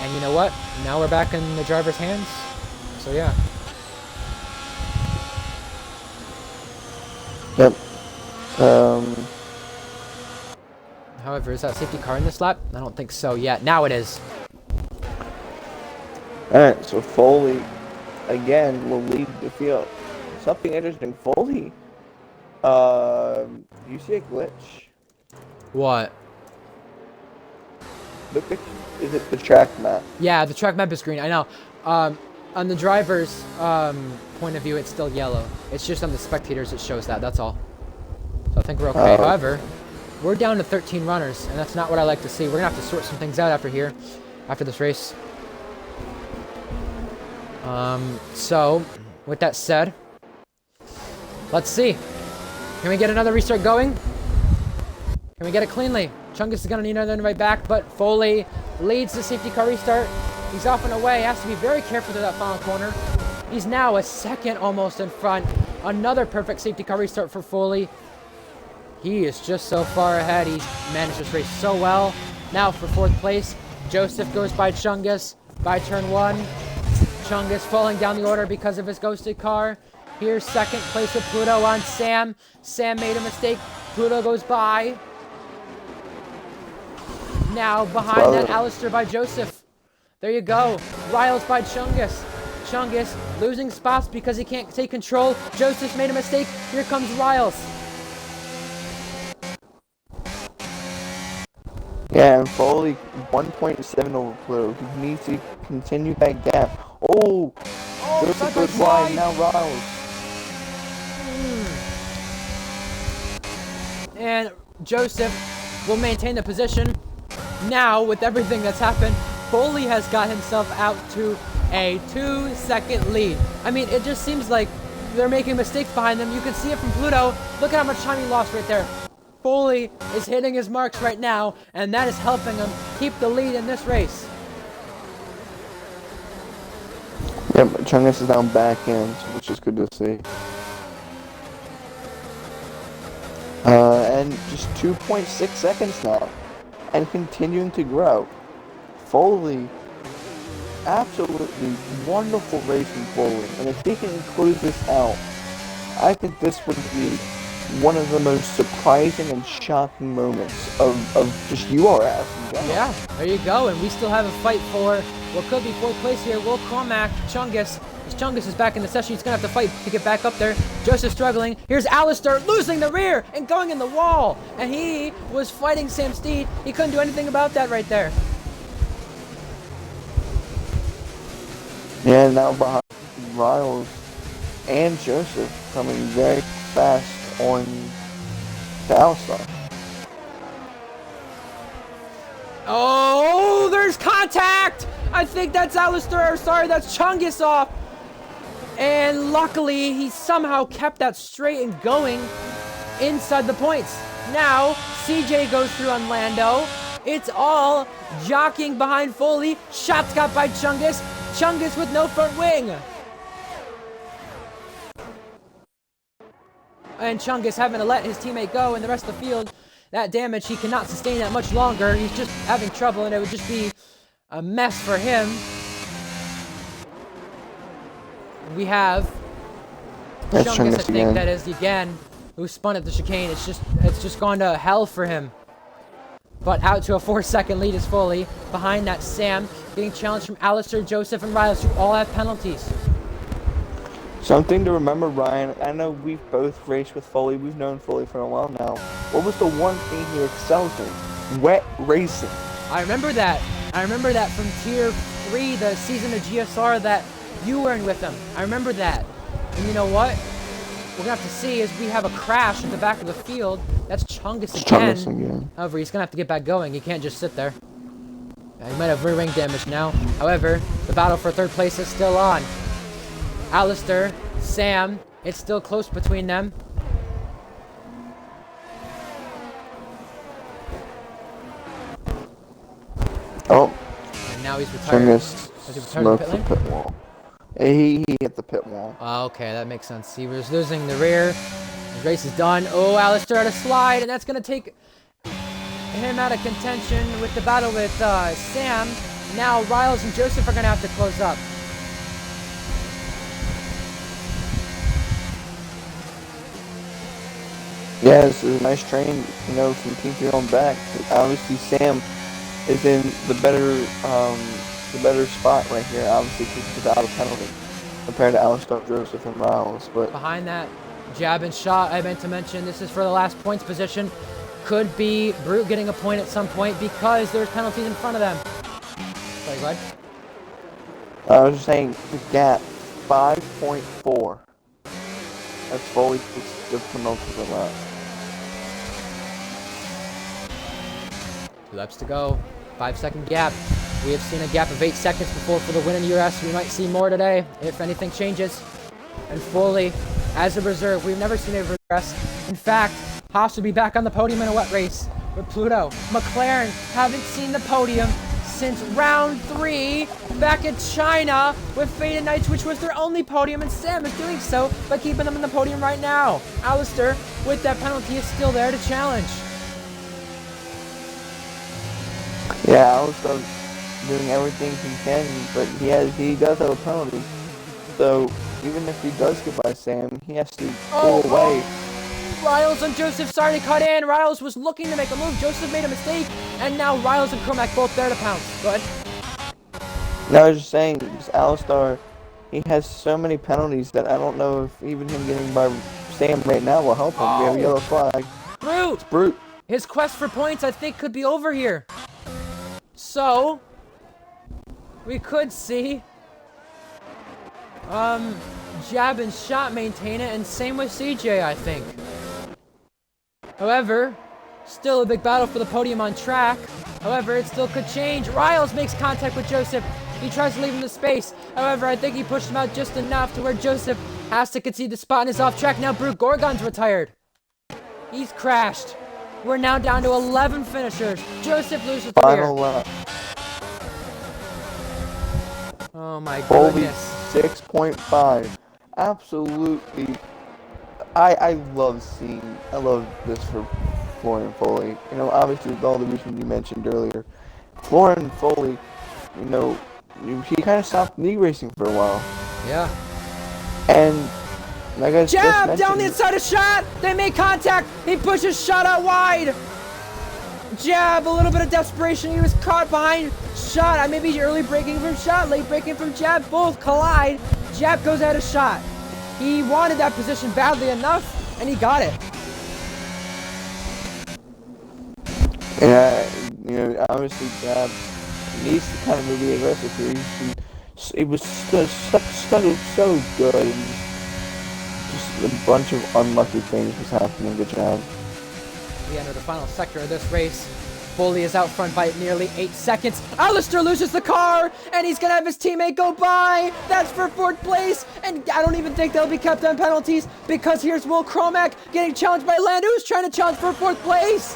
And you know what? Now we're back in the driver's hands. So yeah. Yep. However, is that safety car in this lap? I don't think so yet. Now it is. Alright, so Foley, again, will lead the field. Something interesting, Foley, you see a glitch? What? Look at, is it the track map? Yeah, the track map is green. I know. On the driver's point of view, it's still yellow. It's just on the spectators it shows that. That's all. So I think we're okay. However, we're down to 13 runners, and that's not what I like to see. We're gonna have to sort some things out after this race. So, with that said, let's see. Can we get another restart going? Can we get it cleanly? Chungus is gonna need another right back, but Foley leads the safety car restart. He's off and away. Has to be very careful to that final corner. He's now a second almost in front. Another perfect safety car restart for Foley. He is just so far ahead. He's managed this race so well. Now for 4th place, Joseph goes by Chungus by turn 1. Chungus falling down the order because of his ghosted car. Here's 2nd place with Pluto on Sam. Sam made a mistake. Pluto goes by. Now behind that, Alistair by Joseph. There you go. Riles by Chungus. Chungus losing spots because he can't take control. Joseph made a mistake. Here comes Riles. Yeah, and Foley 1.7 over Pluto. He needs to continue that gap. Oh, Joseph goes wide. Now Riles. And Joseph will maintain the position. Now, with everything that's happened, Foley has got himself out to a 2-second lead. I mean, it just seems like they're making mistakes behind them. You can see it from Pluto. Look at how much time he lost right there. Foley is hitting his marks right now, and that is helping him keep the lead in this race. Yep, Chungus is down back end, which is good to see. And just 2.6 seconds now, and continuing to grow. Foley, absolutely wonderful racing Foley, and if he can close this out, I think this would be one of the most surprising and shocking moments of just URS in general. Yeah, there you go, and we still have a fight for what could be 4th place here. Will Cormac, Chungus. As Chungus is back in the session, he's going to have to fight to get back up there. Joseph struggling. Here's Alistair losing the rear and going in the wall. And he was fighting Sam Steed. He couldn't do anything about that right there. Yeah, now behind Riles and Joseph coming very fast on the outside. Oh, there's contact! I think that's Alistair, sorry, that's Chungus off. And luckily, he somehow kept that straight and going inside the points. Now, CJ goes through on Lando. It's all jockeying behind Foley. Shots got by Chungus. Chungus with no front wing. And Chungus having to let his teammate go, and the rest of the field, that damage, he cannot sustain that much longer. He's just having trouble, and it would just be a mess for him. We have Chungus, I think again. That is again, who spun at the chicane. It's just gone to hell for him. But out to a 4-second lead is Foley. Behind that, Sam getting challenged from Alistair, Joseph, and Riles, who all have penalties. Something to remember, Ryan. I know we've both raced with Foley. We've known Foley for a while now. What was the one thing he excels in? Wet racing. I remember that. I remember that from Tier 3, the season of GSR that you were in with him. I remember that. And you know what? We're going to have to see as we have a crash at the back of the field. That's Chungus again. However, he's going to have to get back going. He can't just sit there. He might have rear wing damage now. However, the battle for 3rd place is still on. Alistair, Sam, it's still close between them. Oh. And now he's retired. Has he retired the pit wall? He hit the pit wall. Okay, that makes sense. He was losing the rear. His race is done. Oh, Alistair had a slide, and that's going to take him out of contention with the battle with Sam. Now Riles and Joseph are going to have to close up. Yeah, this is a nice train, from Team 3 on back. Obviously, Sam is in the better spot right here, obviously, without a penalty, compared to Alistair, Joseph, and Riles. But behind that jab and shot, I meant to mention, this is for the last points position. Could be Brute getting a point at some point because there's penalties in front of them. Sorry, go ahead. I was saying the gap 5.4. That's fully the penultimate lap. 2 laps to go. 5-second gap. We have seen a gap of 8 seconds before for the win in URS. We might see more today if anything changes. And Foley, as a reserve, we've never seen a regress. In fact, Haas will be back on the podium in a wet race. But Pluto, McLaren haven't seen the podium since round 3 back in China with Faded Nights, which was their only podium, and Sam is doing so by keeping them in the podium right now. Alistair, with that penalty, is still there to challenge. Yeah, Alistair doing everything he can, but he does have a penalty. So even if he does get by Sam, he has to pull away. Riles and Joseph starting to cut in. Riles was looking to make a move. Joseph made a mistake, and now Riles and Cormac both there to pounce. Good. No, I was just saying, Alistair, he has so many penalties that I don't know if even him getting by Sam right now will help him. We have a yellow flag. Brute! It's Brute. His quest for points, I think, could be over here. So, we could see Jab and Shot maintain it, and same with CJ, I think. However, still a big battle for the podium on track. However, it still could change. Riles makes contact with Joseph. He tries to leave him the space. However, I think he pushed him out just enough to where Joseph has to concede the spot and is off track. Now Brute Gorgon's retired. He's crashed. We're now down to 11 finishers. Joseph loses the Final lap. Oh my Foley goodness. 6.5. Absolutely. I love this for Florian Foley. You know, obviously with all the reasons you mentioned earlier. Florian Foley, you know, he kind of stopped league racing for a while. Yeah. And like I Jab just down the mentioned, inside of Shot. They make contact. He pushes Shot out wide. Jab, a little bit of desperation. He was caught behind Shot. Maybe early braking from Shot, late braking from Jab. Both collide. Jab goes out of Shot. He wanted that position badly enough, and he got it. yeah, you know, obviously Jab needs to kind of be aggressive here. It was so good, and just a bunch of unlucky things was happening to Jab. We enter the final sector of this race. Foley is out front by nearly 8 seconds. Alistair loses the car, and he's gonna have his teammate go by. That's for 4th place, and I don't even think they'll be kept on penalties because here's Will Cromack getting challenged by Lando, who's trying to challenge for 4th place.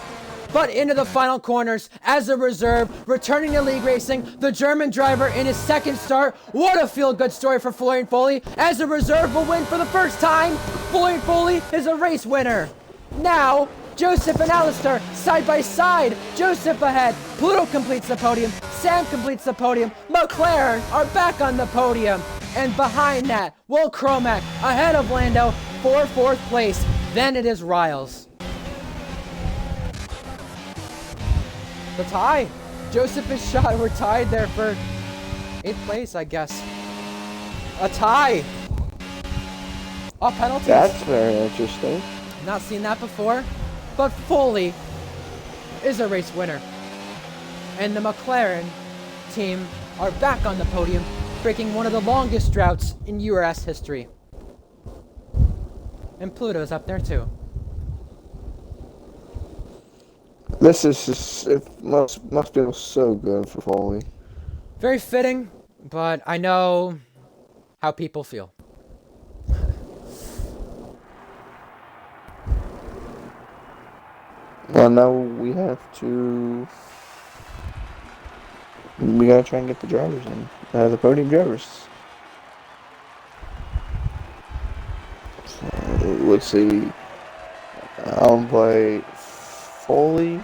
But into the final corners, as a reserve, returning to league racing, the German driver in his 2nd start. What a feel-good story for Florian Foley. As a reserve will win for the first time. Florian Foley is a race winner. Now, Joseph and Alistair side by side. Joseph ahead. Pluto completes the podium. Sam completes the podium. McLaren are back on the podium. And behind that, Will Cromack ahead of Lando for 4th place. Then it is Riles. The tie. Joseph is Shot. We're tied there for 8th place, I guess. A tie. Off penalties. That's very interesting. Not seen that before. But Foley is a race winner. And the McLaren team are back on the podium, breaking one of the longest droughts in URS history. And Pluto's up there too. This is just, it must feel so good for Foley. Very fitting, but I know how people feel. Well, now we gotta try and get the drivers in, the podium drivers. So, let's see. I'll play Foley,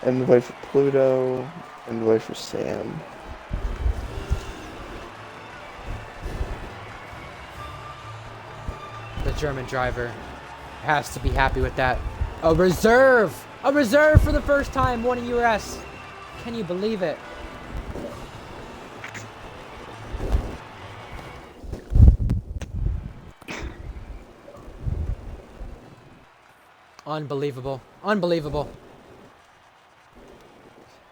and play for Pluto, and play for Sam. The German driver has to be happy with that. A reserve for the first time won in URS. Can you believe it? Unbelievable.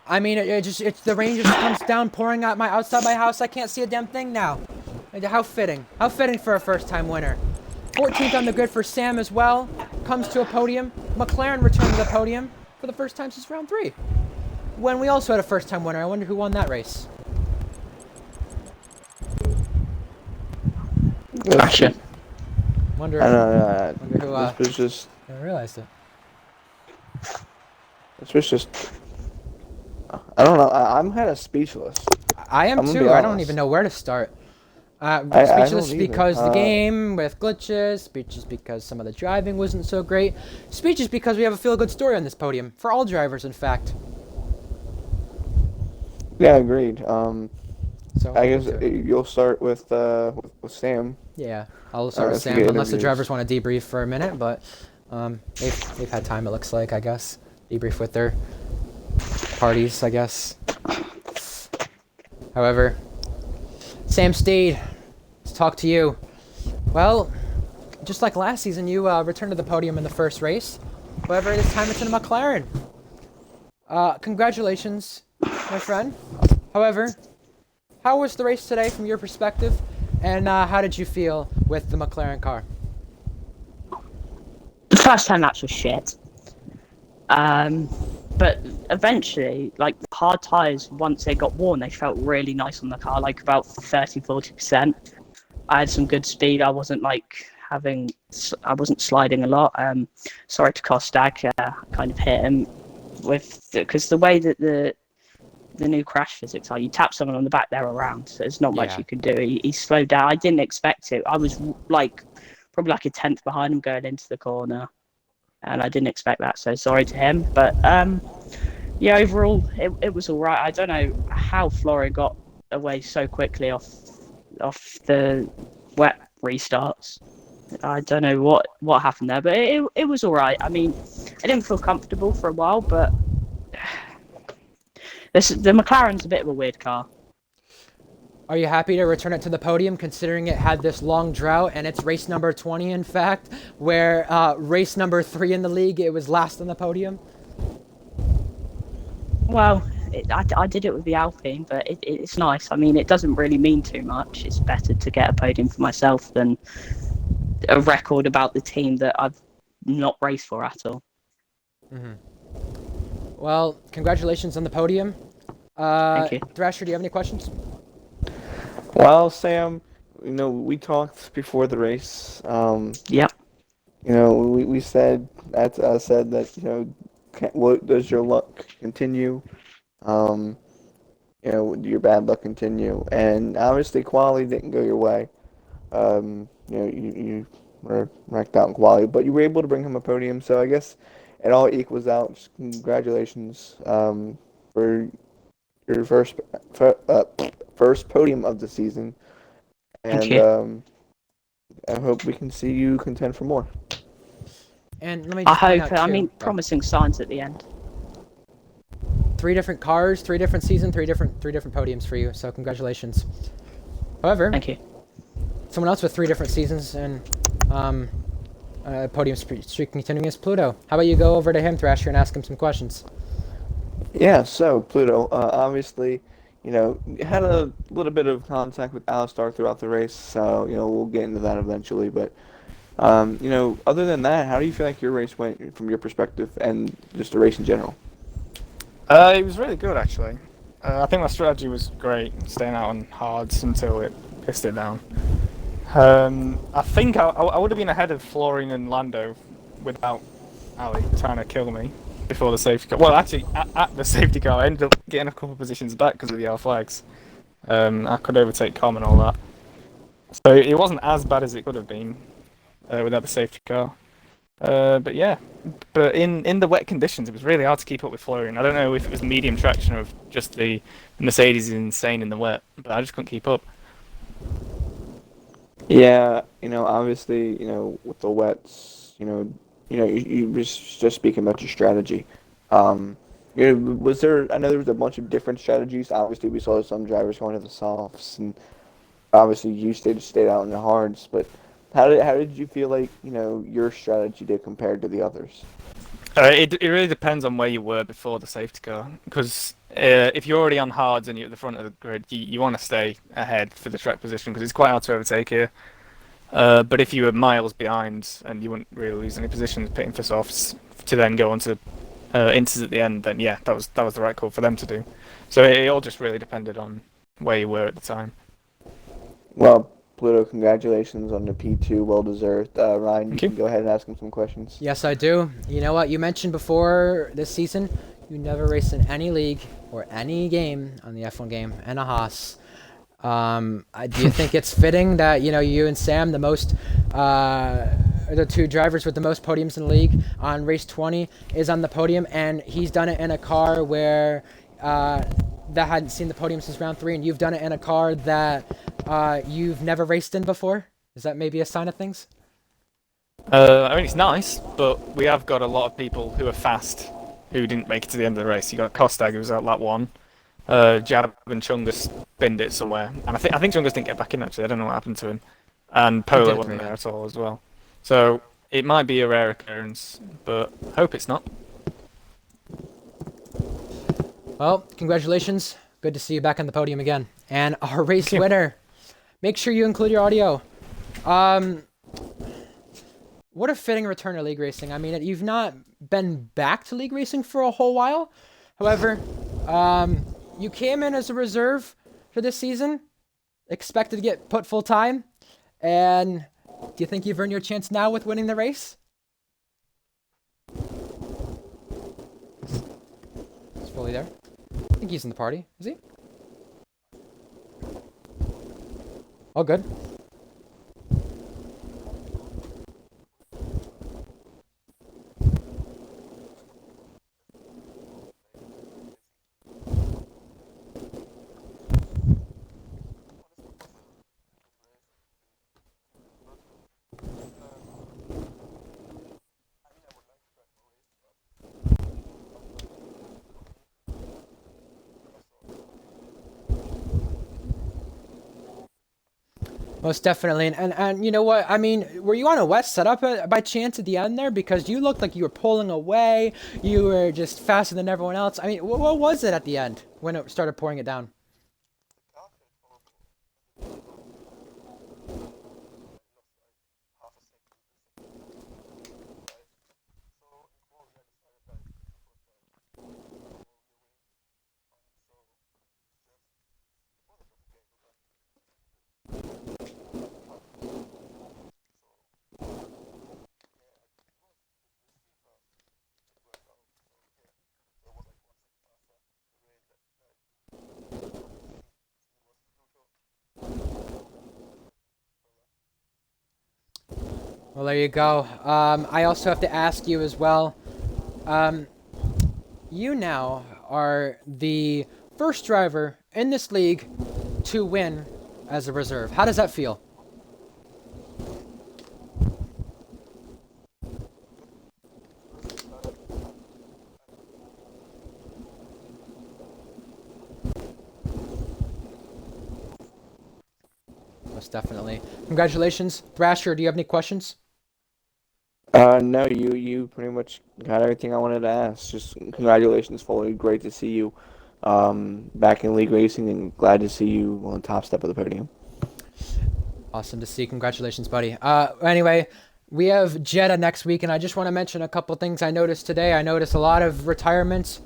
I mean, it's the rain just comes down pouring out outside my house. I can't see a damn thing now. How fitting. How fitting for a first-time winner. 14th on the grid for Sam as well. Comes to a podium. McLaren returned to the podium for the first time since round 3. When we also had a first-time winner. I wonder who won that race. Gotcha. Wonder who. This was just. I realized it. This was just. I don't know. I'm kind of speechless. I am too. I don't even know where to start. Speechless because the game with glitches. Speechless because some of the driving wasn't so great. Speechless because we have a feel-good story on this podium for all drivers, in fact. Yeah, agreed. So I guess you'll start with Sam. Yeah, I'll start with Sam, unless the drivers want to debrief for a minute, but they've had time, it looks like, I guess. Debrief with their parties, I guess. However, Sam Steed, let's talk to you. Well, just like last season, you returned to the podium in the first race. However, this time it's in a McLaren. Congratulations, my friend. However, how was the race today from your perspective, and how did you feel with the McLaren car? The first 10 laps was shit. But eventually, like, the hard tyres, once they got worn, they felt really nice on the car, like about 30-40%. I had some good speed. I wasn't sliding a lot. Sorry to Kostak, kind of hit him because the way that the new crash physics are, you tap someone on the back, they're around, so there's not much you could do. He slowed down. I didn't expect to. I was probably like a tenth behind him going into the corner, and I didn't expect that, so sorry to him. But yeah, overall it was all right. I don't know how Flora got away so quickly off the wet restarts. I don't know what happened there, but it was all right. I mean, I didn't feel comfortable for a while, but the McLaren's a bit of a weird car. Are you happy to return it to the podium, considering it had this long drought, and it's race number 20, in fact, where race number 3 in the league, it was last on the podium? Well, I did it with the Alpine, but it's nice. I mean, it doesn't really mean too much. It's better to get a podium for myself than a record about the team that I've not raced for at all. Mm-hmm. Well, congratulations on the podium. Thank you. Thrasher, do you have any questions? Well, Sam, we talked before the race. Yep. We said that what does your luck continue? Your bad luck continue, and obviously quali didn't go your way. You were wrecked out in quali, but you were able to bring him a podium. So I guess it all equals out. Just congratulations for your first podium of the season, and I hope we can see you contend for more. And let me I just point hope. out, I too, mean, promising signs at the end. 3 different cars, 3 different seasons, 3 different podiums for you. So congratulations. However, Thank you. someone else with 3 different seasons and podium streak continuing is Pluto. How about you go over to him, Thrasher, and ask him some questions? Yeah. So Pluto, obviously, had a little bit of contact with Alistar throughout the race. So we'll get into that eventually, but. Other than that, how do you feel like your race went from your perspective and just the race in general? It was really good, actually. I think my strategy was great, staying out on hards until it pissed it down. I think I would have been ahead of Florian and Lando without Ali trying to kill me before the safety car. Well, actually, at the safety car, I ended up getting a couple of positions back because of the yellow flags. I could overtake Com and all that. So it wasn't as bad as it could have been. Without the safety car. But yeah, in the wet conditions, it was really hard to keep up with Florian. I don't know if it was medium traction or if just the Mercedes is insane in the wet, but I just couldn't keep up. Yeah, obviously, with the wets, you were just speaking about your strategy. Was there? I know there was a bunch of different strategies. Obviously, we saw some drivers going to the softs, and obviously you stayed out in the hards, but. How did you feel like your strategy did compared to the others? It really depends on where you were before the safety car, because if you're already on hards and you're at the front of the grid, you want to stay ahead for the track position because it's quite hard to overtake here. But if you were miles behind and you wouldn't really lose any positions pitting for softs to then go onto inters at the end, then yeah, that was the right call for them to do. So it all just really depended on where you were at the time. Well, Pluto, congratulations on the P2, well deserved. Ryan, you can go ahead and ask him some questions. Yes, I do. You know what? You mentioned before this season, you never raced in any league or any game on the F1 game and a Haas. Do you think it's fitting that you and Sam, the two drivers with the most podiums in the league on race 20, is on the podium, and he's done it in a car where that hadn't seen the podium since round 3, and you've done it in a car that you've never raced in before? Is that maybe a sign of things? I mean, it's nice, but we have got a lot of people who are fast who didn't make it to the end of the race. You got Kostag, who was out lap 1. Jab and Chungus binned it somewhere, and I think Chungus didn't get back in actually. I don't know what happened to him, and Polo wasn't there at all as well. So it might be a rare occurrence, but hope it's not. Well, congratulations. Good to see you back on the podium again. And our race winner. Make sure you include your audio. What a fitting return to league racing. I mean, you've not been back to league racing for a whole while. However, you came in as a reserve for this season, expected to get put full time, and do you think you've earned your chance now with winning the race? He's fully there. I think he's in the party. Is he? All good. Most definitely, and you know what? I mean, were you on a wet setup by chance at the end there? Because you looked like you were pulling away. You were just faster than everyone else. I mean, what was it at the end when it started pouring it down? Well, there you go. I also have to ask you as well. You now are the first driver in this league to win as a reserve. How does that feel? Most definitely. Congratulations. Thrasher, do you have any questions? No, you pretty much got everything I wanted to ask. Just congratulations, Foley. Great to see you back in league racing, and glad to see you on the top step of the podium. Awesome to see. Congratulations, buddy. Anyway, we have Jeddah next week, and I just want to mention a couple things I noticed today. I noticed a lot of retirements.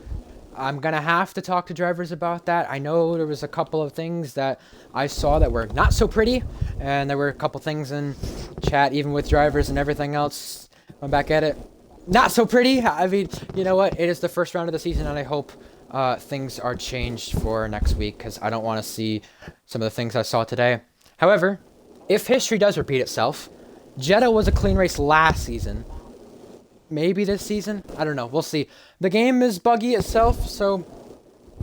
I'm going to have to talk to drivers about that. I know there was a couple of things that I saw that were not so pretty, and there were a couple things in chat, even with drivers and everything else. I'm back at it. Not so pretty. I mean, you know what? It is the first round of the season, and I hope things are changed for next week, because I don't want to see some of the things I saw today. However, if history does repeat itself, Jeddah was a clean race last season. Maybe this season? I don't know. We'll see. The game is buggy itself, so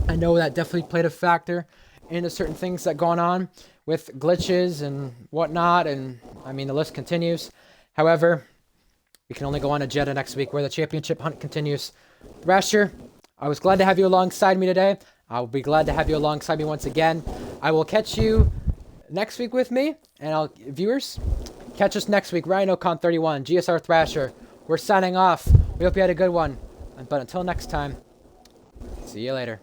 I know that definitely played a factor into certain things that gone on with glitches and whatnot, and I mean, the list continues. However, we can only go on to Jeddah next week where the championship hunt continues. Thrasher, I was glad to have you alongside me today. I will be glad to have you alongside me once again. I will catch you next week with me, and viewers, catch us next week. RyanOcon31, GSR Thrasher. We're signing off. We hope you had a good one. But until next time, see you later.